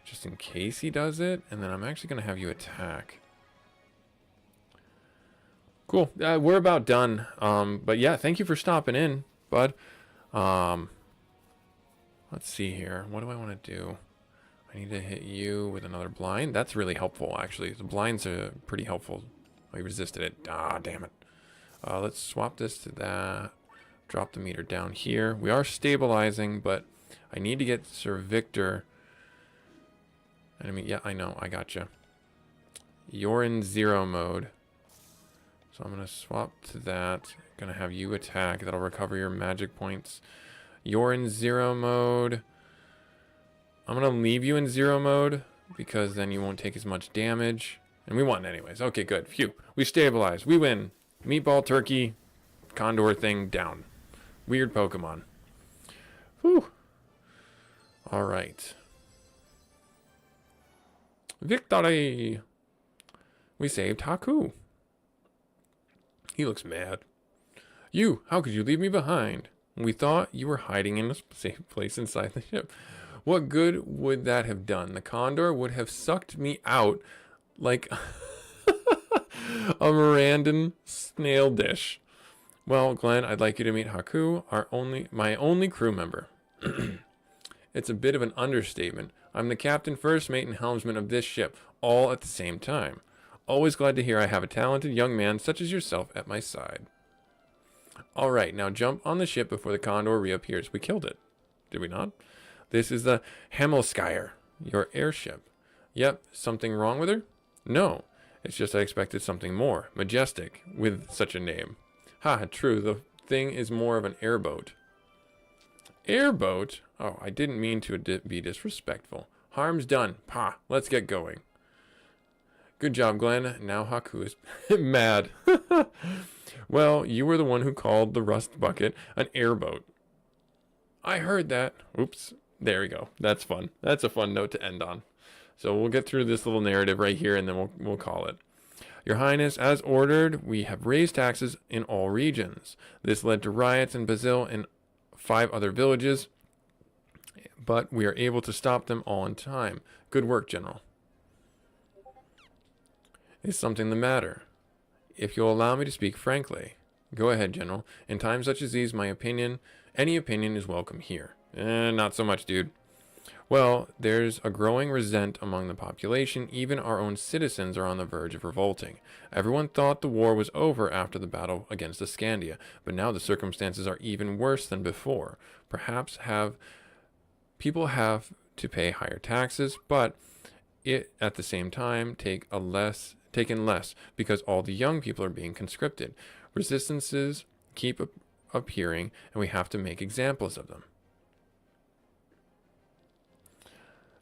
just in case he does it. And then I'm actually gonna have you attack. Cool. We're about done. But yeah, thank you for stopping in, bud. Let's see here. What do I want to do? I need to hit you with another blind. That's really helpful, actually. The blinds are pretty helpful. I resisted it. Ah, damn it. Let's swap this to that. Drop the meter down here. We are stabilizing, but I need to get Sir Victor. And I mean, yeah, I know. I gotcha. You're in 0 mode. So I'm going to swap to that. Going to have you attack. That'll recover your magic points. You're in 0 mode. I'm going to leave you in 0 mode because then you won't take as much damage. And we won anyways. Okay, good. Phew. We stabilized. We win. Meatball turkey condor thing down. Weird Pokemon. Whew. All right. Victory. We saved Haku. He looks mad. You, how could you leave me behind? We thought you were hiding in a safe place inside the ship. What good would that have done? The condor would have sucked me out like a Mirandan snail dish. Well, Glenn, I'd like you to meet Haku, my only crew member. It's a bit of an understatement. I'm the captain, first mate, and helmsman of this ship, all at the same time. Always glad to hear I have a talented young man such as yourself at my side. All right, now jump on the ship before the condor reappears. We killed it, did we not? This is the Hamelskire, your airship. Yep, something wrong with her? No, it's just I expected something more majestic with such a name. Ha, true, the thing is more of an airboat. Airboat? Oh, I didn't mean to be disrespectful. Harm's done. Pa, let's get going. Good job, Glenn. Now Haku is mad. Well, you were the one who called the rust bucket an airboat. I heard that. Oops. There we go. That's fun. That's a fun note to end on. So we'll get through this little narrative right here, and then we'll call it. Your Highness, as ordered, we have raised taxes in all regions. This led to riots in Brazil and 5 other villages, but we are able to stop them all in time. Good work, General. Is something the matter? If you'll allow me to speak frankly. Go ahead, General. In times such as these, any opinion is welcome here. Not so much, dude. Well, there's a growing resent among the population. Even our own citizens are on the verge of revolting. Everyone thought the war was over after the battle against the Scandia, but now the circumstances are even worse than before. Perhaps people have to pay higher taxes, but it at the same time taken less because all the young people are being conscripted. Resistances keep appearing, and we have to make examples of them.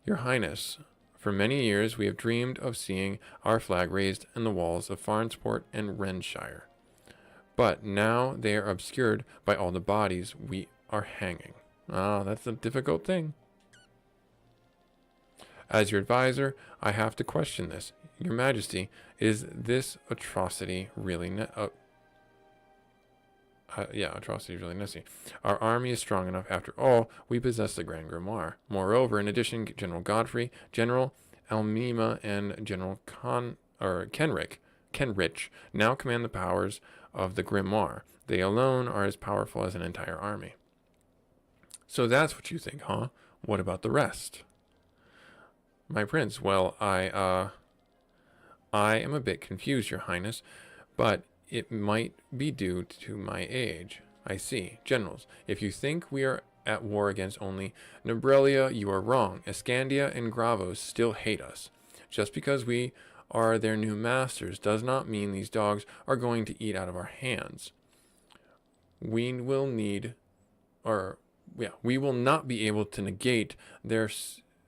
Your Highness, for many years we have dreamed of seeing our flag raised in the walls of Farnsport and Renshire. But now they are obscured by all the bodies we are hanging. Ah, that's a difficult thing. As your advisor, I have to question this. Your Majesty, is this atrocity really atrocity is really necessary. Our army is strong enough. After all, we possess the Grand Grimoire. Moreover, in addition, General Godfrey, General Elmima, and General Kenrich now command the powers of the Grimoire. They alone are as powerful as an entire army. So that's what you think, huh? What about the rest? My prince, well, I am a bit confused, Your Highness, but it might be due to my age. I see. Generals, if you think we are at war against only Nobrelia, you are wrong. Escandia and Gravos still hate us. Just because we are their new masters does not mean these dogs are going to eat out of our hands. We will not be able to negate their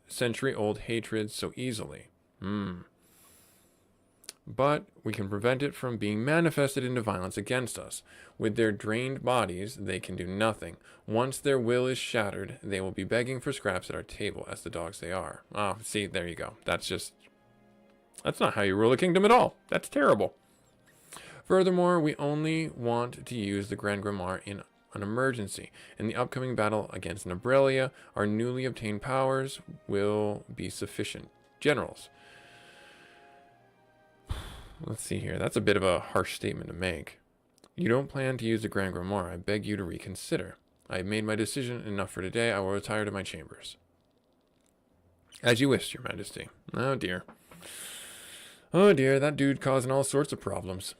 century-old hatred so easily. But we can prevent it from being manifested into violence against us. With their drained bodies, they can do nothing. Once their will is shattered, they will be begging for scraps at our table, as the dogs they are. Oh, see, there you go. That's not how you rule a kingdom at all. That's terrible. Furthermore, we only want to use the Grand Grimoire in an emergency. In the upcoming battle against Nobrelia, our newly obtained powers will be sufficient. Generals. Let's see here. That's a bit of a harsh statement to make. You don't plan to use the Grand Grimoire. I beg you to reconsider. I have made my decision. Enough for today. I will retire to my chambers. As you wish, Your Majesty. Oh, dear. Oh, dear. That dude causing all sorts of problems.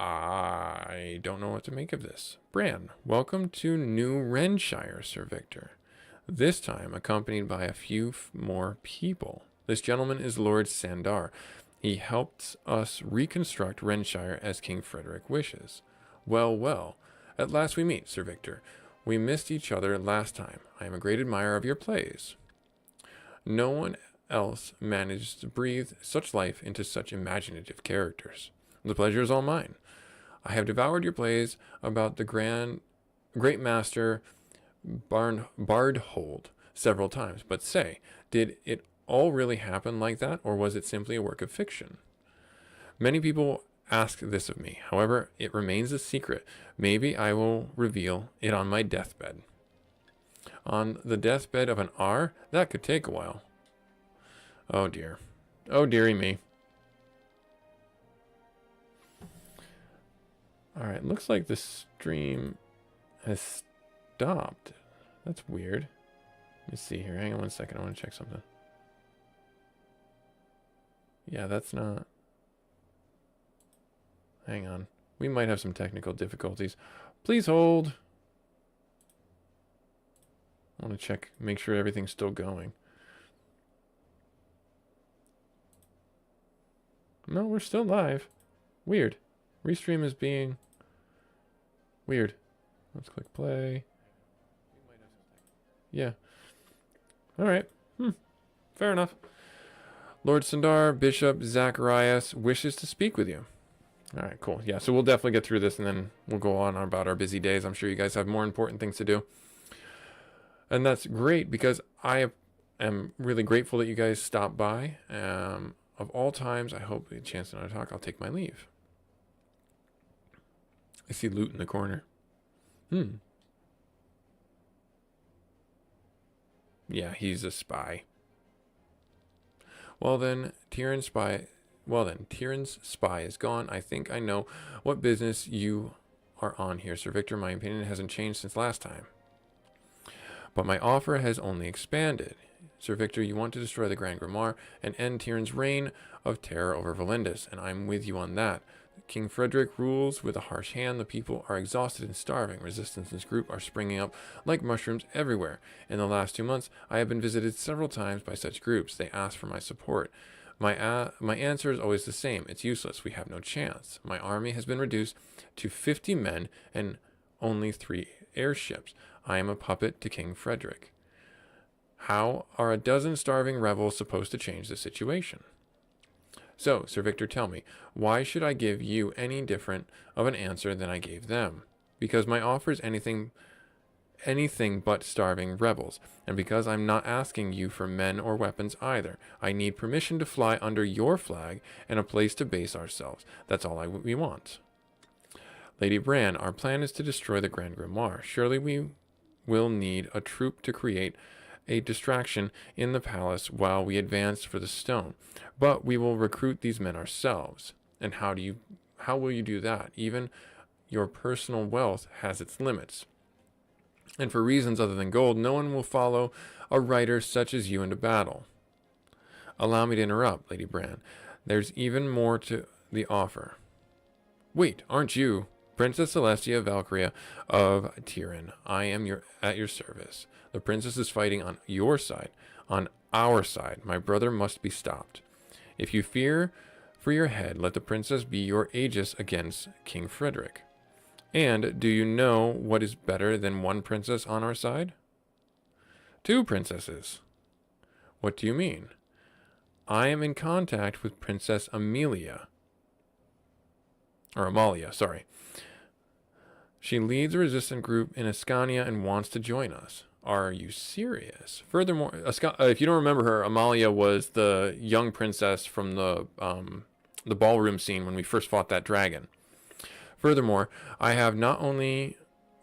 I don't know what to make of this. Bran, welcome to New Renshire, Sir Victor. This time accompanied by a few more people. This gentleman is Lord Sandar. He helped us reconstruct Renshire as King Frederick wishes. Well, well. At last we meet, Sir Victor. We missed each other last time. I am a great admirer of your plays. No one else managed to breathe such life into such imaginative characters. The pleasure is all mine. I have devoured your plays about the great master Bardhold several times, but say, did it all really happen like that, or was it simply a work of fiction? Many people ask this of me. However, it remains a secret. Maybe I will reveal it on my deathbed. On the deathbed of an R? That could take a while. Oh dear. Oh dearie me. Alright, looks like the stream has stopped. That's weird. Let me see here. Hang on one second. I want to check something. Yeah, that's not... Hang on. We might have some technical difficulties. Please hold. I want to check, make sure everything's still going. No, we're still live. Weird. Restream is being... weird. Let's click play. Yeah. Alright. Fair enough. Lord Sandar, Bishop Zacharias wishes to speak with you. Alright, cool. Yeah, so we'll definitely get through this and then we'll go on about our busy days. I'm sure you guys have more important things to do. And that's great because I am really grateful that you guys stopped by. Of all times, I hope a chance to talk, I'll take my leave. I see loot in the corner. Yeah, he's a spy. Well then, Tyrion's spy is gone. I think I know what business you are on here, Sir Victor. My opinion hasn't changed since last time. But my offer has only expanded. Sir Victor, you want to destroy the Grand Grimoire and end Tyrion's reign of terror over Valindus, and I'm with you on that. King Frederick rules with a harsh hand. The people are exhausted and starving. Resistance and group are springing up like mushrooms everywhere. In the last 2 months, I have been visited several times by such groups. They ask for my support. My answer is always the same. It's useless. We have no chance. My army has been reduced to 50 men and only 3 airships. I am a puppet to King Frederick. How are a dozen starving rebels supposed to change the situation? So, Sir Victor, tell me, why should I give you any different of an answer than I gave them? Because my offer is anything anything but starving rebels. And because I'm not asking you for men or weapons either, I need permission to fly under your flag and a place to base ourselves. That's all we want. Lady Bran, our plan is to destroy the Grand Grimoire. Surely we will need a troop to create a distraction in the palace while we advance for the stone. But we will recruit these men ourselves. And how will you do that? Even your personal wealth has its limits. And for reasons other than gold, no one will follow a rider such as you into battle. Allow me to interrupt, Lady Bran. There's even more to the offer. Wait, aren't you Princess Celestia Valkyria of Tyrion? I am at your service. The princess is fighting on your side. On our side, my brother must be stopped. If you fear for your head, let the princess be your aegis against King Frederick. And do you know what is better than one princess on our side? 2 princesses. What do you mean? I am in contact with Princess Amalia, sorry. She leads a resistant group in Ascania and wants to join us. Are you serious? Furthermore, if you don't remember her, Amalia was the young princess from the ballroom scene when we first fought that dragon. Furthermore, I have not only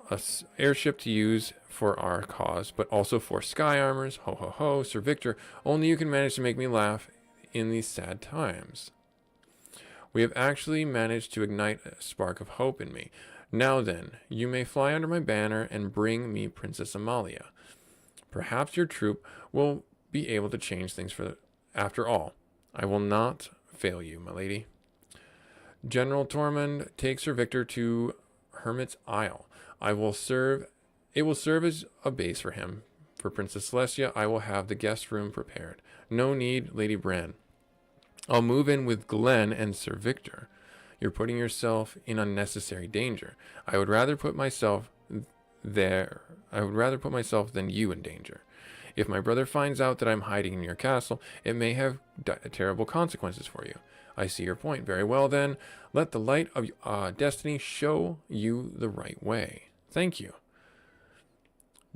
an airship to use for our cause, but also 4 sky armors. Ho ho ho, Sir Victor, only you can manage to make me laugh in these sad times. We have actually managed to ignite a spark of hope in me. Now then, you may fly under my banner and bring me Princess Amalia. Perhaps your troop will be able to change things after all. I will not fail you, my lady. General Tormund takes Sir Victor to Hermit's Isle. It will serve as a base for him. For Princess Celestia, I will have the guest room prepared. No need, Lady Bran. I'll move in with Glenn and Sir Victor. You're putting yourself in unnecessary danger. I would rather put myself than you in danger. If my brother finds out that I'm hiding in your castle, it may have terrible consequences for you. I see your point. Very well then. Let the light of destiny show you the right way. Thank you.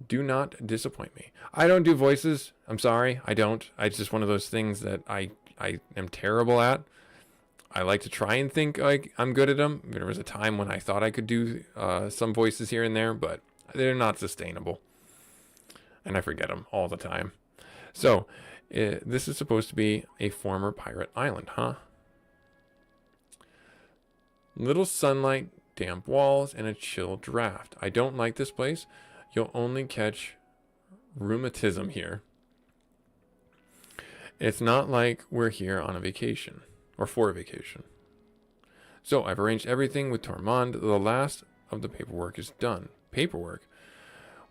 Do not disappoint me. I don't do voices. I'm sorry. I don't. It's just one of those things that I am terrible at. I like to try and think like I'm good at them. There was a time when I thought I could do some voices here and there, but they're not sustainable. And I forget them all the time. So, this is supposed to be a former pirate island, huh? Little sunlight, damp walls, and a chill draft. I don't like this place. You'll only catch rheumatism here. It's not like we're here on a vacation, or for a vacation. So I've arranged everything with Tormund. The last of the paperwork is done. Paperwork?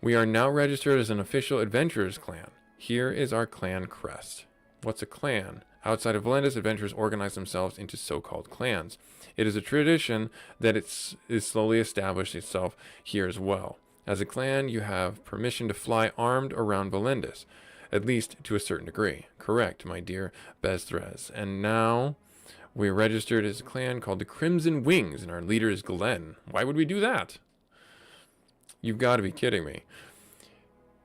We are now registered as an official adventurers clan. Here is our clan crest. What's a clan? Outside of Valentis, adventurers organize themselves into so-called clans. It is a tradition that is slowly established itself here as well. As a clan, you have permission to fly armed around Valentis, at least to a certain degree. Correct, my dear Bezthrez. And now we're registered as a clan called the Crimson Wings, and our leader is Glenn. Why would we do that? You've got to be kidding me.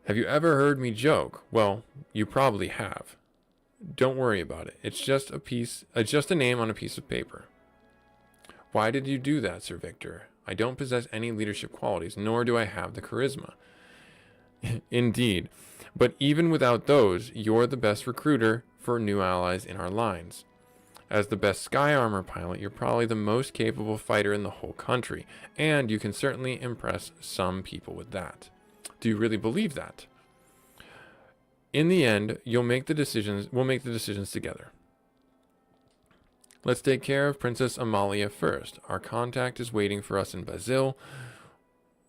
Have you ever heard me joke? Well, you probably have. Don't worry about it. It's just a name on a piece of paper. Why did you do that, Sir Victor? I don't possess any leadership qualities, nor do I have the charisma. Indeed. But even without those, you're the best recruiter for new allies in our lines. As the best sky armor pilot, you're probably the most capable fighter in the whole country, and you can certainly impress some people with that. Do you really believe that? In the end, we'll make the decisions together. Let's take care of Princess Amalia first. Our contact is waiting for us in Basil.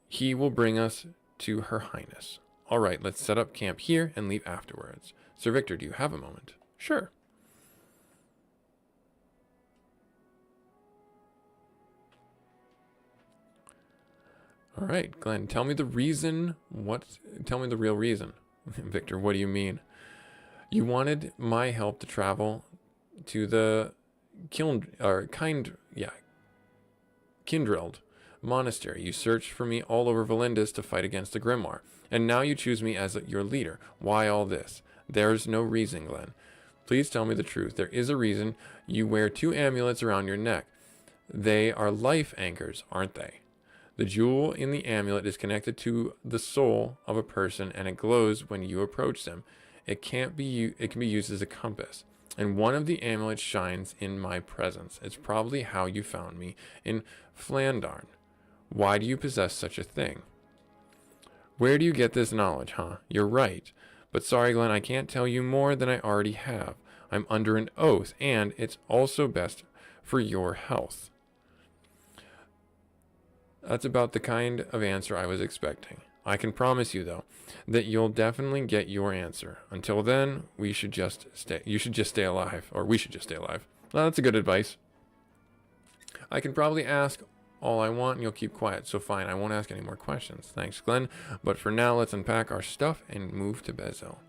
He will bring us to Her Highness. All right, let's set up camp here and leave afterwards. Sir Victor, do you have a moment? Sure. All right, Glenn, tell me the reason. Tell me the real reason. Victor, what do you mean? You wanted my help to travel to the Kindreld, monastery. You searched for me all over Valindus to fight against the Grimoire. And now you choose me as your leader. Why all this? There's no reason, Glenn. Please tell me the truth. There is a reason. You wear 2 amulets around your neck. They are life anchors, aren't they? The jewel in the amulet is connected to the soul of a person, and it glows when you approach them. It can be used as a compass. And one of the amulets shines in my presence. It's probably how you found me in Flandarn. Why do you possess such a thing? Where do you get this knowledge, huh? You're right. But sorry, Glenn, I can't tell you more than I already have. I'm under an oath, and it's also best for your health. That's about the kind of answer I was expecting. I can promise you, though, that you'll definitely get your answer. Until then, you should just stay alive. Or we should just stay alive. Well, that's a good advice. I can probably ask all I want and you'll keep quiet. So fine, I won't ask any more questions. Thanks, Glenn. But for now, let's unpack our stuff and move to Bezel.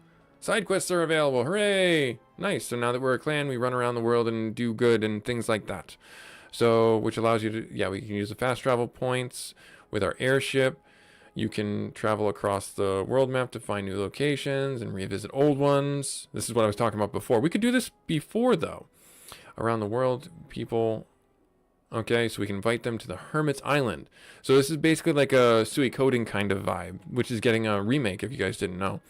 Side quests are available. Hooray! Nice. So now that we're a clan, we run around the world and do good and things like that. So, which allows you to, yeah, we can use the fast travel points with our airship. You can travel across the world map to find new locations and revisit old ones. This is what I was talking about before. We could do this before, though. Around the world, people... Okay, so we can invite them to the Hermit's Island. So this is basically like a Suikoden kind of vibe, which is getting a remake, if you guys didn't know.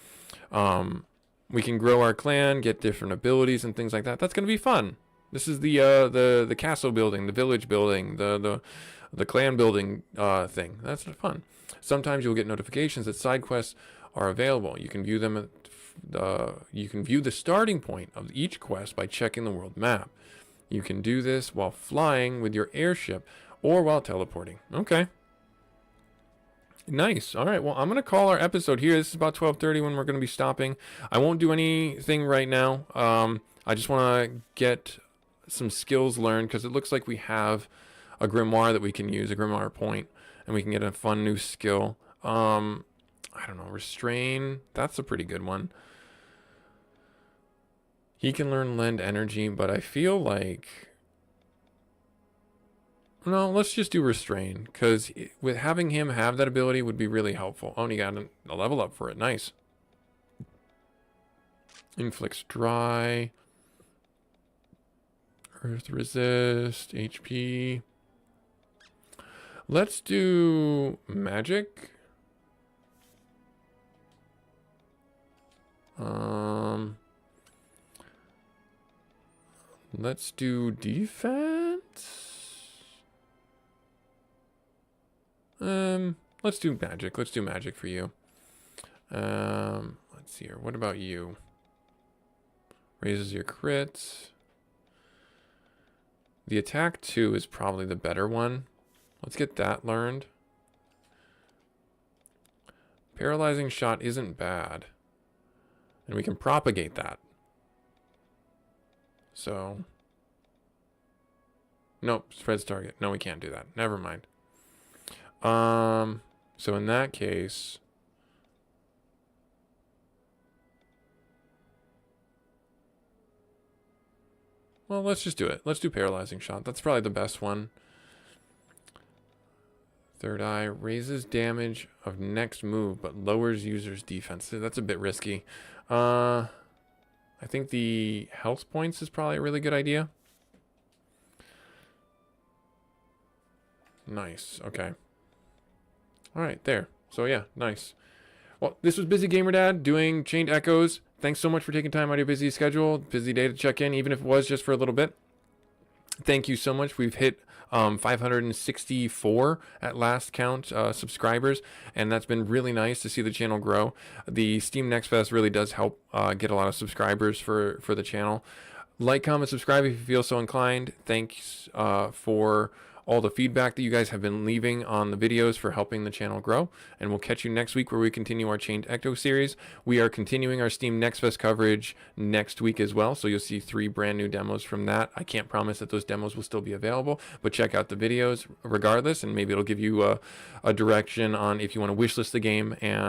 We can grow our clan, get different abilities and things like that. That's going to be fun. This is the castle building, the village building, the clan building thing. That's fun. Sometimes you'll get notifications that side quests are available. You can view them you can view the starting point of each quest by checking the world map. You can do this while flying with your airship or while teleporting. Okay. Nice. All right. Well, I'm going to call our episode here. This is about 12:30 when we're going to be stopping. I won't do anything right now. I just want to get some skills learned because it looks like we have a grimoire that we can use, a grimoire point, and we can get a fun new skill. I don't know. Restrain. That's a pretty good one. He can learn lend energy, but I feel like... No, let's just do restrain, because with having him have that ability would be really helpful. Oh, and he got a level up for it. Nice. Inflicts dry. Earth resist. HP. Let's do magic. Let's do defense. Let's do magic. Let's do magic for you. Let's see here. What about you? Raises your crits. The attack 2 is probably the better one. Let's get that learned. Paralyzing shot isn't bad. And we can propagate that. So. Nope, spreads target. No, we can't do that. Never mind. So in that case, well, let's just do it. Let's do paralyzing shot. That's probably the best one. Third eye raises damage of next move, but lowers user's defense. That's a bit risky. I think the health points is probably a really good idea. Nice. Okay. All right, there. So yeah, nice. Well, this was Busy Gamer Dad doing Chained Echoes. Thanks so much for taking time out of your busy schedule, busy day to check in, even if it was just for a little bit. Thank you so much. We've hit 564 at last count subscribers, and that's been really nice to see the channel grow. The Steam Next Fest really does help get a lot of subscribers for the channel. Like, comment, subscribe if you feel so inclined. Thanks for all the feedback that you guys have been leaving on the videos for helping the channel grow. And we'll catch you next week where we continue our Chained Echo series. We are continuing our Steam Next Fest coverage next week as well. So you'll see 3 brand new demos from that. I can't promise that those demos will still be available, but check out the videos regardless. And maybe it'll give you a direction on if you want to wishlist the game and